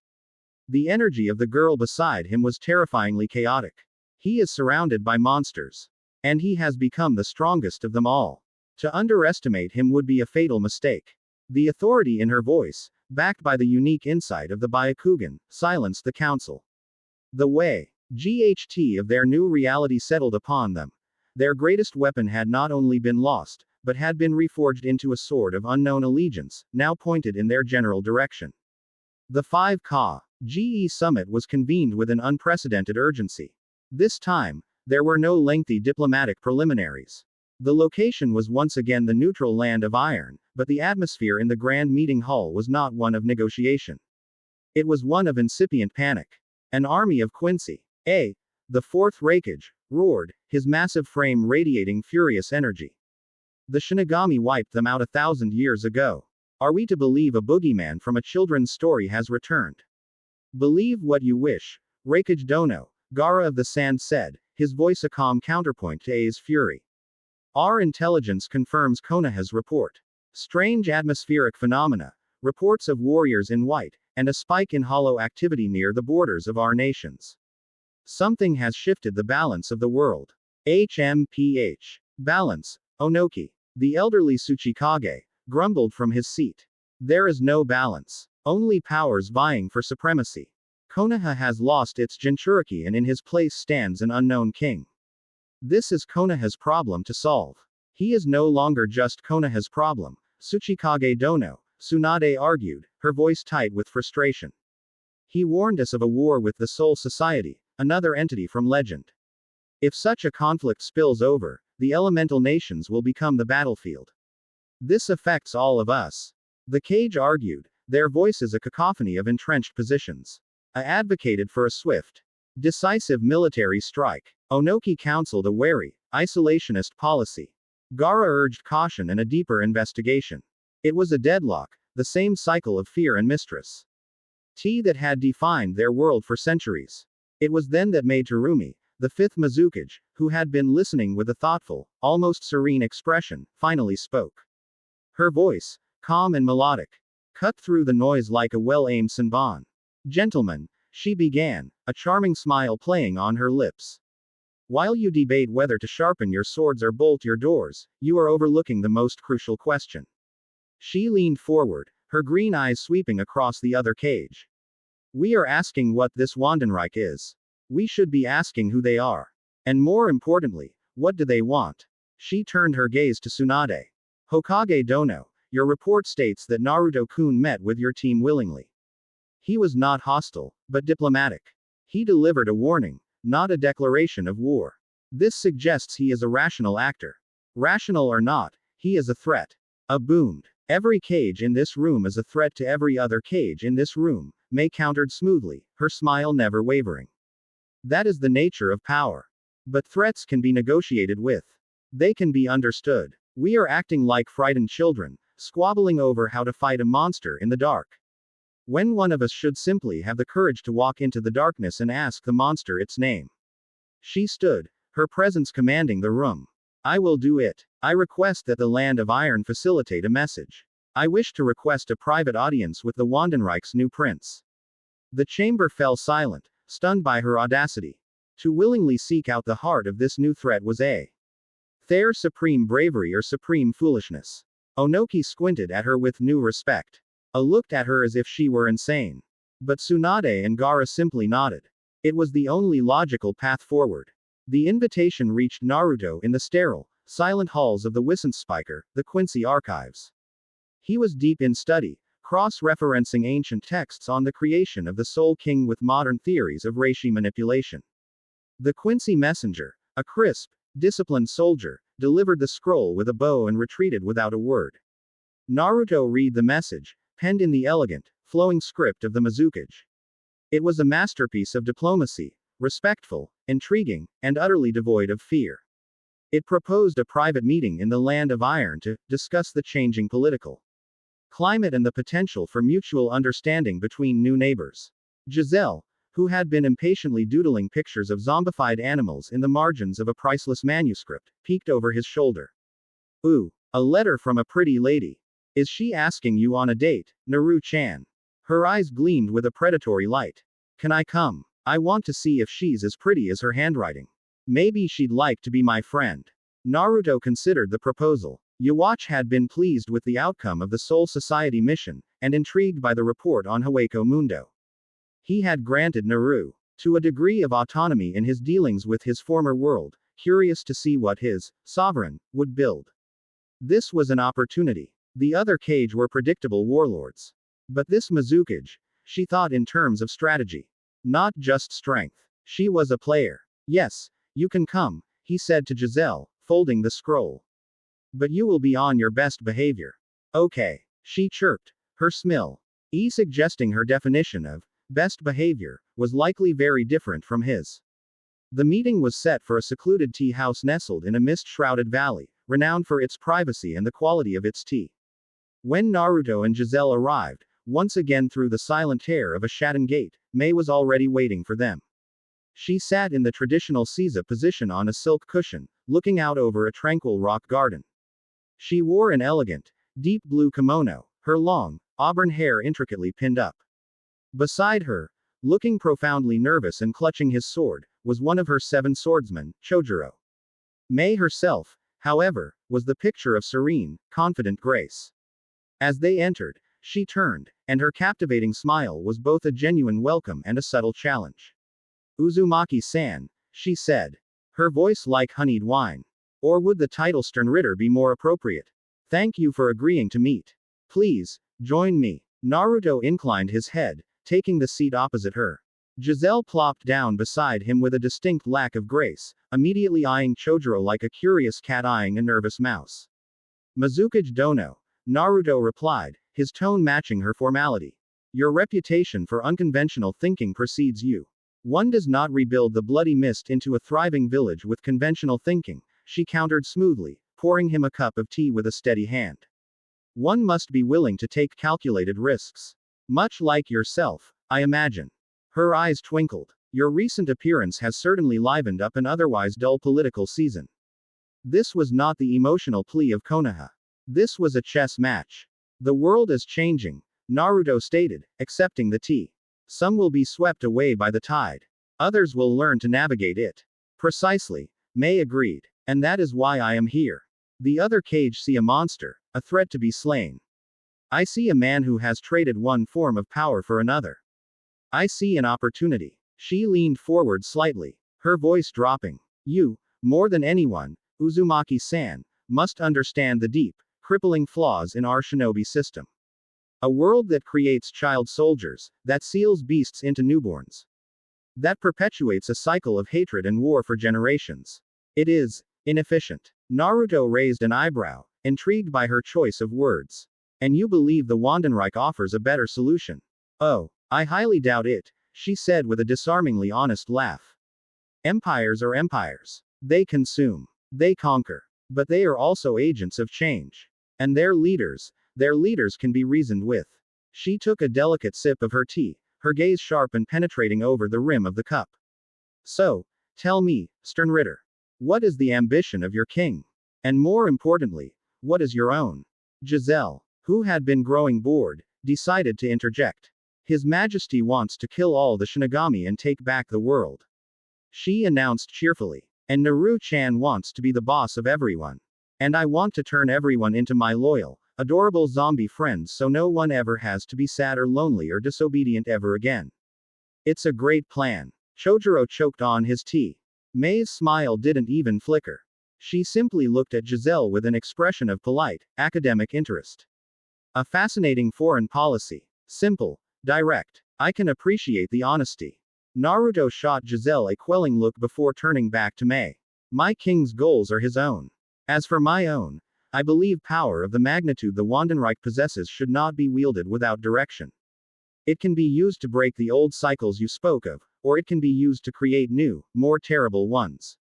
The energy of the girl beside him was terrifyingly chaotic. He is surrounded by monsters. And he has become the strongest of them all. To underestimate him would be a fatal mistake. The authority in her voice, backed by the unique insight of the Byakugan, silenced the council. The GHT of their new reality settled upon them. Their greatest weapon had not only been lost, but had been reforged into a sword of unknown allegiance, now pointed in their general direction. The 5Ka GE summit was convened with an unprecedented urgency. This time, there were no lengthy diplomatic preliminaries. The location was once again the neutral land of iron, but the atmosphere in the grand meeting hall was not one of negotiation. It was one of incipient panic. An army of Quincy, the fourth Raikage, roared, his massive frame radiating furious energy. The Shinigami wiped them out 1,000 years ago. Are we to believe a boogeyman from a children's story has returned? Believe what you wish, Raikage Dono, Gaara of the Sand said, his voice a calm counterpoint to A's fury. Our intelligence confirms Konoha's report. Strange atmospheric phenomena, reports of warriors in white, and a spike in hollow activity near the borders of our nations. Something has shifted the balance of the world. HMPH. Balance, Onoki. The elderly Tsuchikage grumbled from his seat. There is no balance. Only powers vying for supremacy. Konoha has lost its Jinchuriki and in his place stands an unknown king. This is Konoha's problem to solve. He is no longer just Konoha's problem, Tsuchikage Dono, Tsunade argued, her voice tight with frustration. He warned us of a war with the Soul Society, another entity from legend. If such a conflict spills over, the elemental nations will become the battlefield. This affects all of us. The Cage argued, their voices a cacophony of entrenched positions. I advocated for a swift, decisive military strike. Onoki counseled a wary, isolationist policy. Gaara urged caution and a deeper investigation. It was a deadlock, the same cycle of fear and mistrust that had defined their world for centuries. It was then that Mei Terumi, the fifth Mizukage, who had been listening with a thoughtful, almost serene expression, finally spoke. Her voice, calm and melodic, cut through the noise like a well-aimed senbon. Gentlemen, she began, a charming smile playing on her lips. While you debate whether to sharpen your swords or bolt your doors, you are overlooking the most crucial question. She leaned forward, her green eyes sweeping across the other cage. We are asking what this Wandenreich is. We should be asking who they are. And more importantly, what do they want? She turned her gaze to Tsunade. Hokage Dono, your report states that Naruto-kun met with your team willingly. He was not hostile, but diplomatic. He delivered a warning, not a declaration of war. This suggests he is a rational actor. Rational or not, he is a threat. A boomed. Every cage in this room is a threat to every other cage in this room, Mei countered smoothly, her smile never wavering. That is the nature of power. But threats can be negotiated with. They can be understood. We are acting like frightened children, squabbling over how to fight a monster in the dark. When one of us should simply have the courage to walk into the darkness and ask the monster its name. She stood, her presence commanding the room. I will do it. I request that the Land of Iron facilitate a message. I wish to request a private audience with the Wandenreich's new prince. The chamber fell silent, stunned by her audacity. To willingly seek out the heart of this new threat was their supreme bravery or supreme foolishness. Onoki squinted at her with new respect. Looked at her as if she were insane. But Tsunade and Gaara simply nodded. It was the only logical path forward. The invitation reached Naruto in the sterile, silent halls of the Wissensspeicher, the Quincy archives. He was deep in study, cross-referencing ancient texts on the creation of the Soul King with modern theories of reishi manipulation. The Quincy messenger, a crisp, disciplined soldier, delivered the scroll with a bow and retreated without a word. Naruto read the message, penned in the elegant, flowing script of the Mizukage. It was a masterpiece of diplomacy, respectful, intriguing, and utterly devoid of fear. It proposed a private meeting in the Land of Iron to discuss the changing political climate and the potential for mutual understanding between new neighbors. Giselle, who had been impatiently doodling pictures of zombified animals in the margins of a priceless manuscript, peeked over his shoulder. Ooh, a letter from a pretty lady. Is she asking you on a date, Naru-chan? Her eyes gleamed with a predatory light. Can I come? I want to see if she's as pretty as her handwriting. Maybe she'd like to be my friend. Naruto considered the proposal. Yawatch had been pleased with the outcome of the Soul Society mission, and intrigued by the report on Hueco Mundo. He had granted Naru to a degree of autonomy in his dealings with his former world, curious to see what his sovereign would build. This was an opportunity. The other cage were predictable warlords. But this Mizukage, she thought in terms of strategy. Not just strength. She was a player. Yes, you can come, he said to Giselle, folding the scroll. But you will be on your best behavior. Okay, she chirped, her smile. Suggesting her definition of best behavior was likely very different from his. The meeting was set for a secluded tea house nestled in a mist-shrouded valley, renowned for its privacy and the quality of its tea. When Naruto and Giselle arrived, once again through the silent air of a Shaden gate, May was already waiting for them. She sat in the traditional Seiza position on a silk cushion, looking out over a tranquil rock garden. She wore an elegant, deep blue kimono, her long, auburn hair intricately pinned up. Beside her, looking profoundly nervous and clutching his sword, was one of her 7 swordsmen, Chojuro. May herself, however, was the picture of serene, confident grace. As they entered, she turned, and her captivating smile was both a genuine welcome and a subtle challenge. Uzumaki-san, she said, her voice like honeyed wine. Or would the title Sternritter be more appropriate? Thank you for agreeing to meet. Please, join me. Naruto inclined his head, taking the seat opposite her. Giselle plopped down beside him with a distinct lack of grace, immediately eyeing Chojuro like a curious cat eyeing a nervous mouse. Mizukage dono, Naruto replied, his tone matching her formality. Your reputation for unconventional thinking precedes you. One does not rebuild the bloody mist into a thriving village with conventional thinking, she countered smoothly, pouring him a cup of tea with a steady hand. One must be willing to take calculated risks. Much like yourself, I imagine. Her eyes twinkled. Your recent appearance has certainly livened up an otherwise dull political season. This was not the emotional plea of Konoha. This was a chess match. The world is changing, Naruto stated, accepting the tea. Some will be swept away by the tide. Others will learn to navigate it. Precisely, May agreed. And that is why I am here. The other cage see a monster, a threat to be slain. I see a man who has traded one form of power for another. I see an opportunity. She leaned forward slightly, her voice dropping. You, more than anyone, Uzumaki-san, must understand the deep, crippling flaws in our shinobi system. A world that creates child soldiers, that seals beasts into newborns. That perpetuates a cycle of hatred and war for generations. It is inefficient. Naruto raised an eyebrow, intrigued by her choice of words. And you believe the Wandenreich offers a better solution? Oh, I highly doubt it, she said with a disarmingly honest laugh. Empires are empires. They consume. They conquer. But they are also agents of change. And their leaders can be reasoned with. She took a delicate sip of her tea, her gaze sharp and penetrating over the rim of the cup. So, tell me, Sternritter, what is the ambition of your king? And more importantly, what is your own? Giselle, who had been growing bored, decided to interject. His Majesty wants to kill all the Shinigami and take back the world. She announced cheerfully. And Naru-chan wants to be the boss of everyone. And I want to turn everyone into my loyal, adorable zombie friends so no one ever has to be sad or lonely or disobedient ever again. It's a great plan. Chojuro choked on his tea. May's smile didn't even flicker. She simply looked at Giselle with an expression of polite, academic interest. A fascinating foreign policy. Simple, direct. I can appreciate the honesty. Naruto shot Giselle a quelling look before turning back to May. My king's goals are his own. As for my own, I believe power of the magnitude the Wandenreich possesses should not be wielded without direction. It can be used to break the old cycles you spoke of, or it can be used to create new, more terrible ones.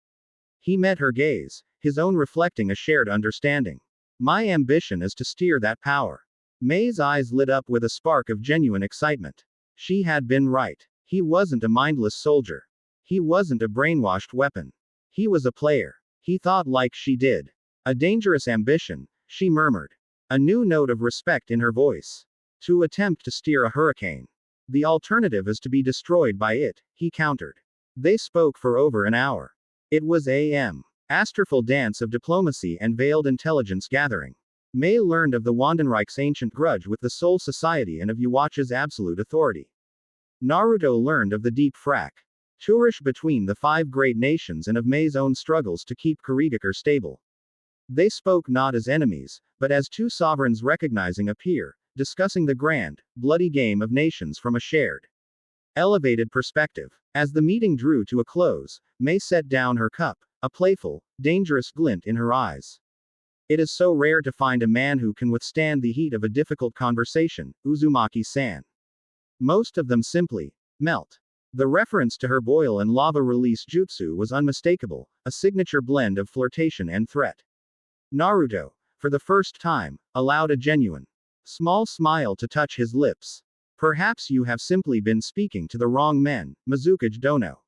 He met her gaze, his own reflecting a shared understanding. My ambition is to steer that power. May's eyes lit up with a spark of genuine excitement. She had been right. He wasn't a mindless soldier. He wasn't a brainwashed weapon. He was a player. He thought like she did. A dangerous ambition, she murmured. A new note of respect in her voice. To attempt to steer a hurricane. The alternative is to be destroyed by it, he countered. They spoke for over an hour. It was a.m. Masterful dance of diplomacy and veiled intelligence gathering. May learned of the Wandenreich's ancient grudge with the Soul Society and of Yuacha's absolute authority. Naruto learned of the deep fracture between the five great nations and of May's own struggles to keep Kurigakure stable. They spoke not as enemies, but as two sovereigns recognizing a peer, discussing the grand, bloody game of nations from a shared, elevated perspective. As the meeting drew to a close, May set down her cup, a playful, dangerous glint in her eyes. It is so rare to find a man who can withstand the heat of a difficult conversation, Uzumaki-san. Most of them simply melt. The reference to her boil and lava release jutsu was unmistakable, a signature blend of flirtation and threat. Naruto, for the first time, allowed a genuine, small smile to touch his lips. Perhaps you have simply been speaking to the wrong men, Mizukage Dono.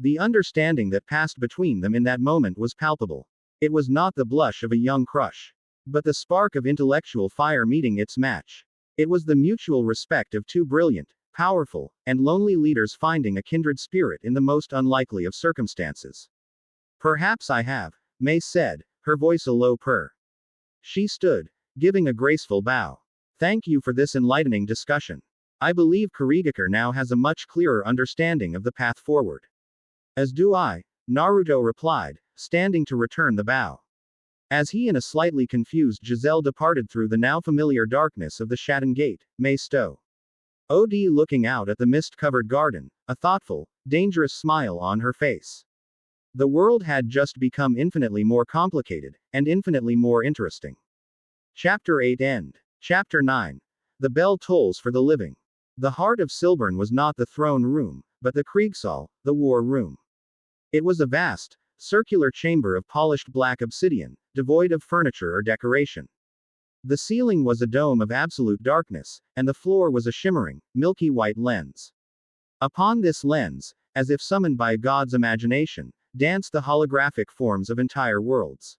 The understanding that passed between them in that moment was palpable. It was not the blush of a young crush, but the spark of intellectual fire meeting its match. It was the mutual respect of two brilliant, powerful, and lonely leaders finding a kindred spirit in the most unlikely of circumstances. Perhaps I have, May said, her voice a low purr. She stood, giving a graceful bow. Thank you for this enlightening discussion. I believe Kurigakure now has a much clearer understanding of the path forward. As do I, Naruto replied, standing to return the bow. As he and a slightly confused Giselle departed through the now familiar darkness of the Shatten Gate, May stood. Looking out at the mist-covered garden, a thoughtful, dangerous smile on her face. The world had just become infinitely more complicated, and infinitely more interesting. Chapter 8 End. Chapter 9. The bell tolls for the living. The heart of Silburn was not the throne room, but the Kriegsaal, the war room. It was a vast, circular chamber of polished black obsidian, devoid of furniture or decoration. The ceiling was a dome of absolute darkness, and the floor was a shimmering, milky white lens. Upon this lens, as if summoned by a god's imagination, danced the holographic forms of entire worlds.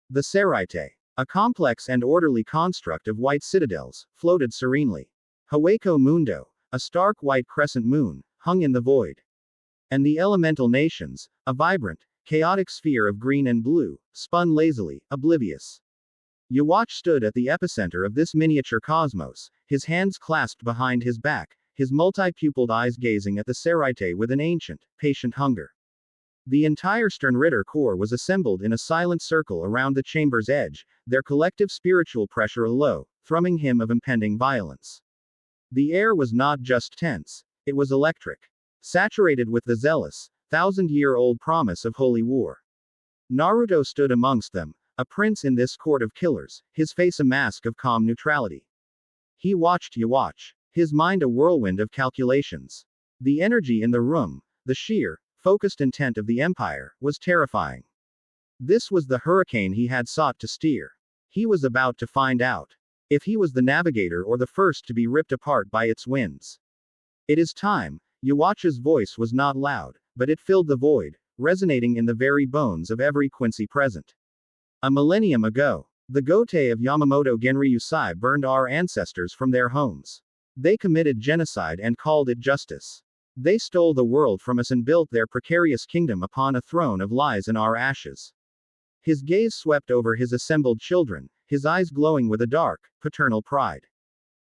The Seraite, a complex and orderly construct of white citadels, floated serenely. Haweko Mundo, a stark white crescent moon, hung in the void. And the elemental nations, a vibrant, chaotic sphere of green and blue, spun lazily, oblivious. Yuwatch stood at the epicenter of this miniature cosmos, his hands clasped behind his back, his multi-pupiled eyes gazing at the Seraite with an ancient, patient hunger. The entire Sternritter Corps was assembled in a silent circle around the chamber's edge, their collective spiritual pressure a low, thrumming hymn of impending violence. The air was not just tense, it was electric. Saturated with the zealous, thousand-year-old promise of holy war. Naruto stood amongst them, a prince in this court of killers, his face a mask of calm neutrality. He watched Yuwatch, his mind a whirlwind of calculations. The energy in the room, the sheer, focused intent of the Empire, was terrifying. This was the hurricane he had sought to steer. He was about to find out if he was the navigator or the first to be ripped apart by its winds. It is time. Yuwatch's voice was not loud, but it filled the void, resonating in the very bones of every Quincy present. A millennium ago, the Gotei of Yamamoto Genryusai burned our ancestors from their homes. They committed genocide and called it justice. They stole the world from us and built their precarious kingdom upon a throne of lies in our ashes. His gaze swept over his assembled children, his eyes glowing with a dark, paternal pride.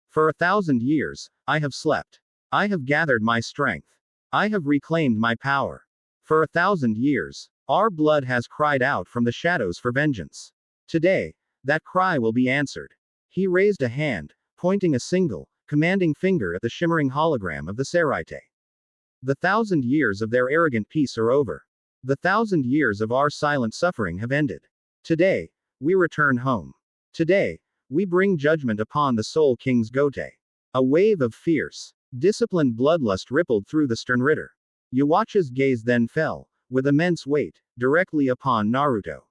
For 1,000 years, I have slept. I have gathered my strength. I have reclaimed my power. For 1,000 years, our blood has cried out from the shadows for vengeance. Today, that cry will be answered. He raised a hand, pointing a single, commanding finger at the shimmering hologram of the Seraite. The 1,000 years of their arrogant peace are over. The 1,000 years of our silent suffering have ended. Today, we return home. Today, we bring judgment upon the Soul King's Gotei. A wave of fierce, disciplined bloodlust rippled through the Sternritter. Yuwatch's gaze then fell, with immense weight, directly upon Naruto.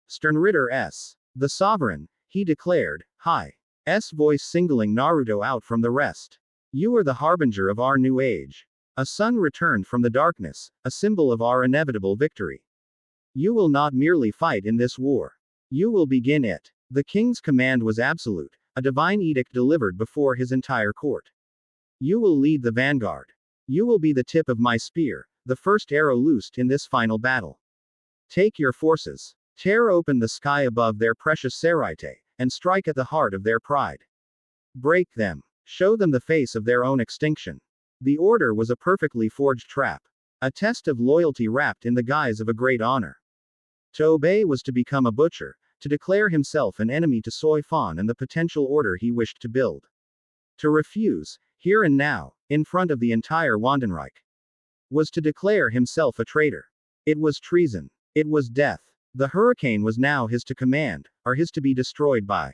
Sternritter. The sovereign, he declared, high-s voice singling Naruto out from the rest. You are the harbinger of our new age. A sun returned from the darkness, a symbol of our inevitable victory. You will not merely fight in this war. You will begin it. The king's command was absolute, a divine edict delivered before his entire court. You will lead the vanguard. You will be the tip of my spear, the first arrow loosed in this final battle. Take your forces. Tear open the sky above their precious Seraite, and strike at the heart of their pride. Break them. Show them the face of their own extinction. The order was a perfectly forged trap. A test of loyalty wrapped in the guise of a great honor. To obey was to become a butcher, to declare himself an enemy to Soi Fan and the potential order he wished to build. To refuse, here and now, in front of the entire Wandenreich, was to declare himself a traitor. It was treason. It was death. The hurricane was now his to command, or his to be destroyed by.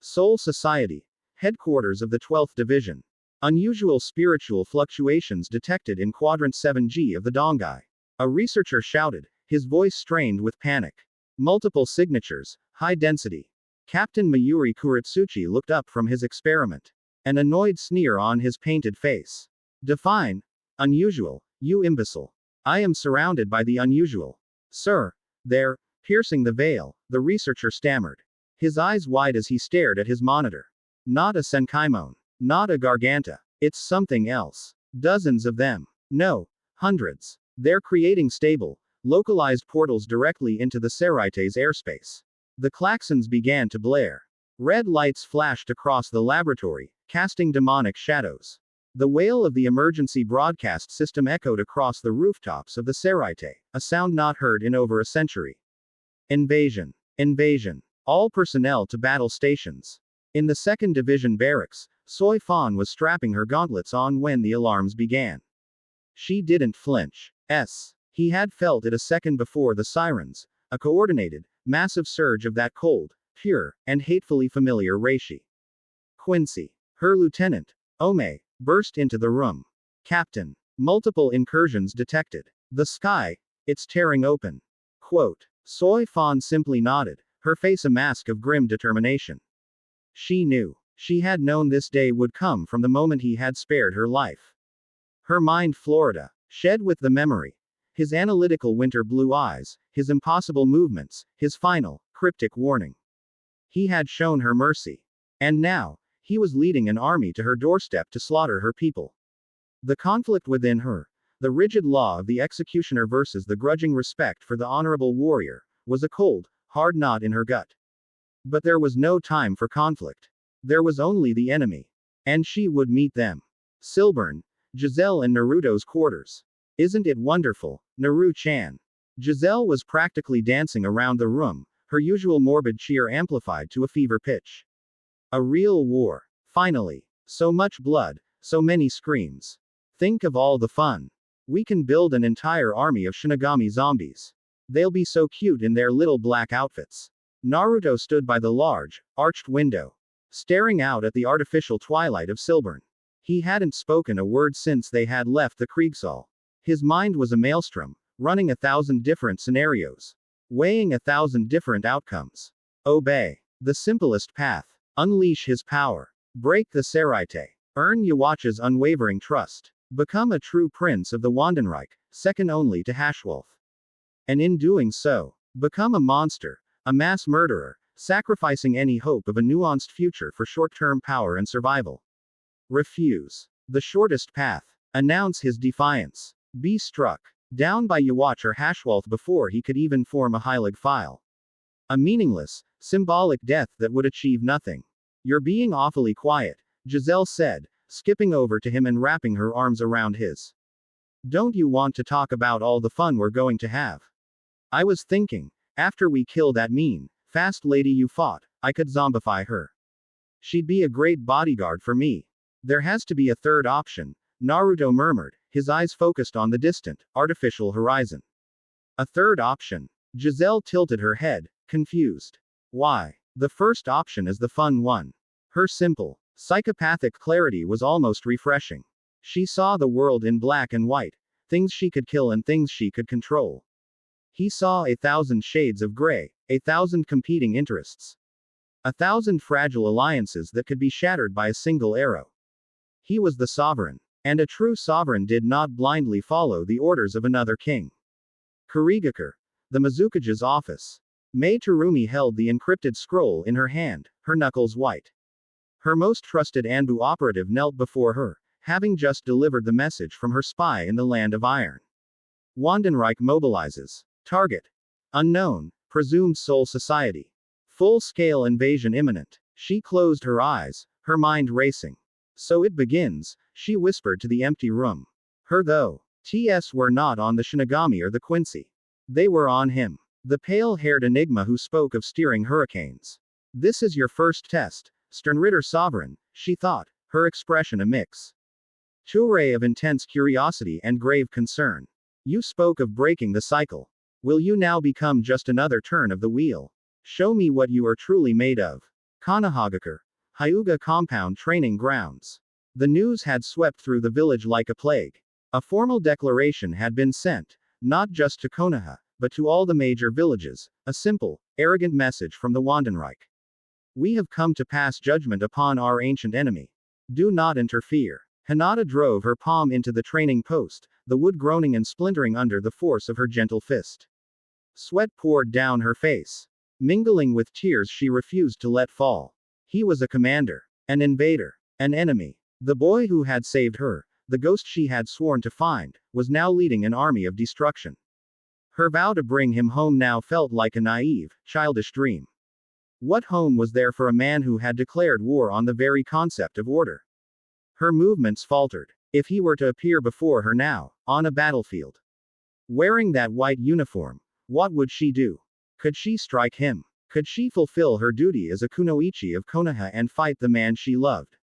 Seoul Society. Headquarters of the 12th Division. Unusual spiritual fluctuations detected in Quadrant 7G of the Dongai. A researcher shouted, his voice strained with panic. Multiple signatures, high density. Captain Mayuri Kuritsuchi looked up from his experiment. An annoyed sneer on his painted face. Define. Unusual, you imbecile. I am surrounded by the unusual. Sir. There, piercing the veil, the researcher stammered. His eyes wide as he stared at his monitor. Not a Senkaimon. Not a Garganta. It's something else. Dozens of them. No. Hundreds. They're creating stable, localized portals directly into the Seraite's airspace. The klaxons began to blare. Red lights flashed across the laboratory, casting demonic shadows. The wail of the emergency broadcast system echoed across the rooftops of the Seraite, a sound not heard in over a century. Invasion. Invasion. All personnel to battle stations. In the 2nd Division barracks, Soi Fan was strapping her gauntlets on when the alarms began. She didn't flinch. He had felt it a second before the sirens, a coordinated, massive surge of that cold, pure, and hatefully familiar reishi. Quincy, her lieutenant, Ome, burst into the room. Captain, multiple incursions detected. The sky, it's tearing open. Quote. Soi Fan simply nodded, her face a mask of grim determination. She knew. She had known this day would come from the moment he had spared her life. Her mind Florida, shed with the memory. His analytical winter blue eyes, his impossible movements, his final, cryptic warning. He had shown her mercy. And now, he was leading an army to her doorstep to slaughter her people. The conflict within her, the rigid law of the executioner versus the grudging respect for the honorable warrior, was a cold, hard knot in her gut. But there was no time for conflict. There was only the enemy. And she would meet them. Silburn, Giselle and Naruto's quarters. Isn't it wonderful, Naru-chan? Giselle was practically dancing around the room, her usual morbid cheer amplified to a fever pitch. A real war. Finally. So much blood, so many screams. Think of all the fun. We can build an entire army of Shinigami zombies. They'll be so cute in their little black outfits. Naruto stood by the large, arched window, staring out at the artificial twilight of Silburn. He hadn't spoken a word since they had left the Kriegsaal. His mind was a maelstrom, running 1,000 different scenarios, weighing 1,000 different outcomes. Obey. The simplest path. Unleash his power. Break the Seraite. Earn Yawacha's unwavering trust. Become a true prince of the Wandenreich, second only to Hashwolf. And in doing so, become a monster, a mass murderer, sacrificing any hope of a nuanced future for short-term power and survival. Refuse. The shortest path. Announce his defiance. Be struck down by Yawach or Hashwolf before he could even form a Heilig file. A meaningless, symbolic death that would achieve nothing. You're being awfully quiet, Giselle said, skipping over to him and wrapping her arms around his. Don't you want to talk about all the fun we're going to have? I was thinking, after we kill that mean, fast lady you fought, I could zombify her. She'd be a great bodyguard for me. There has to be a third option, Naruto murmured, his eyes focused on the distant, artificial horizon. A third option. Giselle tilted her head, confused. Why? The first option is the fun one. Her simple, psychopathic clarity was almost refreshing. She saw the world in black and white, things she could kill and things she could control. He saw 1,000 shades of gray, 1,000 competing interests. 1,000 fragile alliances that could be shattered by a single arrow. He was the sovereign. And a true sovereign did not blindly follow the orders of another king. Kurigakure. The Mizukage's office. Mei Terumi held the encrypted scroll in her hand, her knuckles white. Her most trusted Anbu operative knelt before her, having just delivered the message from her spy in the Land of Iron. Wandenreich mobilizes. Target. Unknown, presumed soul society. Full-scale invasion imminent. She closed her eyes, her mind racing. So it begins, she whispered to the empty room. Her though. TS were not on the Shinigami or the Quincy. They were on him. The pale-haired enigma who spoke of steering hurricanes. This is your first test, Sternritter Sovereign, she thought, her expression a mix. Touray of intense curiosity and grave concern. You spoke of breaking the cycle. Will you now become just another turn of the wheel? Show me what you are truly made of. Kanahagakure. Hyuga Compound Training Grounds. The news had swept through the village like a plague. A formal declaration had been sent, not just to Konoha, but to all the major villages, a simple, arrogant message from the Wandenreich. We have come to pass judgment upon our ancient enemy. Do not interfere. Hinata drove her palm into the training post, the wood groaning and splintering under the force of her gentle fist. Sweat poured down her face. Mingling with tears she refused to let fall. He was a commander, an invader, an enemy. The boy who had saved her, the ghost she had sworn to find, was now leading an army of destruction. Her vow to bring him home now felt like a naive, childish dream. What home was there for a man who had declared war on the very concept of order? Her movements faltered. If he were to appear before her now, on a battlefield, wearing that white uniform, what would she do? Could she strike him? Could she fulfill her duty as a kunoichi of Konoha and fight the man she loved?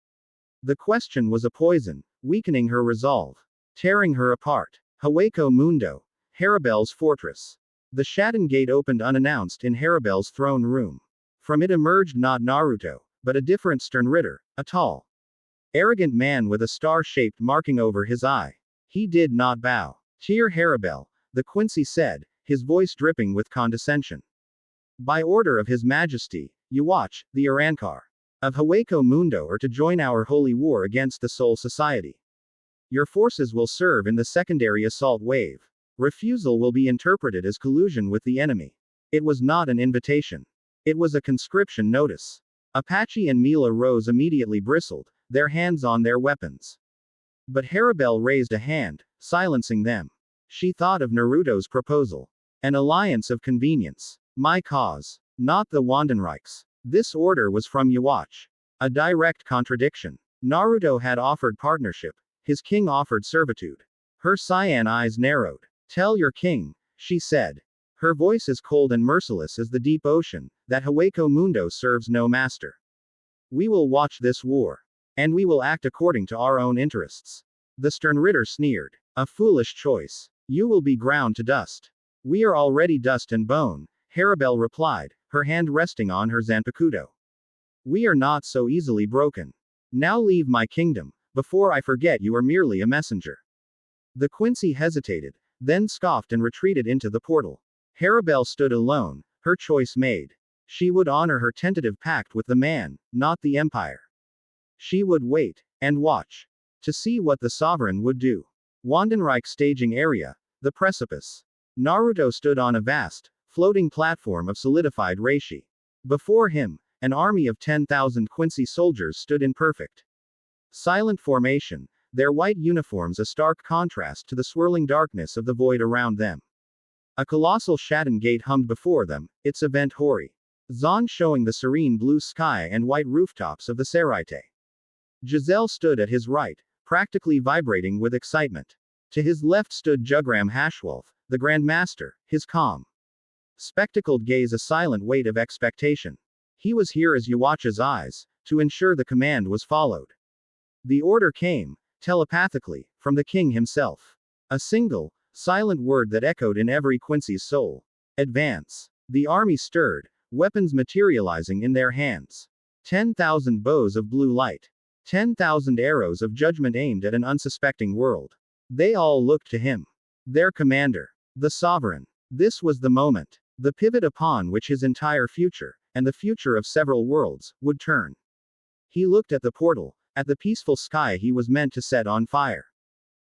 The question was a poison, weakening her resolve, tearing her apart. Hawako Mundo. Haribel's fortress. The Shatten Gate opened unannounced in Haribel's throne room. From it emerged not Naruto, but a different Sternritter, a tall, arrogant man with a star-shaped marking over his eye. He did not bow. Tear Haribel, the Quincy said, his voice dripping with condescension. By order of His Majesty, you watch, the Arankar of Hawako Mundo are to join our holy war against the Soul Society. Your forces will serve in the secondary assault wave. Refusal will be interpreted as collusion with the enemy. It was not an invitation. It was a conscription notice. Apache and Mila Rose immediately bristled, their hands on their weapons. But Haribel raised a hand, silencing them. She thought of Naruto's proposal. An alliance of convenience. My cause. Not the Wandenreichs. This order was from Yhwach. A direct contradiction. Naruto had offered partnership. His king offered servitude. Her cyan eyes narrowed. Tell your king, she said. Her voice as cold and merciless as the deep ocean, that Hawako Mundo serves no master. We will watch this war. And we will act according to our own interests. The Sternritter sneered. A foolish choice. You will be ground to dust. We are already dust and bone, Haribel replied, her hand resting on her Zanpakuto. We are not so easily broken. Now leave my kingdom, before I forget you are merely a messenger. The Quincy hesitated, then scoffed and retreated into the portal. Haribel stood alone, her choice made. She would honor her tentative pact with the man, not the empire. She would wait, and watch, to see what the sovereign would do. Wandenreich staging area, the precipice. Naruto stood on a vast, floating platform of solidified reishi. Before him, an army of 10,000 Quincy soldiers stood in perfect, silent formation, their white uniforms a stark contrast to the swirling darkness of the void around them. A colossal Shatten Gate hummed before them, its event hoary. Zon showing the serene blue sky and white rooftops of the Seraite. Giselle stood at his right, practically vibrating with excitement. To his left stood Jugram Hashwolf, the Grand Master, his calm, spectacled gaze a silent weight of expectation. He was here as Yhwach's eyes, to ensure the command was followed. The order came, telepathically, from the king himself. A single, silent word that echoed in every Quincy's soul. Advance. The army stirred, weapons materializing in their hands. 10,000 bows of blue light. 10,000 arrows of judgment aimed at an unsuspecting world. They all looked to him. Their commander. The sovereign. This was the moment. The pivot upon which his entire future, and the future of several worlds, would turn. He looked at the portal, at the peaceful sky he was meant to set on fire.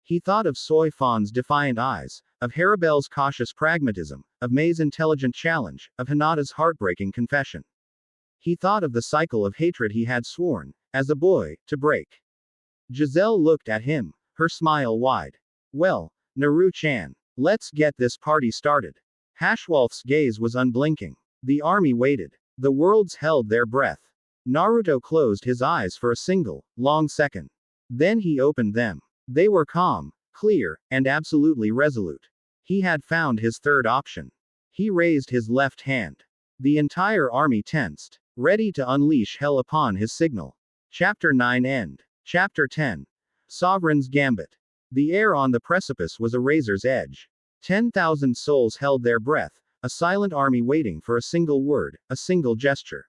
He thought of Soi Fon's defiant eyes, of Haribel's cautious pragmatism, of Mei's intelligent challenge, of Hinata's heartbreaking confession. He thought of the cycle of hatred he had sworn, as a boy, to break. Giselle looked at him, her smile wide. Well, Naru-chan, let's get this party started. Hashwolf's gaze was unblinking. The army waited. The worlds held their breath. Naruto closed his eyes for a single, long second. Then he opened them. They were calm, clear, and absolutely resolute. He had found his third option. He raised his left hand. The entire army tensed, ready to unleash hell upon his signal. Chapter 9 End. Chapter 10. Sovereign's Gambit. The air on the precipice was a razor's edge. 10,000 souls held their breath, a silent army waiting for a single word, a single gesture.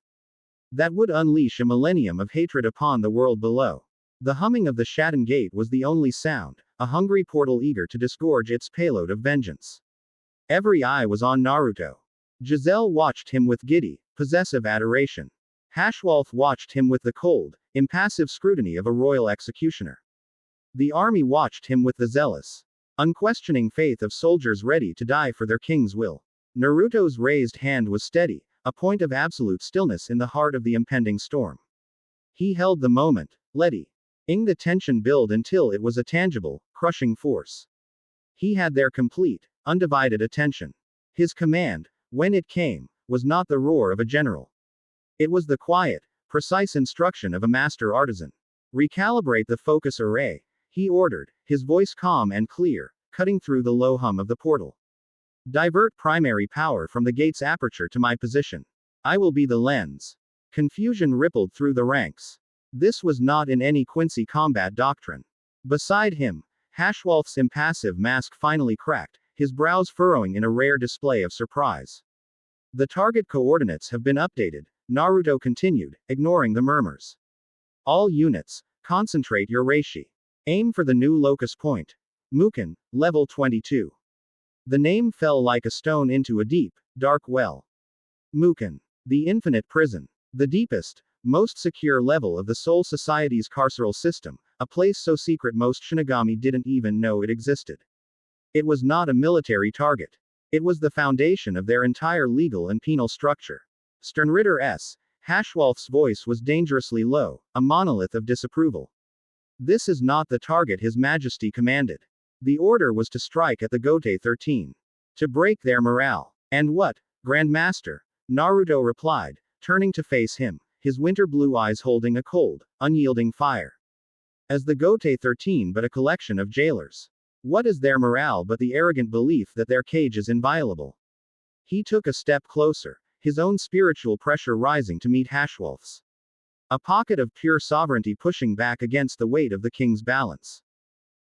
That would unleash a millennium of hatred upon the world below. The humming of the Shatten Gate was the only sound, a hungry portal eager to disgorge its payload of vengeance. Every eye was on Naruto. Giselle watched him with giddy, possessive adoration. Hashwolf watched him with the cold, impassive scrutiny of a royal executioner. The army watched him with the zealous, unquestioning faith of soldiers ready to die for their king's will. Naruto's raised hand was steady, a point of absolute stillness in the heart of the impending storm. He held the moment, letting the tension build until it was a tangible, crushing force. He had their complete, undivided attention. His command, when it came, was not the roar of a general. It was the quiet, precise instruction of a master artisan. Recalibrate the focus array, he ordered, his voice calm and clear, cutting through the low hum of the portal. Divert primary power from the gate's aperture to my position. I will be the lens. Confusion rippled through the ranks. This was not in any Quincy combat doctrine. Beside him, Hashwolf's impassive mask finally cracked, his brows furrowing in a rare display of surprise. The target coordinates have been updated, Naruto continued, ignoring the murmurs. All units, concentrate your reishi. Aim for the new locus point. Muken, level 22. The name fell like a stone into a deep, dark well. Muken. The infinite prison. The deepest, most secure level of the Soul Society's carceral system, a place so secret most Shinigami didn't even know it existed. It was not a military target. It was the foundation of their entire legal and penal structure. Sternritter's, Hashwolf's voice was dangerously low, a monolith of disapproval. This is not the target His Majesty commanded. The order was to strike at the Gote 13. To break their morale. And what, Grandmaster? Naruto replied, turning to face him, his winter blue eyes holding a cold, unyielding fire. As the Gote 13 but a collection of jailers. What is their morale but the arrogant belief that their cage is inviolable? He took a step closer, his own spiritual pressure rising to meet Hashwolf's. A pocket of pure sovereignty pushing back against the weight of the king's balance.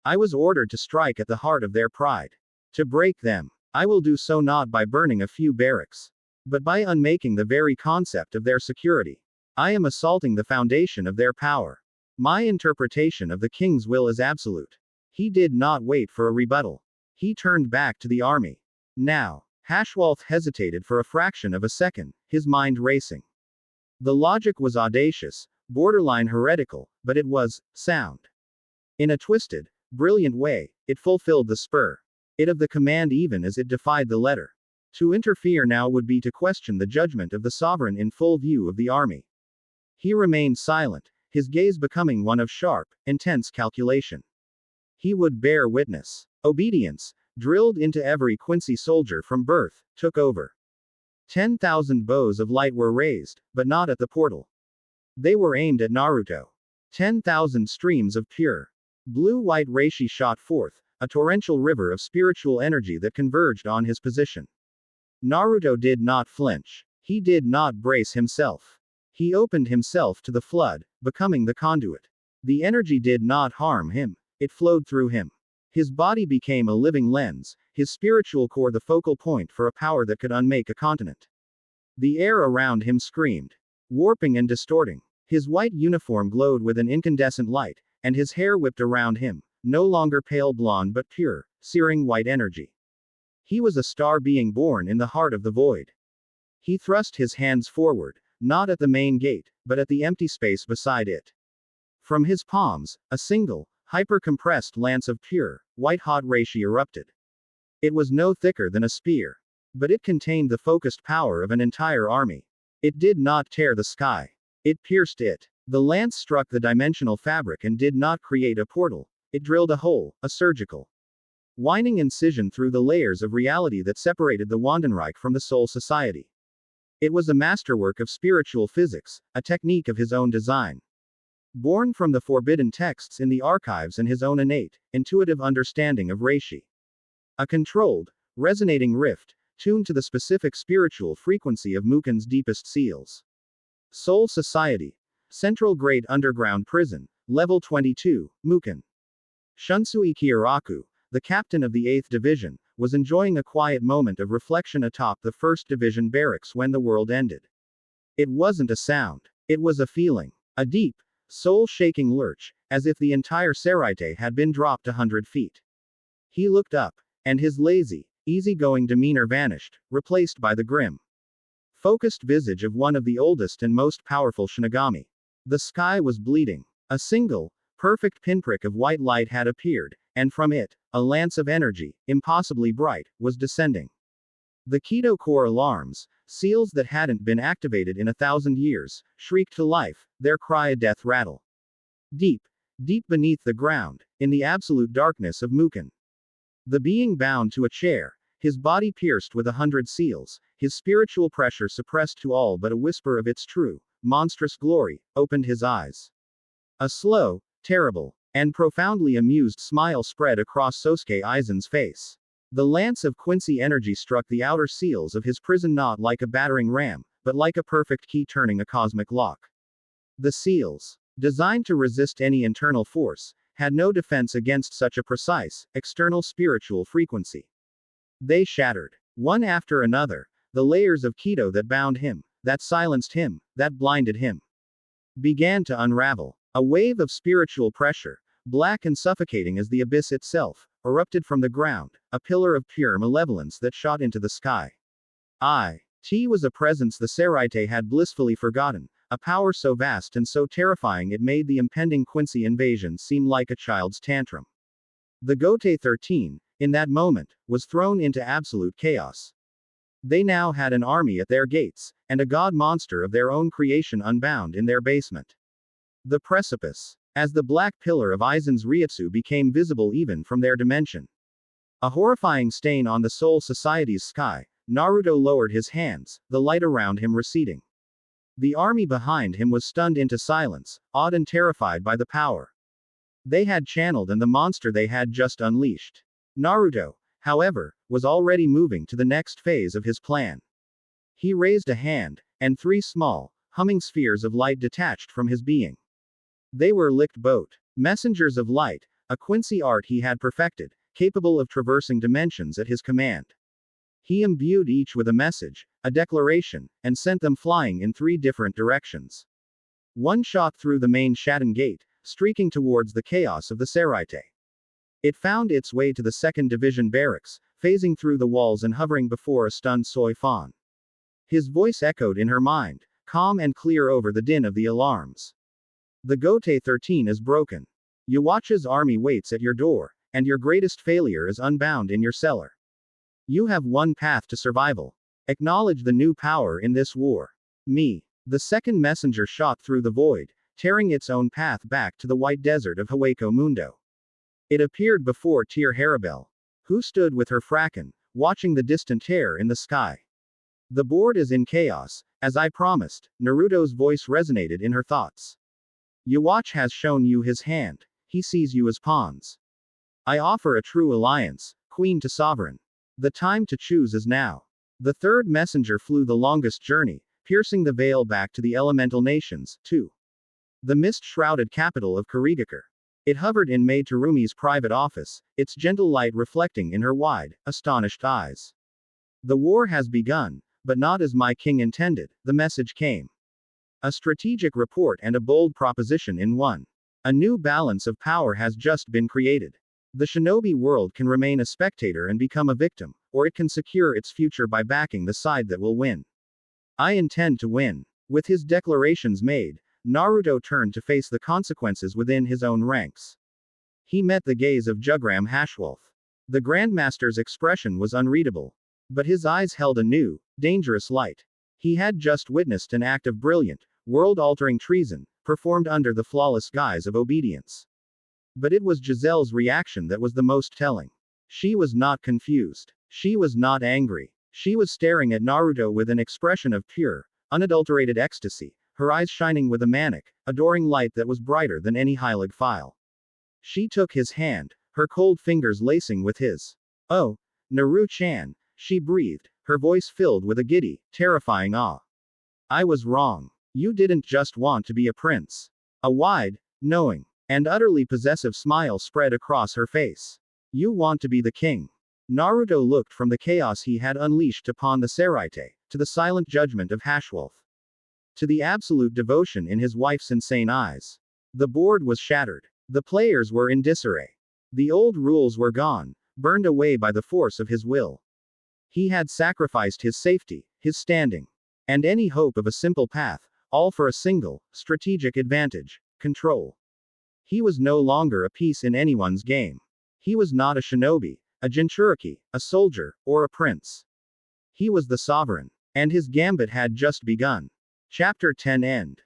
I was ordered to strike at the heart of their pride. To break them. I will do so not by burning a few barracks, but by unmaking the very concept of their security. I am assaulting the foundation of their power. My interpretation of the king's will is absolute. He did not wait for a rebuttal. He turned back to the army. Now, Hashwolf hesitated for a fraction of a second, his mind racing. The logic was audacious, borderline heretical, but it was sound. In a twisted, brilliant way, it fulfilled the spur. It of the command even as it defied the letter. To interfere now would be to question the judgment of the sovereign in full view of the army. He remained silent, his gaze becoming one of sharp, intense calculation. He would bear witness. Obedience, drilled into every Quincy soldier from birth, took over. 10,000 bows of light were raised, but not at the portal. They were aimed at Naruto. 10,000 streams of pure, blue-white reishi shot forth, a torrential river of spiritual energy that converged on his position. Naruto did not flinch. He did not brace himself. He opened himself to the flood, becoming the conduit. The energy did not harm him. It flowed through him. His body became a living lens, his spiritual core the focal point for a power that could unmake a continent. The air around him screamed, warping and distorting. His white uniform glowed with an incandescent light, and his hair whipped around him, no longer pale blonde but pure, searing white energy. He was a star being born in the heart of the void. He thrust his hands forward, not at the main gate, but at the empty space beside it. From his palms, a single, hyper-compressed lance of pure, white-hot reishi erupted. It was no thicker than a spear. But it contained the focused power of an entire army. It did not tear the sky. It pierced it. The lance struck the dimensional fabric and did not create a portal. It drilled a hole, a surgical whining incision through the layers of reality that separated the Wandenreich from the Soul Society. It was a masterwork of spiritual physics, a technique of his own design. Born from the forbidden texts in the archives and his own innate, intuitive understanding of Reishi. A controlled, resonating rift, tuned to the specific spiritual frequency of Muken's deepest seals. Soul Society. Central Grade Underground Prison, Level 22, Muken. Shunsui Kiyaraku, the captain of the 8th Division, was enjoying a quiet moment of reflection atop the 1st Division barracks when the world ended. It wasn't a sound. It was a feeling. A deep, soul-shaking lurch, as if the entire Seraite had been dropped 100 feet. He looked up, and his lazy, easygoing demeanor vanished, replaced by the grim, focused visage of one of the oldest and most powerful Shinigami. The sky was bleeding. A single, perfect pinprick of white light had appeared, and from it, a lance of energy, impossibly bright, was descending. The Keto Core alarms, seals that hadn't been activated in 1,000 years, shrieked to life, their cry a death rattle. Deep, deep beneath the ground, in the absolute darkness of Muken. The being bound to a chair, his body pierced with 100 seals, his spiritual pressure suppressed to all but a whisper of its true, monstrous glory, opened his eyes. A slow, terrible, and profoundly amused smile spread across Sosuke Aizen's face. The lance of Quincy energy struck the outer seals of his prison not like a battering ram, but like a perfect key turning a cosmic lock. The seals, designed to resist any internal force, had no defense against such a precise, external spiritual frequency. They shattered, one after another, the layers of Keto that bound him, that silenced him, that blinded him. Began to unravel. A wave of spiritual pressure, black and suffocating as the abyss itself, erupted from the ground, a pillar of pure malevolence that shot into the sky. It was a presence the Seraite had blissfully forgotten, a power so vast and so terrifying it made the impending Quincy invasion seem like a child's tantrum. The Gote 13, in that moment, was thrown into absolute chaos. They now had an army at their gates, and a god monster of their own creation unbound in their basement. The precipice. As the black pillar of Aizen's Ryutsu became visible even from their dimension. A horrifying stain on the Soul Society's sky, Naruto lowered his hands, the light around him receding. The army behind him was stunned into silence, awed and terrified by the power they had channeled and the monster they had just unleashed. Naruto, however, was already moving to the next phase of his plan. He raised a hand, and 3 small, humming spheres of light detached from his being. They were licked boat, messengers of light, a Quincy art he had perfected, capable of traversing dimensions at his command. He imbued each with a message, a declaration, and sent them flying in 3 different directions. One shot through the main Shatten Gate, streaking towards the chaos of the Seraite. It found its way to the 2nd Division barracks, phasing through the walls and hovering before a stunned Soi Fan. His voice echoed in her mind, calm and clear over the din of the alarms. The Gote 13 is broken. Yuacha's army waits at your door, and your greatest failure is unbound in your cellar. You have one path to survival. Acknowledge the new power in this war. Me. The second messenger shot through the void, tearing its own path back to the white desert of Hueco Mundo. It appeared before Tyr Harabel, who stood with her Fracken, watching the distant tear in the sky. The board is in chaos, as I promised, Naruto's voice resonated in her thoughts. Yuach has shown you his hand. He sees you as pawns. I offer a true alliance, queen to sovereign. The time to choose is now. The third messenger flew the longest journey, piercing the veil back to the elemental nations, too. The mist-shrouded capital of Kurigakure. It hovered in Mei Terumi's private office, its gentle light reflecting in her wide, astonished eyes. The war has begun, but not as my king intended, the message came. A strategic report and a bold proposition in one. A new balance of power has just been created. The shinobi world can remain a spectator and become a victim, or it can secure its future by backing the side that will win. I intend to win. With his declarations made, Naruto turned to face the consequences within his own ranks. He met the gaze of Jugram Hashwolf. The Grandmaster's expression was unreadable. But his eyes held a new, dangerous light. He had just witnessed an act of brilliant, world-altering treason, performed under the flawless guise of obedience. But it was Giselle's reaction that was the most telling. She was not confused. She was not angry. She was staring at Naruto with an expression of pure, unadulterated ecstasy, her eyes shining with a manic, adoring light that was brighter than any Heilig file. She took his hand, her cold fingers lacing with his. "Oh, Naru-chan," she breathed, her voice filled with a giddy, terrifying awe. "I was wrong. You didn't just want to be a prince." A wide, knowing, and utterly possessive smile spread across her face. "You want to be the king." Naruto looked from the chaos he had unleashed upon the Seraite, to the silent judgment of Hashwolf, to the absolute devotion in his wife's insane eyes. The board was shattered. The players were in disarray. The old rules were gone, burned away by the force of his will. He had sacrificed his safety, his standing, and any hope of a simple path, all for a single, strategic advantage: control. He was no longer a piece in anyone's game. He was not a shinobi, a Jinchuriki, a soldier, or a prince. He was the sovereign. And his gambit had just begun. Chapter 10 End.